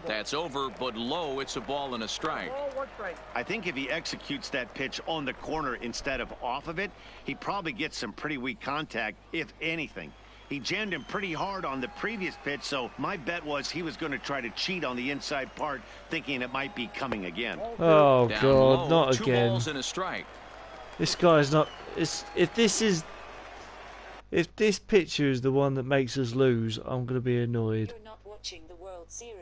That's over, but low. It's a ball and a strike. I think if he executes that pitch on the corner instead of off of it, he probably gets some pretty weak contact, if anything. He jammed him pretty hard on the previous pitch, so my bet was he was going to try to cheat on the inside part, thinking it might be coming again. Oh, Down God, low, not 2 again. balls and a strike. This guy's not... If this pitcher is the one that makes us lose, I'm going to be annoyed. You're not watching the World Series.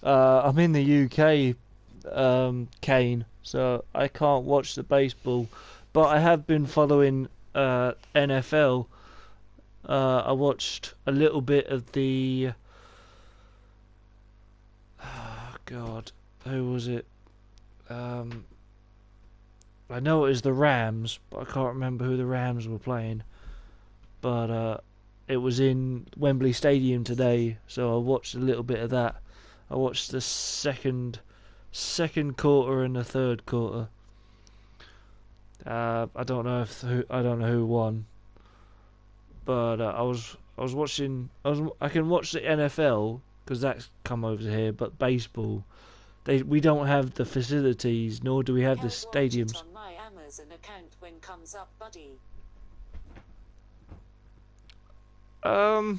I'm in the UK, Kane, so I can't watch the baseball, but I have been following NFL I watched a little bit of the... Oh, God, who was it? I know it was the Rams, but I can't remember who the Rams were playing. But it was in Wembley Stadium today, so I watched a little bit of that. I watched the second quarter and the third quarter. I don't know who won, but I was watching. I can watch the NFL because that's come over here, but baseball, we don't have the facilities, nor do we have the stadiums. On my Amazon account when comes up, buddy. I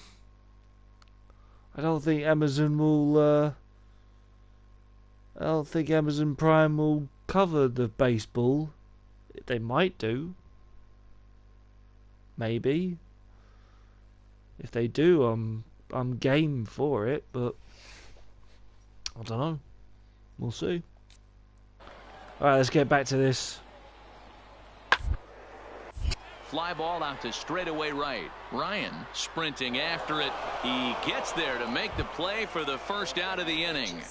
don't think Amazon will. I don't think Amazon Prime will cover the baseball. They might do. Maybe. If they do, I'm game for it, but I don't know. We'll see. Alright, let's get back to this. Fly ball out to straightaway right. Ryan sprinting after it. He gets there to make the play for the first out of the inning.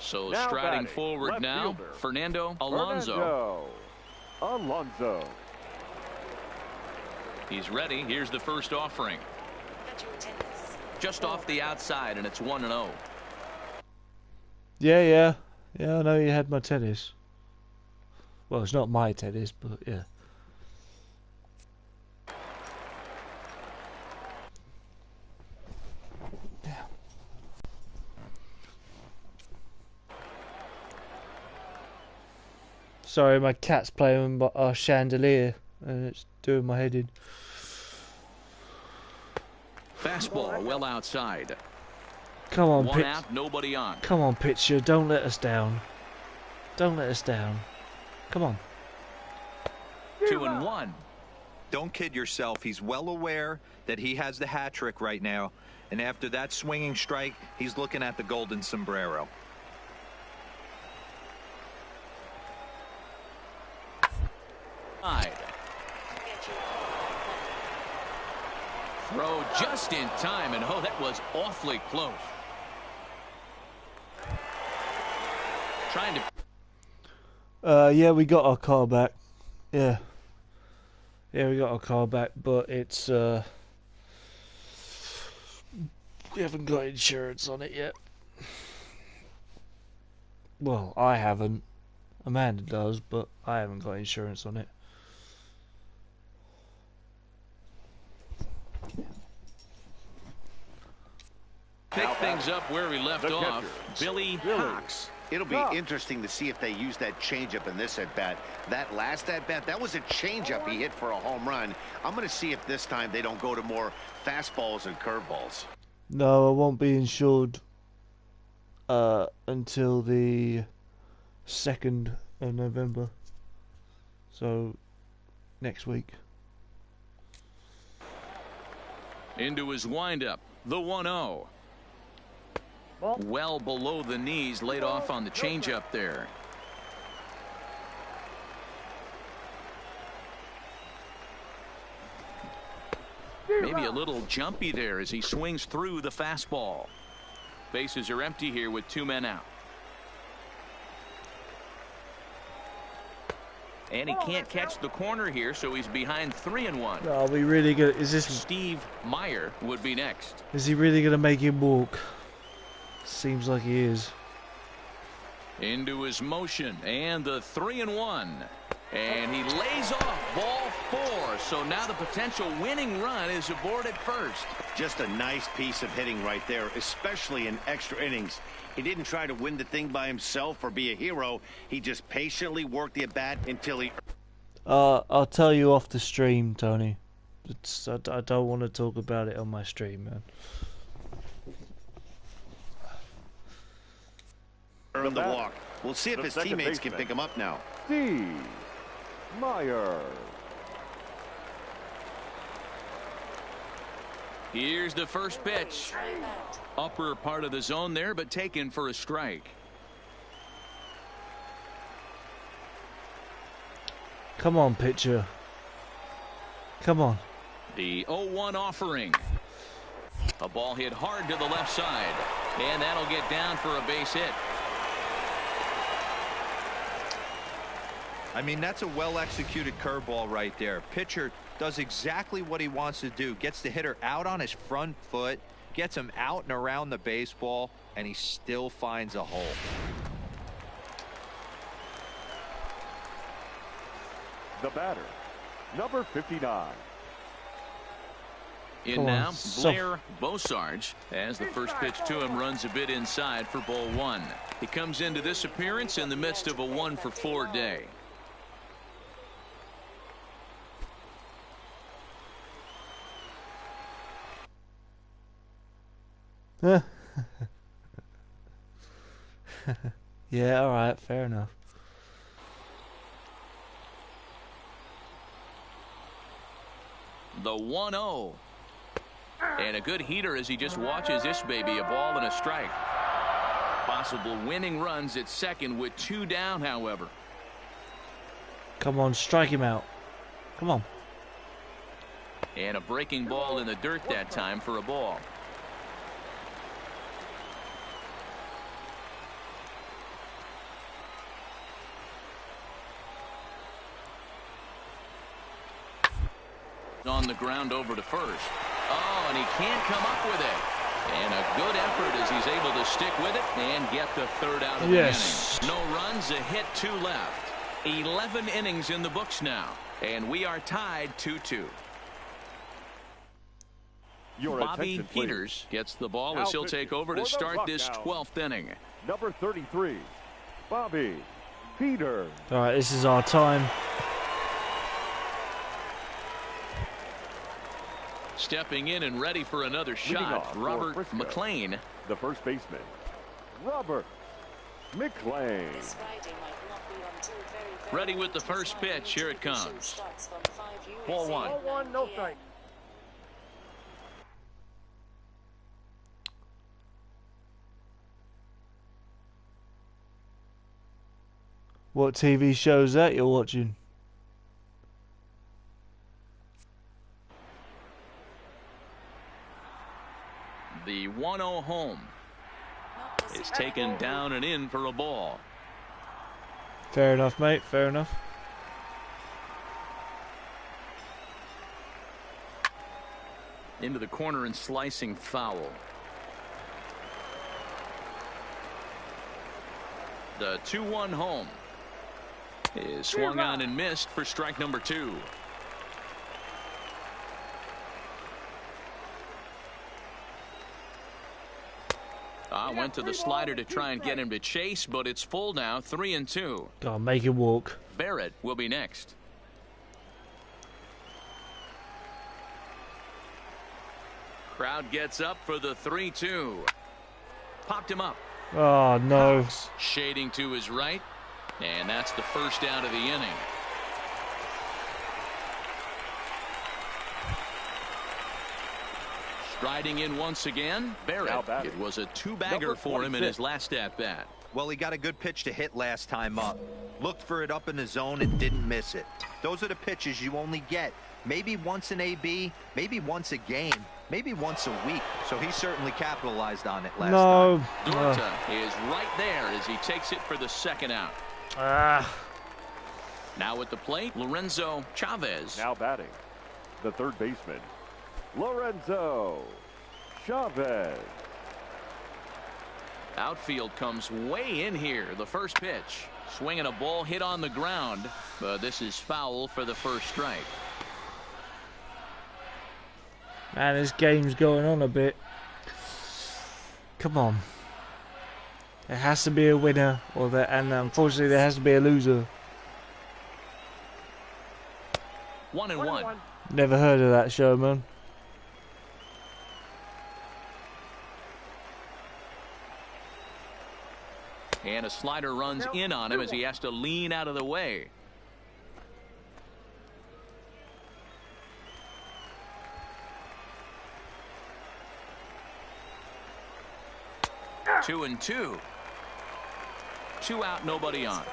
So Now striding batting, forward left now, fielder, Fernando Alonso. Alonso. He's ready. Here's the first offering. Just off the outside, and it's 1-0. Yeah, I know you had my tennis. Well, it's not my tennis, but yeah. Sorry, my cat's playing with our chandelier, and it's doing my head in. Fastball well outside. Come on, One pitch. out, nobody on. Come on, pitcher. Don't let us down. Don't let us down. Come on. 2-1. Don't kid yourself. He's well aware that he has the hat trick right now. And after that swinging strike, he's looking at the golden sombrero. Throw just in time, and oh, that was awfully close. Trying to... Yeah, we got our car back. Yeah, we got our car back, but it's, we haven't got insurance on it yet. Well, I haven't. Amanda does, but I haven't got insurance on it. Pick things up where we left off. Billy Hawks. It'll be interesting to see if they use that changeup in this at-bat. That last at-bat, that was a changeup he hit for a home run. I'm going to see if this time they don't go to more fastballs and curveballs. No, I won't be insured until the 2nd of November. So, next week. Into his windup. The 1-0. Well below the knees, laid off on the changeup there. Maybe a little jumpy there as he swings through the fastball. Bases are empty here with 2 men out. And he can't catch the corner here, so he's behind 3-1. Are we really good? Is this Steve Meyer would be next? Is he really going to make him walk? Seems like he is. Into his motion, and the 3-1. And he lays off ball 4. So now the potential winning run is aboard at first. Just a nice piece of hitting right there, especially in extra innings. He didn't try to win the thing by himself or be a hero. He just patiently worked the at-bat until he... I'll tell you off the stream, Tony. I don't want to talk about it on my stream, man. Earned the walk. We'll see if his teammates can pick him up now. Steve Meyer. Here's the first pitch. Upper part of the zone there, but taken for a strike. Come on, pitcher. Come on. The 0-1 offering. A ball hit hard to the left side. And that'll get down for a base hit. I mean, that's a well-executed curveball right there. Pitcher does exactly what he wants to do. Gets the hitter out on his front foot, gets him out and around the baseball, and he still finds a hole. The batter, number 59. In now, Blair Bosarge, as the first pitch to him runs a bit inside for ball one. He comes into this appearance in the midst of a 1-for-4 day. Yeah, all right, fair enough. The 1-0. And a good heater as he just watches this baby, a ball and a strike. Possible winning runs at second with 2 down, however. Come on, strike him out. Come on. And a breaking ball in the dirt that time for a ball. On the ground over to first. Oh, and he can't come up with it. And a good effort as he's able to stick with it and get the third out of the inning. No runs, a hit, 2 left. 11 innings in the books now. And we are tied 2-2. Bobby Peters gets the ball as he'll take over to start this 12th inning. Number 33, Bobby Peters. All right, this is our time. Stepping in and ready for another shot, Robert McLean. The first baseman, Robert McLean. Ready with the first pitch. Here it comes. Ball one. 0-1, no strike. What TV show is that you're watching? The 1-0 home is taken down and in for a ball. Fair enough, mate. Fair enough. Into the corner and slicing foul. The 2-1 home is swung on and missed for strike number 2. Went to the slider to try and get him to chase, but it's full now, 3-2. Gotta make it walk. Barrett will be next. Crowd gets up for the 3-2. Popped him up. Oh, no. Shading to his right, and that's the first out of the inning. Striding in once again, Barrett. It was a 2-bagger for him in his last at-bat. Well, he got a good pitch to hit last time up. Looked for it up in the zone and didn't miss it. Those are the pitches you only get maybe once an AB, maybe once a game, maybe once a week. So he certainly capitalized on it last time. Dorta is right there as he takes it for the second out. Now at the plate, Lorenzo Chavez. Now batting, the third baseman, Lorenzo Chavez. Outfield comes way in here. The first pitch. Swinging a ball hit on the ground. But this is foul for the first strike. Man, this game's going on a bit. Come on. There has to be a winner, and unfortunately there has to be a loser. 1-1. Never heard of that show, man. And a slider runs in on him as he has to lean out of the way. Two and two. 2 out, nobody on.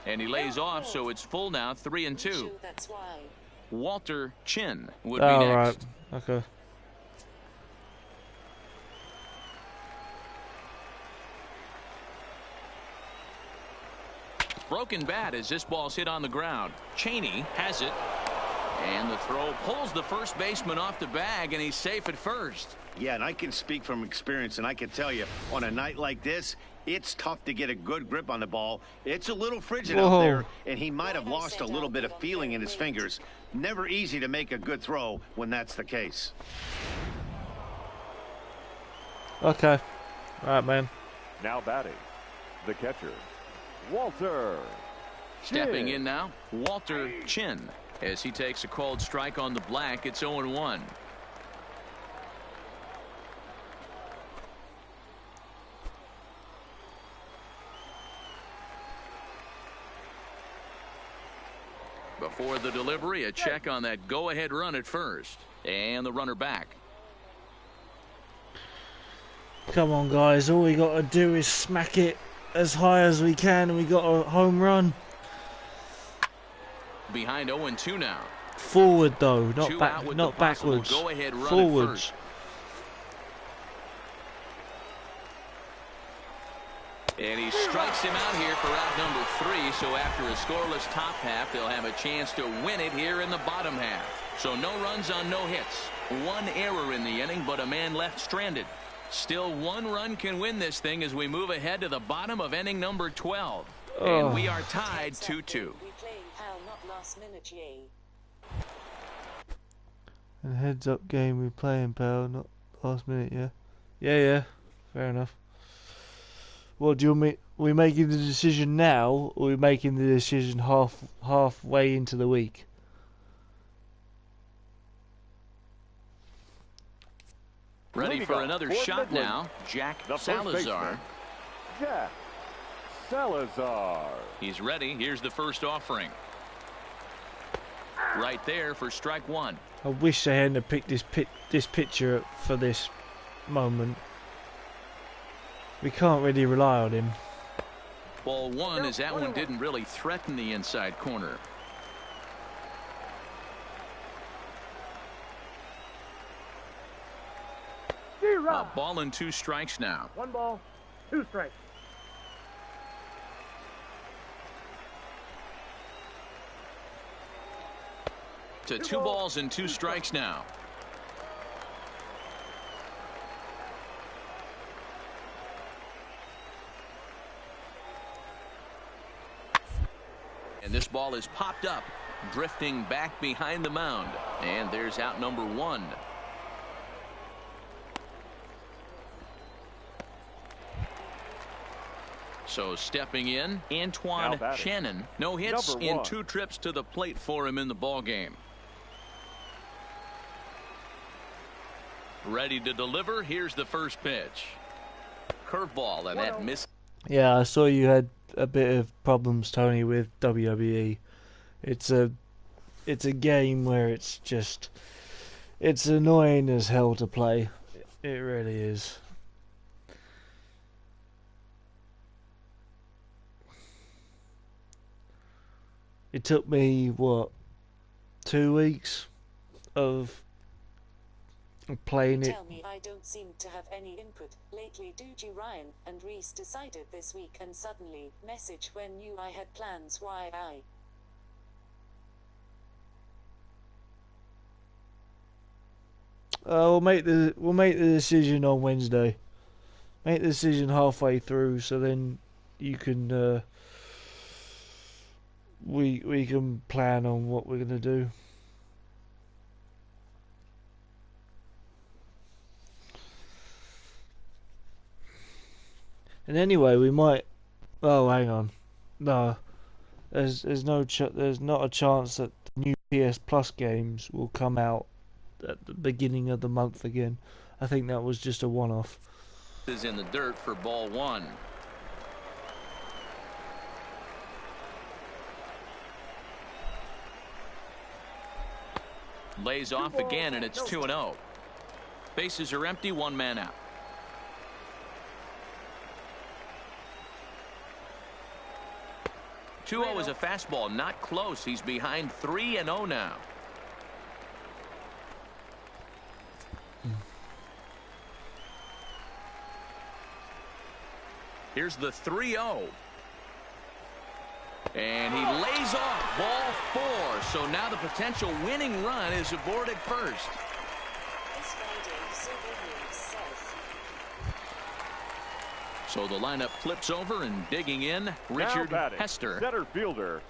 And he lays off, so it's full now, 3-2. That's why. Walter Chin would be next. Right. Okay. Broken bat as this ball's hit on the ground. Cheney has it. And the throw pulls the first baseman off the bag, and he's safe at first. Yeah, and I can speak from experience, and I can tell you, on a night like this, it's tough to get a good grip on the ball. It's a little frigid out there, and he might have lost a little bit of feeling in his fingers. Never easy to make a good throw when that's the case. Okay. All right, man. Now batting, the catcher, Walter Stepping Chin. in now, Walter Chin. As he takes a called strike on the black, it's 0-1. Before the delivery, a check on that go-ahead run at first. And the runner back. Come on, guys. All we got to do is smack it as high as we can, and we got a home run. Behind 0-2 now. Forward though, not Two out back, with not the possible backwards. go-ahead run at Forwards. first. And he strikes him out here for out number 3. So after a scoreless top half, they'll have a chance to win it here in the bottom half. So no runs on no hits. One error in the inning, but a man left stranded. Still, one run can win this thing as we move ahead to the bottom of inning number 12. And we are tied 2-2. We play pal, not last minute, yay. And heads up game we playing, pal, not last minute. Yeah. Fair enough. What do you mean? We making the decision now, or we making the decision halfway into the week? Ready for another shot now. Jack The first Salazar. baseman, Jack Salazar. He's ready. Here's the first offering. Right there for strike 1. I wish they hadn't picked this pitcher for this moment. We can't really rely on him. Ball 1 as that one didn't really threaten the inside corner. A ball and 2 strikes now. 1 ball, 2 strikes. To 2 balls and 2 strikes now. And this ball is popped up, drifting back behind the mound. And there's out number 1. So stepping in, Antoine Shannon. No hits in 2 trips to the plate for him in the ball game. Ready to deliver. Here's the first pitch. Curveball, and that miss. Yeah, I saw you had a bit of problems, Tony, with WWE. It's a game where it's annoying as hell to play. It really is. It took me, what, 2 weeks of playing it. Tell me I don't seem to have any input lately, do you, Ryan? And Reese decided this week, and suddenly, message when knew I had plans, why I... We'll make the decision on Wednesday. Make the decision halfway through, so then you can we can plan on what we're gonna do. And anyway, we might. Oh, hang on. No, there's not a chance that the new PS Plus games will come out at the beginning of the month again. I think that was just a one-off. Is in the dirt for ball 1. Lays off again, and it's 2-0. Bases are empty, 1 man out. 2-0 is a fastball, not close. He's behind 3-0 now. Here's the 3-0. And he lays off ball 4. So now the potential winning run is aboard at first. So the lineup flips over, and digging in, Richard Hester. Center fielder,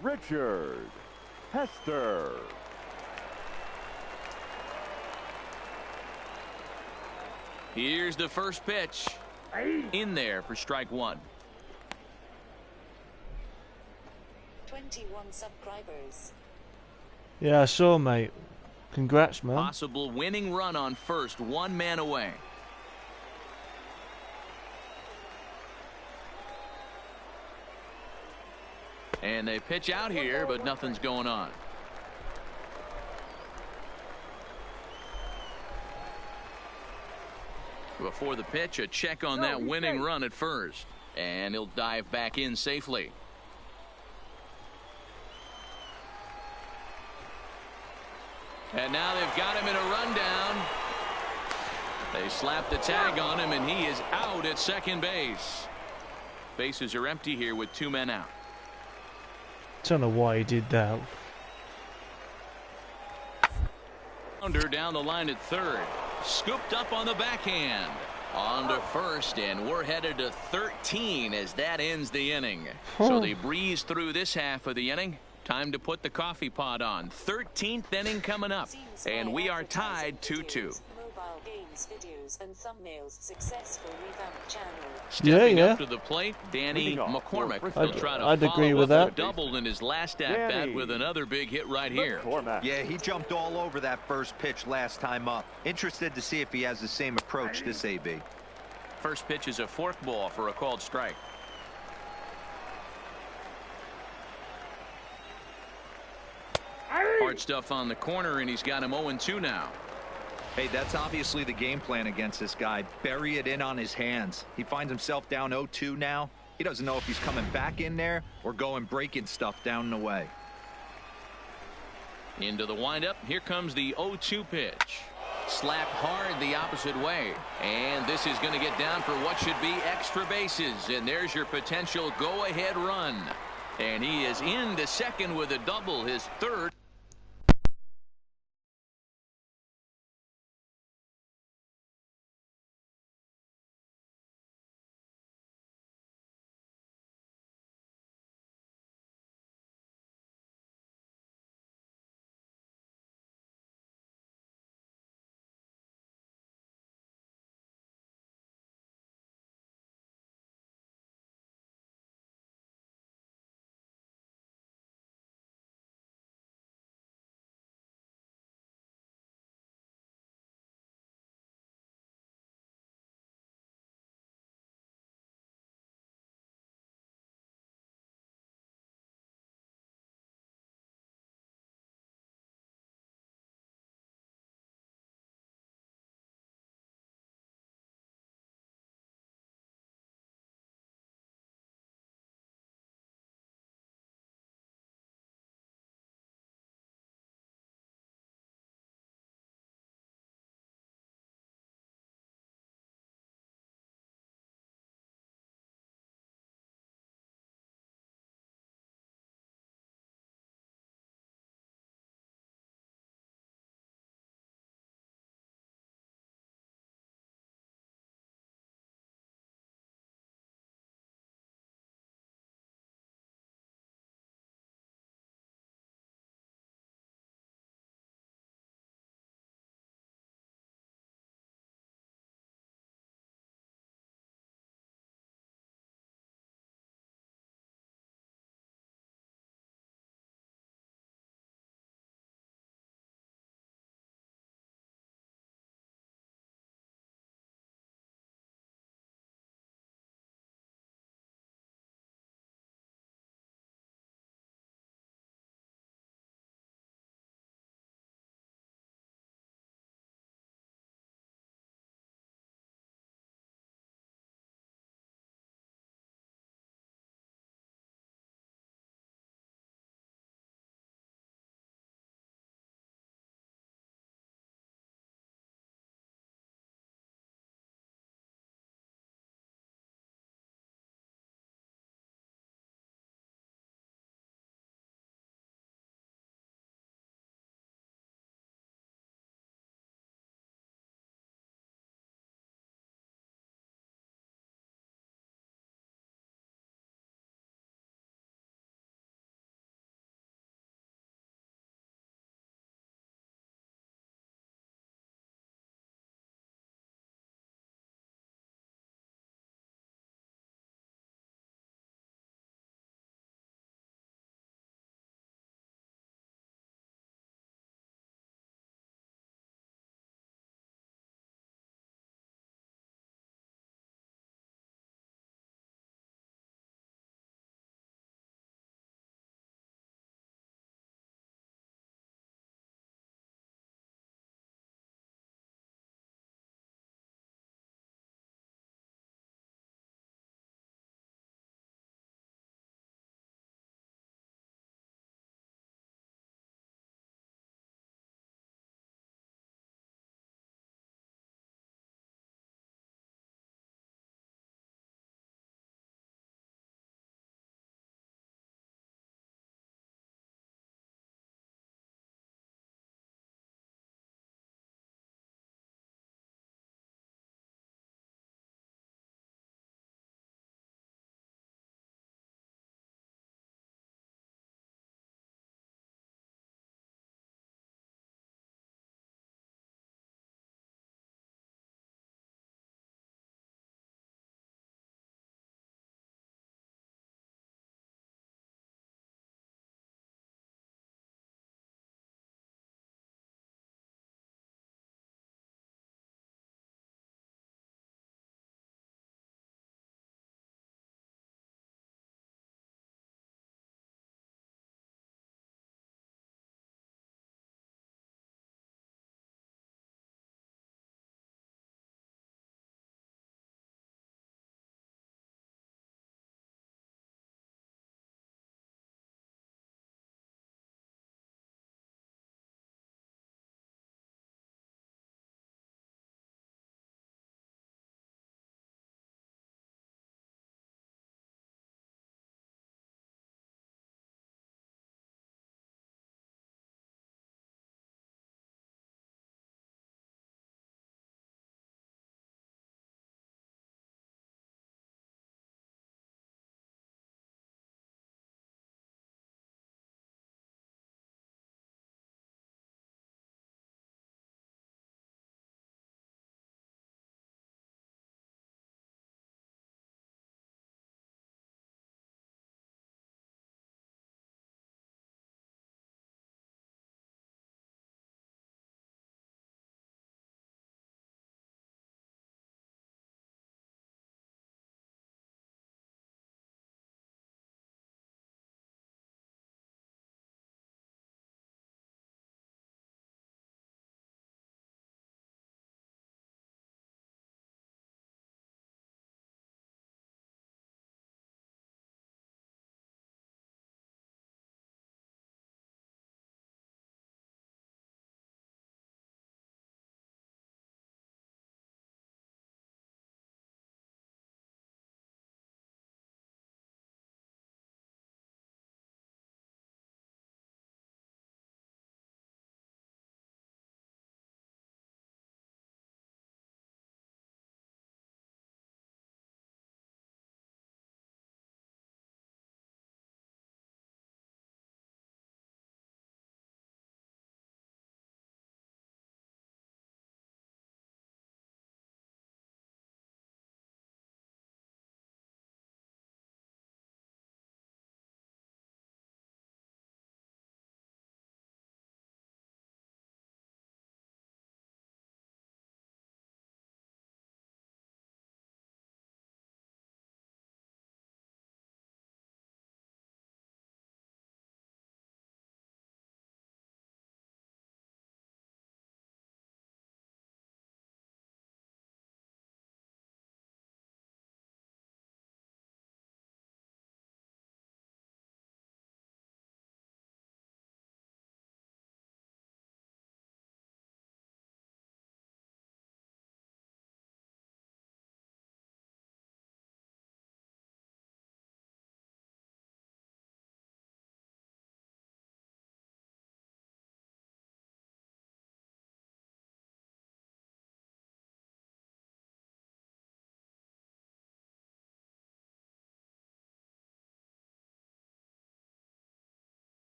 Richard Hester. Here's the first pitch. In there for strike 1. 21 subscribers. Yeah, I saw, mate. Congrats, man. Possible winning run on first, 1 man away. And they pitch out here, but nothing's going on. Before the pitch, a check on that winning run at first. And he'll dive back in safely. And now they've got him in a rundown. They slap the tag on him, and he is out at second base. Bases are empty here with 2 men out. Don't know why he did that. Down the line at third. Scooped up on the backhand. On to first, and we're headed to 13 as that ends the inning. So they breeze through this half of the inning. Time to put the coffee pot on. 13th inning coming up, and we are tied 2-2. Mobile games, videos, and thumbnails. Successful revamp channel. Stepping up to the plate, Danny McCormick. He'll try to I'd agree with follow up that. a double in his last at bat with another big hit right here. Yeah, he jumped all over that first pitch last time up. Interested to see if he has the same approach this AB. First pitch is a forkball for a called strike. Hard stuff on the corner, and he's got him 0-2 now. Hey, that's obviously the game plan against this guy. Bury it in on his hands. He finds himself down 0-2 now. He doesn't know if he's coming back in there or going breaking stuff down and away. Into the windup. Here comes the 0-2 pitch. Slapped hard the opposite way. And this is going to get down for what should be extra bases. And there's your potential go-ahead run. And he is into second with a double, his third.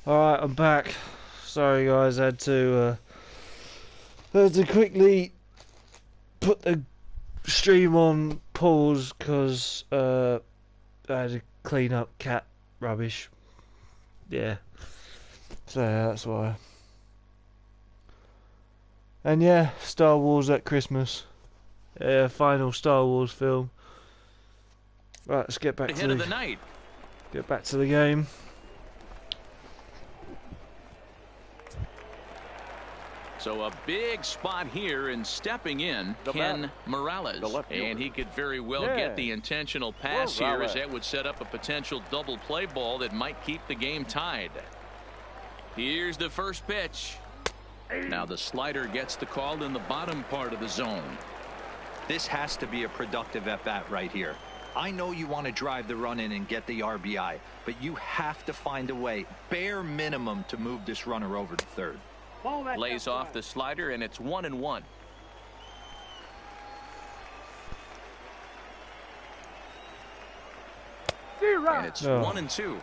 Alright, I'm back. Sorry guys, I had to quickly put the stream on pause because I had to clean up cat rubbish. Yeah. So that's why. And yeah, Star Wars at Christmas. Final Star Wars film. Right, let's get back to Hit of the night. Get back to the game. So a big spot here, and stepping in, Ken Morales. And he could very well get the intentional pass here, as that would set up a potential double play ball that might keep the game tied. Here's the first pitch. Now the slider gets the call in the bottom part of the zone. This has to be a productive at-bat right here. I know you want to drive the run in and get the RBI, but you have to find a way, bare minimum, to move this runner over to third. Lays off the slider, and it's 1-1. And it's 1-2.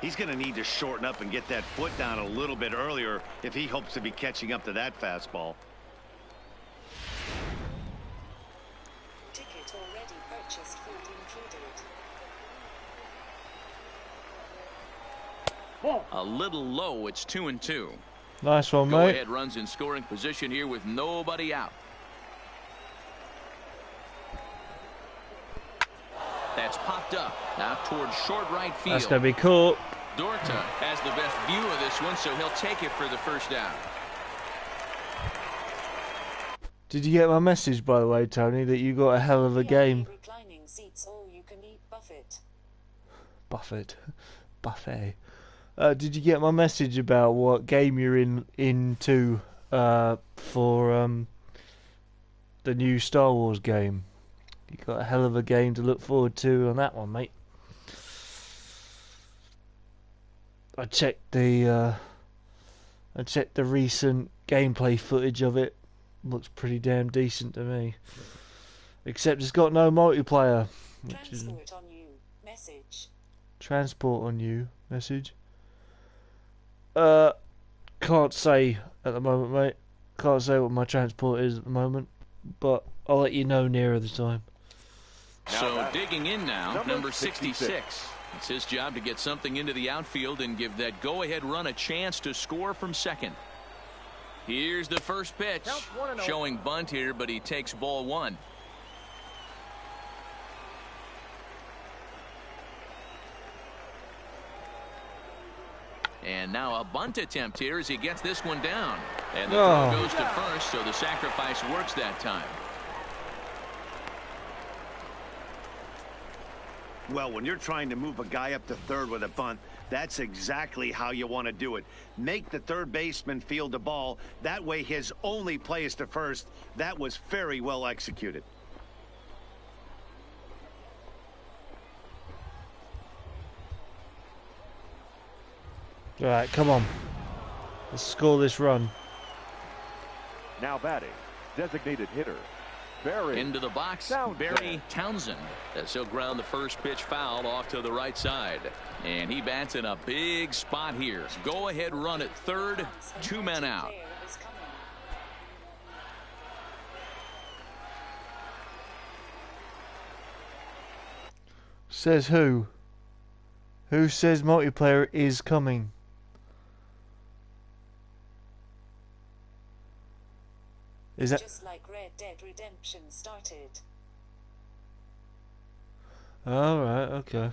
He's going to need to shorten up and get that foot down a little bit earlier if he hopes to be catching up to that fastball. Ticket already purchased, food included. A little low. It's 2-2. Nice one, Go mate. ahead runs in scoring position here with nobody out. That's popped up now towards short right field. That's gonna be cool. Dorta has the best view of this one, so he'll take it for the first down. Did you get my message, by the way, Tony, that you got a hell of a game? Reclining seats, all you can eat buffet. Buffet. Did you get my message about what game you're into for the new Star Wars game? You got a hell of a game to look forward to on that one, mate. I checked the recent gameplay footage of it. Looks pretty damn decent to me. Except it's got no multiplayer. Transport on you. Message. Transport on you. Message. Can't say at the moment, mate. Can't say what my transport is at the moment, but I'll let you know nearer the time. So digging in now, number 66. It's his job to get something into the outfield and give that go-ahead run a chance to score from second. Here's the first pitch. Showing bunt here, but he takes ball one. And now a bunt attempt here as he gets this one down. And the throw goes to first, so the sacrifice works that time. Well, when you're trying to move a guy up to third with a bunt, that's exactly how you want to do it. Make the third baseman field the ball. That way his only play is to first. That was very well executed. All right, come on. Let's score this run. Now batting, designated hitter, Barry. Into the box, Barry Townsend. As he'll ground the first pitch foul off to the right side. And he bats in a big spot here. Go ahead run at third, 2 men out. Says who? Who says multiplayer is coming? Is that just like Red Dead Redemption started? all right? Okay.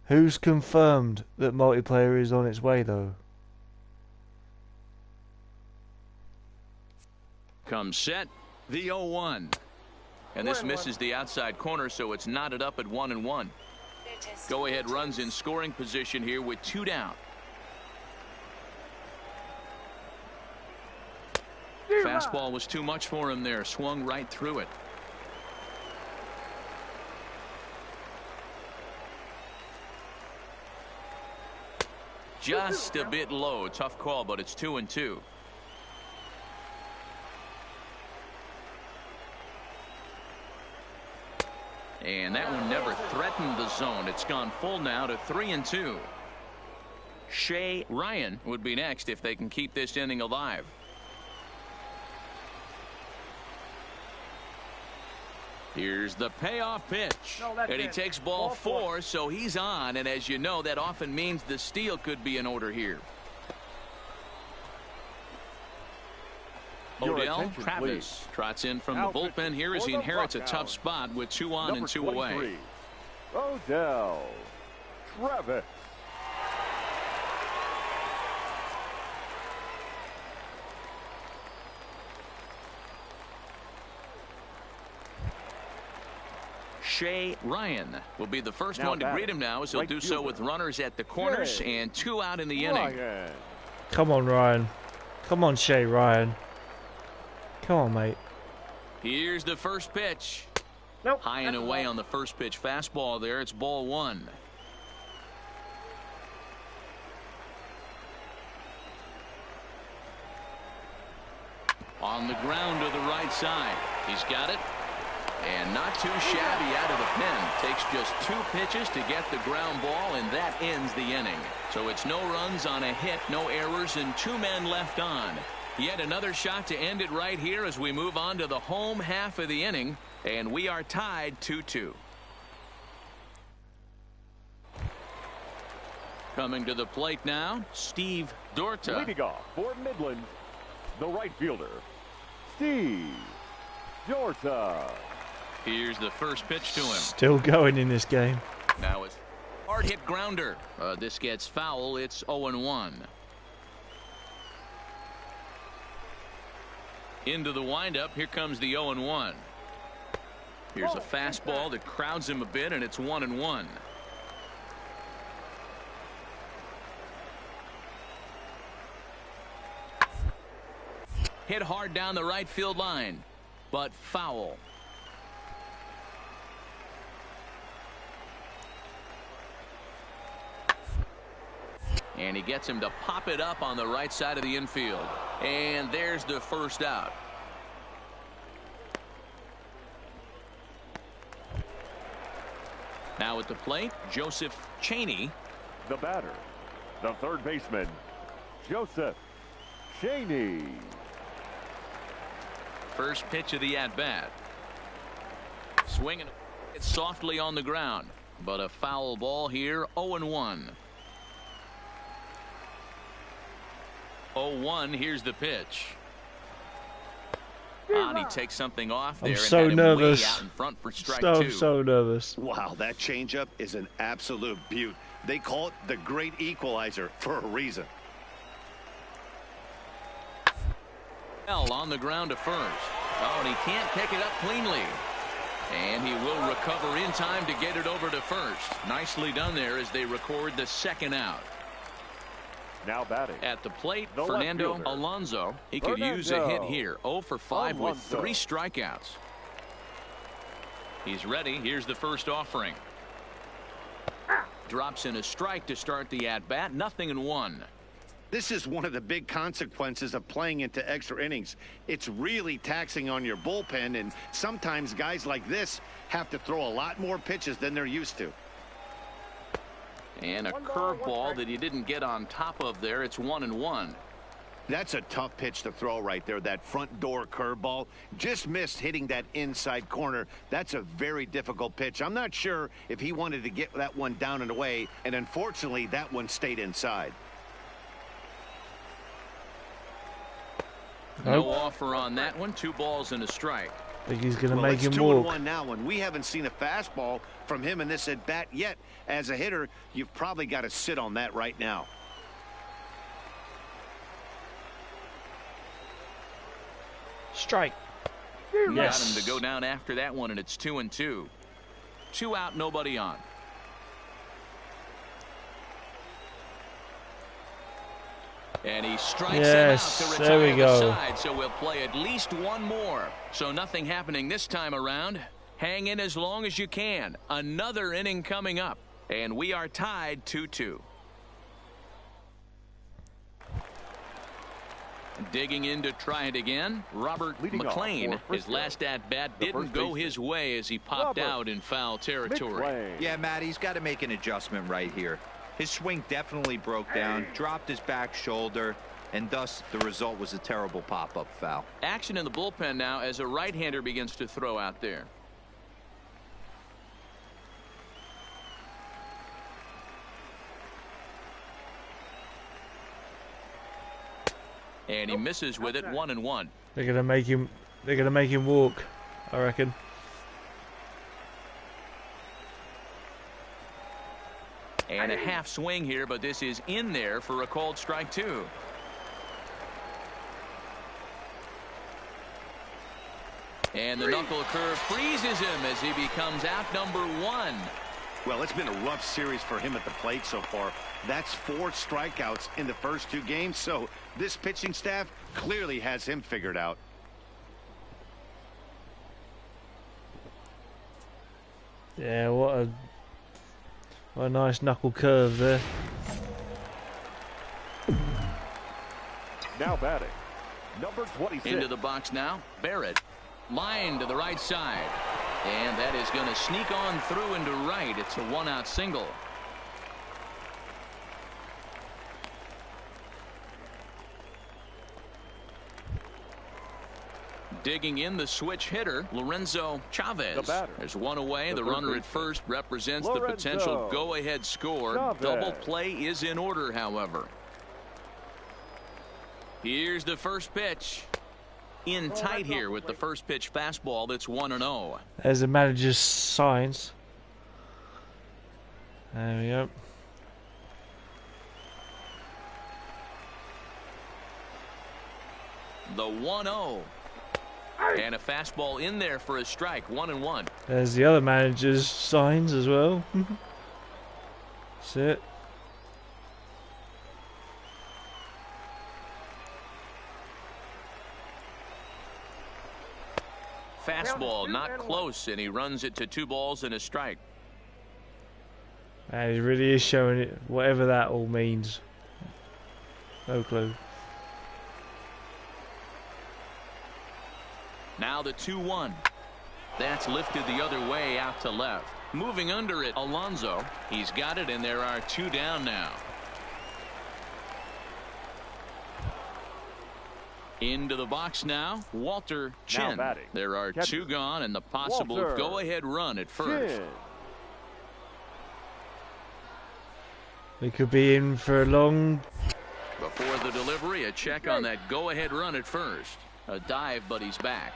Who's confirmed that multiplayer is on its way, though? Comes set, the 0-1. And this misses the outside corner, so it's knotted up at 1-1. Go ahead runs in scoring position here with 2 down. Fastball was too much for him there. Swung right through it. Just a bit low. Tough call, but it's 2-2. And that one never threatened the zone. It's gone full now to 3-2. Shea Ryan would be next if they can keep this inning alive. Here's the payoff pitch. And he takes ball 4, so he's on. And as you know, that often means the steal could be in order here. Odell Travis trots in from the bullpen here as he inherits a tough spot with 2 on and 2 away. Odell Travis. Shea Ryan will be the first one to greet him now, as he'll do so with runners at the corners and 2 out in the inning. Come on, Ryan. Come on, Shea Ryan. Come on, mate. Here's the first pitch. Nope. High and away on the first pitch fastball there. It's ball 1. On the ground to the right side. He's got it. And not too shabby out of the pen. Takes just 2 pitches to get the ground ball, and that ends the inning. So it's no runs on a hit, no errors, and 2 men left on. Yet another shot to end it right here as we move on to the home half of the inning, and we are tied 2-2. Coming to the plate now, Steve Dorta. Leading off for Midland, the right fielder, Steve Dorta. Here's the first pitch to him. Still going in this game. Now it's hard hit grounder. This gets foul. It's 0-1. Into the windup. Here comes the 0-1. Here's a fastball that crowds him a bit, and it's 1-1. Hit hard down the right field line, but foul. And he gets him to pop it up on the right side of the infield. And there's the first out. Now at the plate, Joseph Chaney. The batter, the third baseman, Joseph Chaney. First pitch of the at-bat. Swinging it softly on the ground. But a foul ball here, 0-1. 0-1, here's the pitch. And he takes something off there. I'm so nervous. Out in front for strike 2. So nervous. Wow, that changeup is an absolute beaut. They call it the great equalizer for a reason. On the ground to first. Oh, and he can't pick it up cleanly. And he will recover in time to get it over to first. Nicely done there as they record the second out. Now batting at the plate, Fernando Alonso. He could use a hit here. 0 for 5 with 3 strikeouts. He's ready. Here's the first offering. Drops in a strike to start the at-bat. 0-1. This is one of the big consequences of playing into extra innings. It's really taxing on your bullpen, and sometimes guys like this have to throw a lot more pitches than they're used to. And a curveball that he didn't get on top of there. It's 1-1. That's a tough pitch to throw right there. That front door curveball just missed hitting that inside corner. That's a very difficult pitch. I'm not sure if he wanted to get that one down and away, and unfortunately that one stayed inside. No offer on that one. 2 balls and a strike. I think he's going to make him walk. walk. It's 2-1 now, and we haven't seen a fastball from him in this at bat yet. As a hitter, you've probably got to sit on that right now. Strike. Got him to go down after that one, and it's 2-2. 2 out, nobody on. And he strikes him out to retire the side, so we'll play at least one more. So nothing happening this time around. Hang in as long as you can. Another inning coming up, and we are tied 2-2. Digging in to try it again, Robert McLean. His last at-bat didn't go his way as he popped out in foul territory. Yeah, Matt, he's got to make an adjustment right here. His swing definitely broke down, dropped his back shoulder, and thus the result was a terrible pop-up foul. Action in the bullpen now as a right-hander begins to throw out there. And he misses with it, 1-1. They're gonna make him. They're gonna make him walk, I reckon. And a half swing here, but this is in there for a called strike 2. And the knuckle curve freezes him as he becomes out number 1. Well, it's been a rough series for him at the plate so far. That's 4 strikeouts in the first 2 games, so this pitching staff clearly has him figured out. Yeah, what a nice knuckle curve there. Now batting, number 26. Into the box now, Barrett. Line to the right side. And that is going to sneak on through into right. It's a 1-out single. Digging in the switch hitter, Lorenzo Chavez. There's one away. The runner at first represents the potential go-ahead score. Double play is in order, however. Here's the first pitch. In tight here with the first pitch fastball. That's 1-0. There's the manager's signs. There we go. The 1-0. And a fastball in there for a strike. 1-1. There's the other manager's signs as well. That's it. Fastball not close, and he runs it to 2 balls and a strike. And he really is showing it, whatever that all means. No clue. Now the 2-1. That's lifted the other way out to left. Moving under it, Alonso. He's got it, and there are 2 down now. Into the box now, Walter Chin. There are 2 gone and the possible go-ahead run at first. We could be in for a long... Before the delivery, a check on that go-ahead run at first. A dive, but he's back.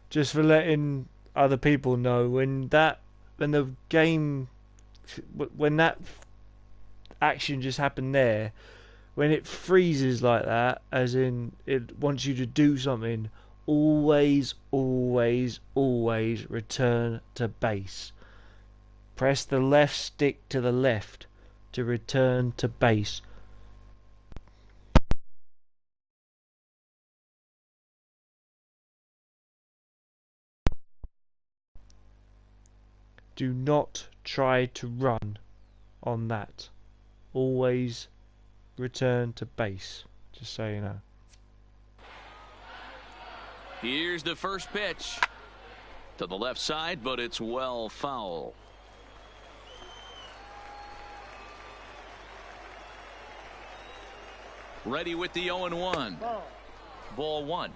Just for letting other people know, when that action just happened there, when it freezes like that, as in it wants you to do something, always return to base. Press the left stick to the left to return to base. Do not try to run on that. Always return to base, just so you know. Here's the first pitch to the left side, but it's well foul. Ready with the 0-1. Ball 1.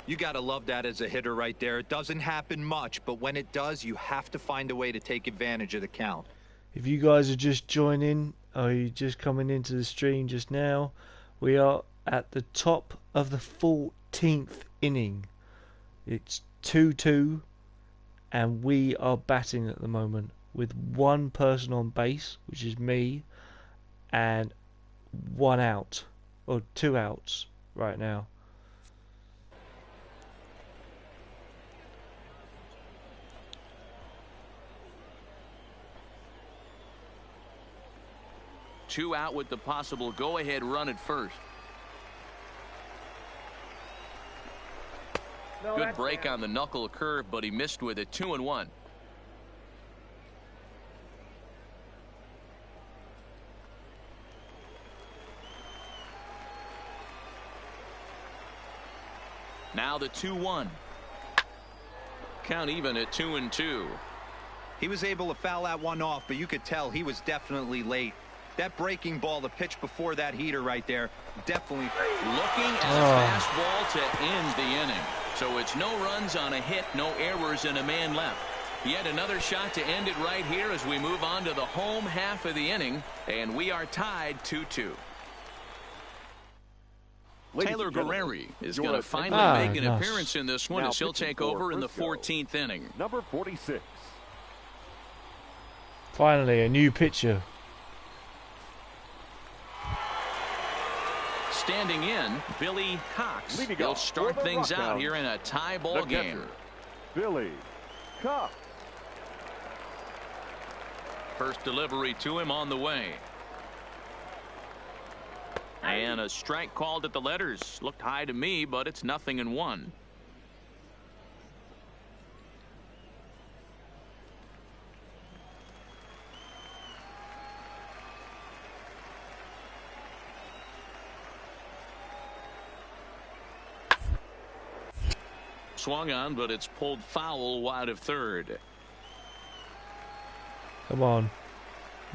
You got to love that as a hitter right there. It doesn't happen much, but when it does, you have to find a way to take advantage of the count. If you guys are just joining, or you're just coming into the stream just now, we are at the top of the 14th inning. It's 2-2, and we are batting at the moment with 1 person on base, which is me, and 1 out, or 2 outs right now. Two out with the possible go-ahead run at first. Good break on the knuckle curve, but he missed with it. 2-1. Now the 2-1. Count even at 2-2. He was able to foul that one off, but you could tell he was definitely late. That breaking ball, the pitch before that heater right there, definitely. Looking at a fastball to end the inning. So it's no runs on a hit, no errors, and a man left. Yet another shot to end it right here as we move on to the home half of the inning, and we are tied 2-2. Taylor Guerreri is going to finally make an appearance in this one as he'll take over in the 14th inning. Number 46. Finally, a new pitcher. Standing in, Billy Cox. He'll start things out here in a tie ball game. Billy Cox. First delivery to him on the way. And a strike called at the letters. Looked high to me, but it's 0-1. Swung on, but it's pulled foul wide of third. Come on.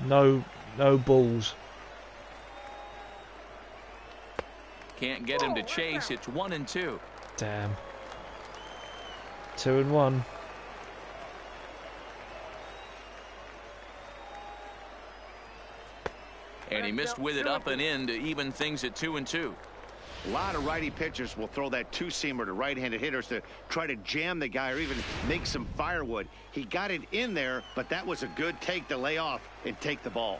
No balls. Can't get him to chase. It's 1-2. Damn. 2-1. And he missed with it up and in to even things at 2-2. A lot of righty pitchers will throw that two-seamer to right-handed hitters to try to jam the guy or even make some firewood. He got it in there, but that was a good take to lay off and take the ball.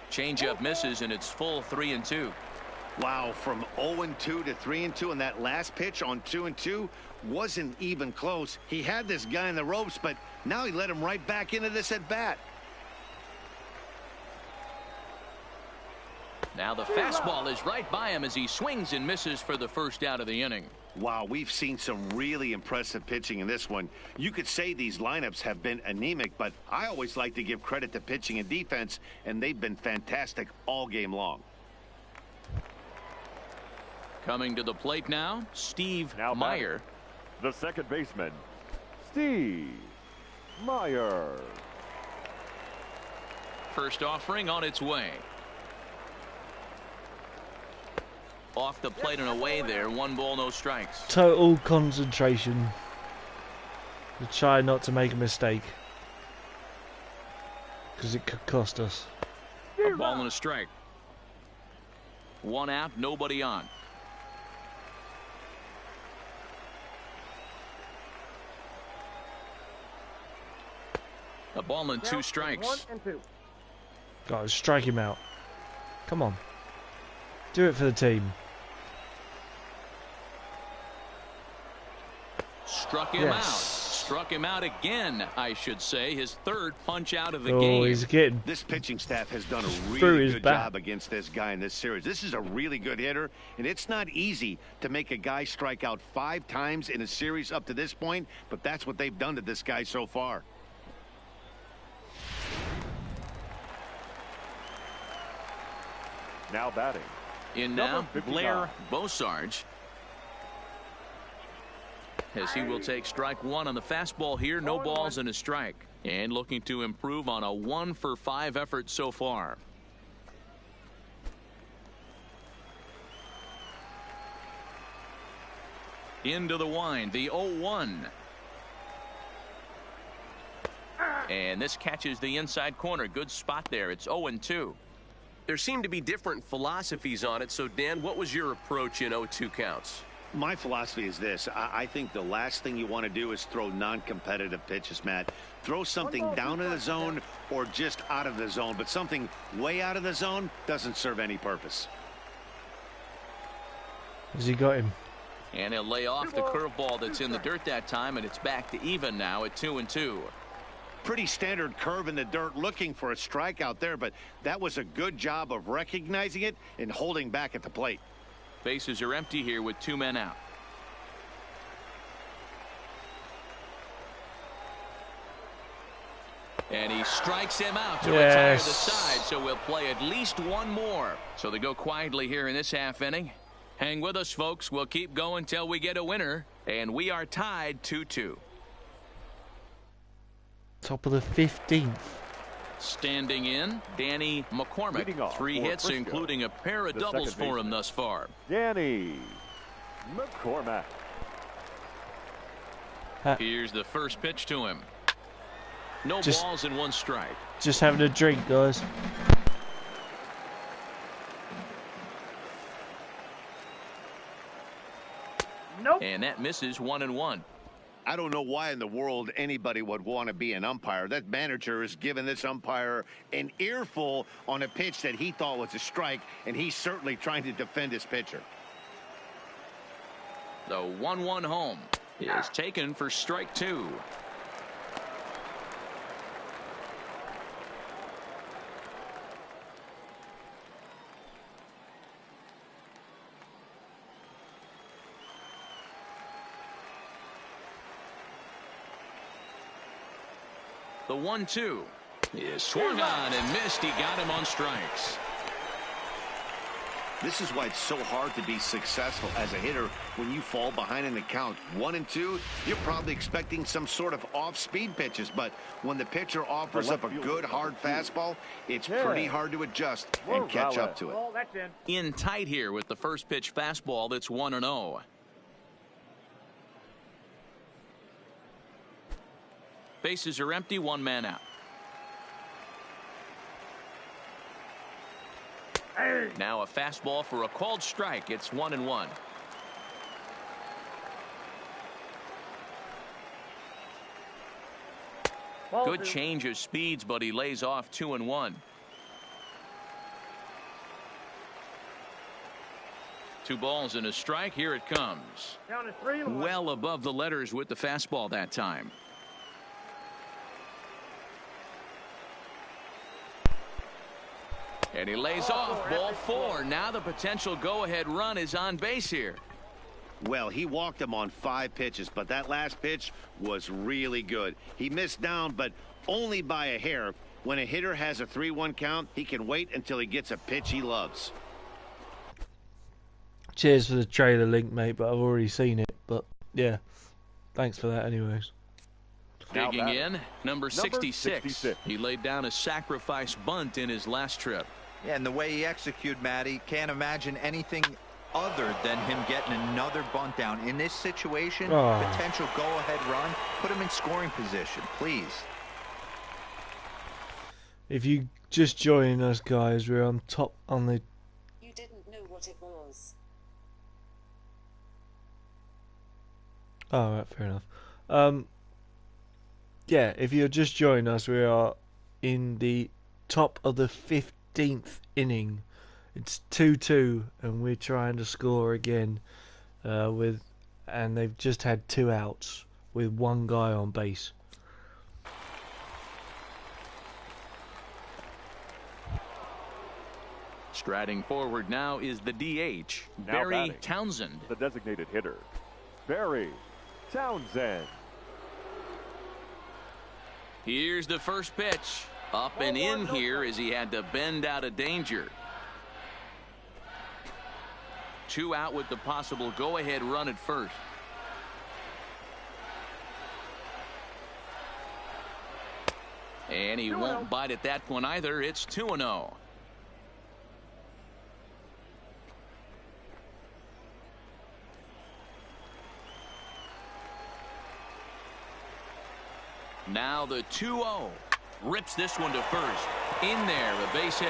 Changeup misses, and it's full 3-2. Wow, from 0-2 to 3-2, and that last pitch on 2-2 wasn't even close. He had this guy in the ropes, but now he let him right back into this at bat. Now the fastball is right by him as he swings and misses for the first out of the inning. Wow, we've seen some really impressive pitching in this one. You could say these lineups have been anemic, but I always like to give credit to pitching and defense, and they've been fantastic all game long. Coming to the plate now, Steve Meyer. The second baseman, Steve Meyer. First offering on its way. Off the plate and away there. 1 ball, no strikes. Total concentration. To try not to make a mistake. Because it could cost us. A ball and a strike. 1 out, nobody on. A ball and 2 strikes. 1 and 2. Guys, strike him out. Come on. Do it for the team. Struck him out. Struck him out again, I should say. His third punch out of the Oh, game. he's getting This pitching staff has done a really good bat. job against this guy in this series. This is a really good hitter, and it's not easy to make a guy strike out 5 times in a series up to this point, but that's what they've done to this guy so far. Now batting. In now, Number 59. Blair Bosarge. As he will take strike 1 on the fastball here. No balls and a strike. And looking to improve on a 1-for-5 effort so far. Into the wind, the 0-1. And this catches the inside corner. Good spot there. It's 0-2. There seem to be different philosophies on it. So, Dan, what was your approach in 0-2 counts? My philosophy is this. I think the last thing you want to do is throw non-competitive pitches, Matt. Throw something down in the zone or just out of the zone, but something way out of the zone doesn't serve any purpose. Has he got him? And he'll lay off the curveball that's in the dirt that time, and it's back to even now at 2-2. Pretty standard curve in the dirt, looking for a strikeout there, but that was a good job of recognizing it and holding back at the plate. Bases are empty here with 2 men out. And he strikes him out to retire the side, so we'll play at least one more. So they go quietly here in this half inning. Hang with us, folks. We'll keep going till we get a winner, and we are tied 2-2. Top of the 15th. Standing in, Danny McCormick. 3 hits, Frisco, including a pair of doubles for him thus far. Danny McCormick. Here's the first pitch to him. No balls and 1 strike. Just having a drink, guys. Nope. And that misses 1-1. I don't know why in the world anybody would want to be an umpire. That manager has given this umpire an earful on a pitch that he thought was a strike, and he's certainly trying to defend his pitcher. The 1-1 home is taken for strike 2. The 1-2 is swung on and missed. He got him on strikes. This is why it's so hard to be successful as a hitter when you fall behind in the count 1-2. You're probably expecting some sort of off-speed pitches, but when the pitcher offers up a good hard fastball, it's pretty hard to adjust and catch up to it. Oh, that's In tight here with the first pitch fastball. That's 1-0. Bases are empty, 1 man out. Now a fastball for a called strike. It's 1-1. Good change of speeds, but he lays off 2-1. 2 balls and a strike. Here it comes. Down to 3-1. Well above the letters with the fastball that time. And he lays off ball 4. Now the potential go-ahead run is on base here. Well, he walked him on 5 pitches, but that last pitch was really good. He missed down, but only by a hair. When a hitter has a 3-1 count, he can wait until he gets a pitch he loves. Cheers for the trailer link, mate, but I've already seen it. But yeah, thanks for that anyways. Digging in, number 66. He laid down a sacrifice bunt in his last trip. Yeah, and the way he executed, Matty, can't imagine anything other than him getting another bunt down. In this situation, potential go-ahead run, put him in scoring position, please. If you just join us, guys, we're on top on the... You didn't know what it was. Oh, right, fair enough. Yeah, if you're just joining us, we are in the top of the 15th inning. It's 2-2, and we're trying to score again. And they've just had 2 outs with 1 guy on base. Striding forward now is the DH, Barry Townsend. The designated hitter, Barry Townsend. Here's the first pitch. Up and in here as he had to bend out of danger. 2 out with the possible go-ahead run at first. And he won't bite at that one either. It's 2-0. Now the 2-0. Rips this one to first. In there, a base hit.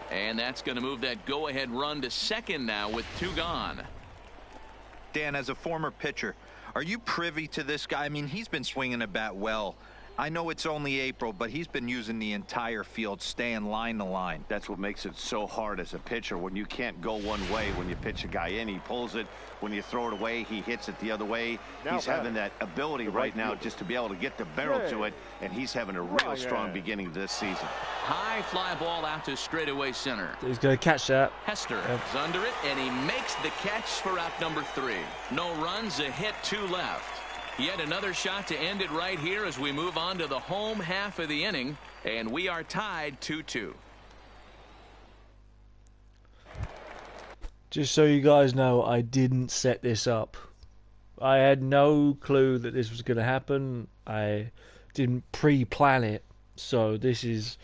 And that's going to move that go-ahead run to second now with 2 gone. Dan, as a former pitcher, are you privy to this guy? I mean, he's been swinging the bat well. I know it's only April, but he's been using the entire field, staying line to line. That's what makes it so hard as a pitcher when you can't go one way. When you pitch a guy in, he pulls it. When you throw it away, he hits it the other way. He's having that ability right now just to be able to get the barrel to it, and he's having a real strong beginning this season. High fly ball out to straightaway center. He's going to catch that. Hester is under it, and he makes the catch for out number 3. No runs, a hit, 2 left. Yet another shot to end it right here as we move on to the home half of the inning, and we are tied 2-2. Just so you guys know, I didn't set this up. I had no clue that this was going to happen. I didn't pre-plan it. So this is,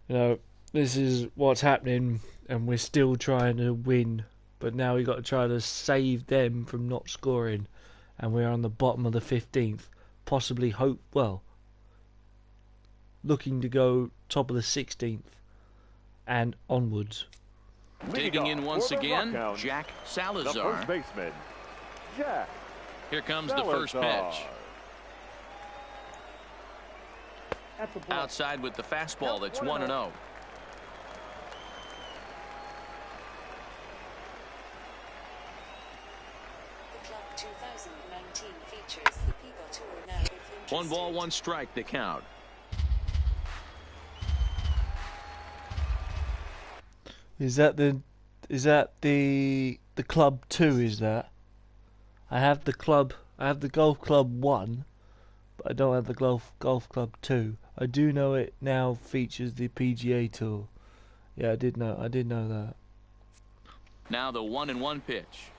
this is what's happening, and we're still trying to win. But now we've got to try to save them from not scoring. And we're on the bottom of the 15th. Possibly looking to go top of the 16th and onwards. Digging in once again, Jack The Salazar. first baseman, Jack. Here comes the first pitch. Outside with the fastball. That's 1-0. The Club 2019 features the People Tour now. If 1 ball, interested. 1 strike, the count. Is that the club 2? Is that? I have the golf club 1, but I don't have the golf club 2. I do know it now features the PGA Tour. Yeah, I did know that. Now the 1-1 pitch.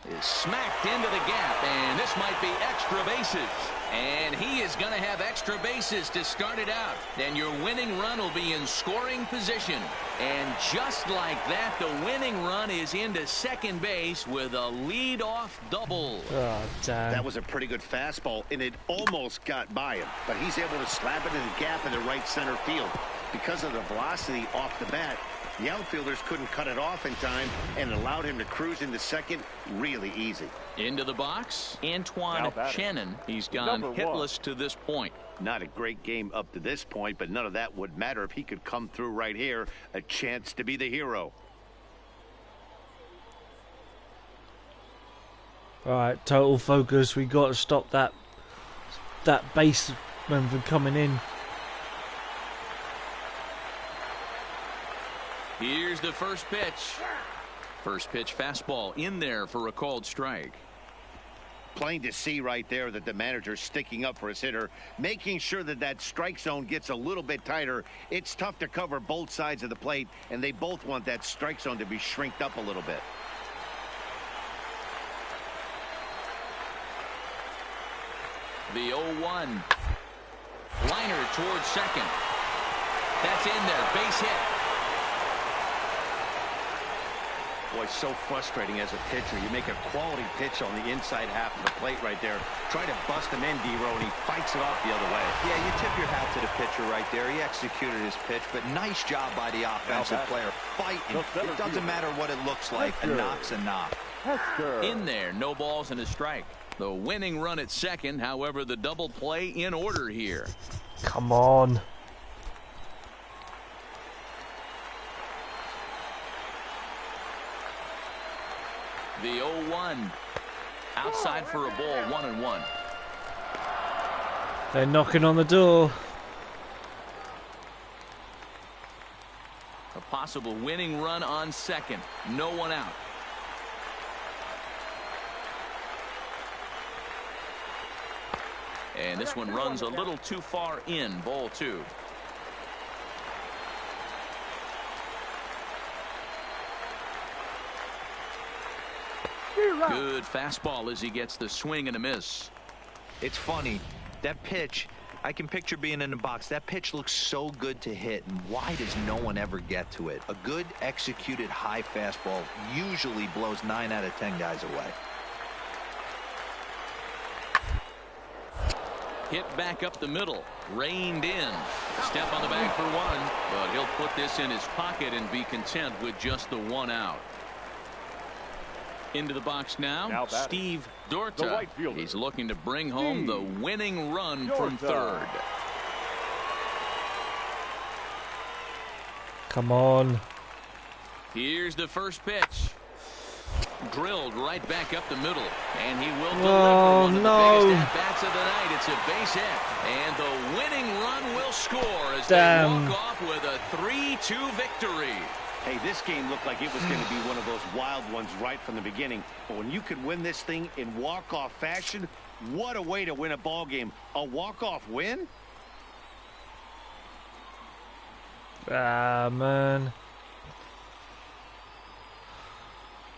Is smacked into the gap, and this might be extra bases. And he is going to have extra bases to start it out. And your winning run will be in scoring position. And just like that, the winning run is into second base with a lead-off double. Oh, damn. That was a pretty good fastball, and it almost got by him. But he's able to slap it in the gap in the right center field. Because of the velocity off the bat, the outfielders couldn't cut it off in time and allowed him to cruise into second really easy. Into the box, Antoine Shannon. He's gone hitless to this point. Not a great game up to this point, but none of that would matter if he could come through right here. A chance to be the hero. All right, total focus. We got to stop that baseman from coming in. Here's the first pitch. First pitch fastball in there for a called strike. Plain to see right there that the manager's sticking up for his hitter, making sure that that strike zone gets a little bit tighter. It's tough to cover both sides of the plate, and they both want that strike zone to be shrinked up a little bit. The 0-1. Liner towards second. That's in there. Base hit. Boy, so frustrating as a pitcher. You make a quality pitch on the inside half of the plate right there. Try to bust him in, D-Row, and he fights it off the other way. Yeah, you tip your hat to the pitcher right there. He executed his pitch, but nice job by the offensive player. Fighting. It doesn't matter what it looks like. A knock's a knock. In there. No balls and a strike. The winning run at second. However, the double play in order here. Come on. The 0-1. Outside for a ball, 1-1. They're knocking on the door. A possible winning run on second. No one out. And this one runs a little too far in. Ball 2. Good fastball as he gets the swing and a miss. It's funny. That pitch, I can picture being in the box. That pitch looks so good to hit, and why does no one ever get to it? A good executed high fastball usually blows 9 out of 10 guys away. Hit back up the middle. Reined in. Step on the bag for 1. But he'll put this in his pocket and be content with just the 1 out. Into the box now Steve Dorta. He's looking to bring home the winning run from third. Come on. Here's the first pitch. Drilled right back up the middle, and he will deliver one of the biggest at-bats of the night. It's a base hit, and the winning run will score as they walk off with a 3-2 victory. Hey, this game looked like it was going to be one of those wild ones right from the beginning. But when you could win this thing in walk-off fashion, what a way to win a ball game. A walk-off win? Ah, man.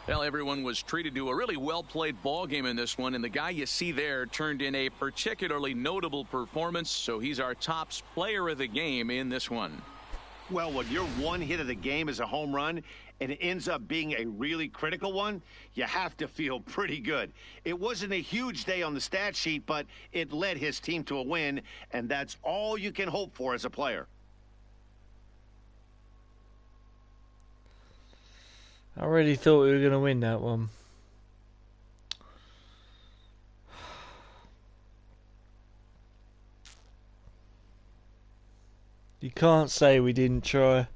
Well, everyone was treated to a really well-played ball game in this one, and the guy you see there turned in a particularly notable performance, so he's our top player of the game in this one. Well, when your one hit of the game is a home run and it ends up being a really critical one, you have to feel pretty good. It wasn't a huge day on the stat sheet, but it led his team to a win, and that's all you can hope for as a player. I really thought we were going to win that one. You can't say we didn't try.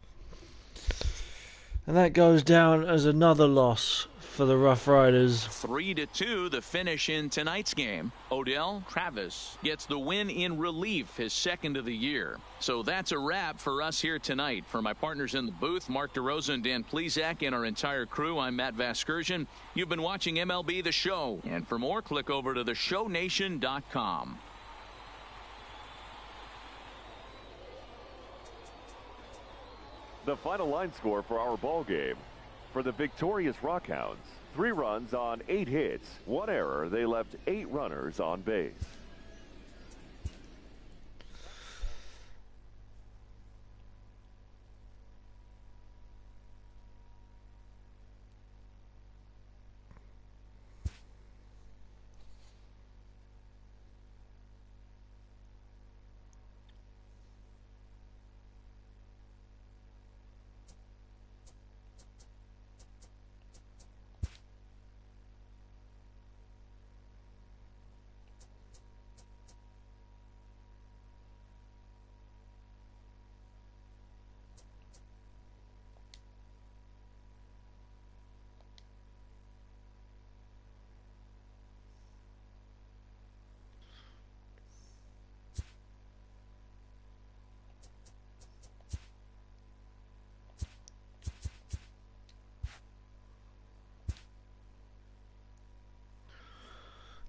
And that goes down as another loss for the Rough Riders. 3-2 the finish in tonight's game. Odell Travis gets the win in relief, his second of the year. So that's a wrap for us here tonight. For my partners in the booth, Mark DeRosa and Dan Plezak, and our entire crew, I'm Matt Vasgersian. You've been watching MLB The Show. And for more, click over to theshownation.com. The final line score for our ball game. For the victorious Rockhounds, 3 runs on 8 hits, 1 error. They left 8 runners on base.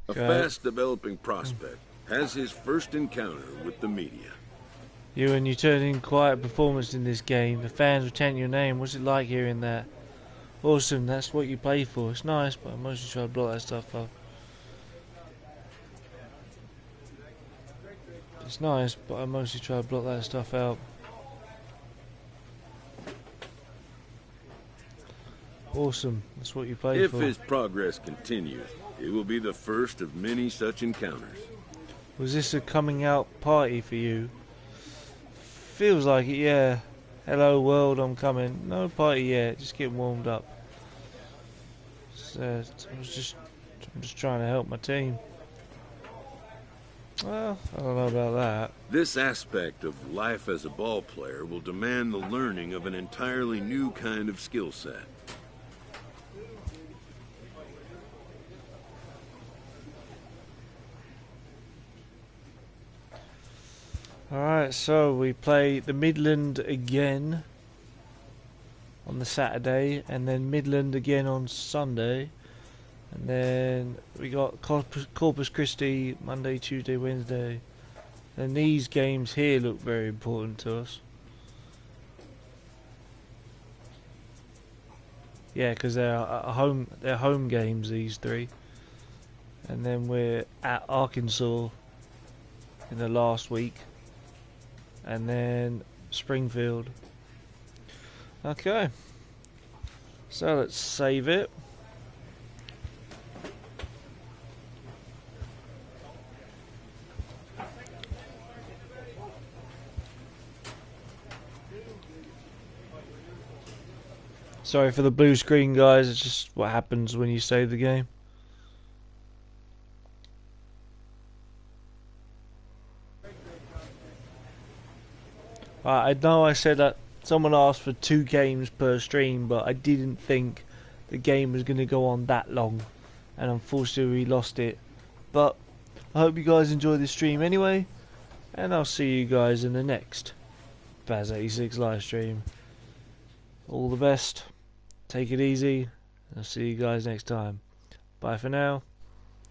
A fast-developing prospect has his first encounter with the media. Euan, you turned in quite a performance in this game. The fans were chanting your name. What's it like hearing that? Awesome, that's what you play for. It's nice, but I mostly try to block that stuff up. It's nice, but I mostly try to block that stuff out. Awesome, that's what you play for. If his progress continues, it will be the first of many such encounters. Was this a coming out party for you? Feels like it, yeah. Hello world, I'm coming. No party yet, just getting warmed up. I'm just trying to help my team. Well, I don't know about that. This aspect of life as a ball player will demand the learning of an entirely new kind of skill set. Alright, so we play the Midland again on the Saturday, and then Midland again on Sunday, and then we got Corpus Christi Monday, Tuesday, Wednesday. And these games here look very important to us. Yeah, because they're home games, these 3. And then we're at Arkansas in the last week. And then Springfield. Okay. So let's save it. Sorry for the blue screen, guys. It's just what happens when you save the game. I know I said that someone asked for 2 games per stream, but I didn't think the game was going to go on that long, and unfortunately we lost it. But I hope you guys enjoy the stream anyway, and I'll see you guys in the next Baz86 live stream. all the best. Take it easy. I'll see you guys next time. Bye for now.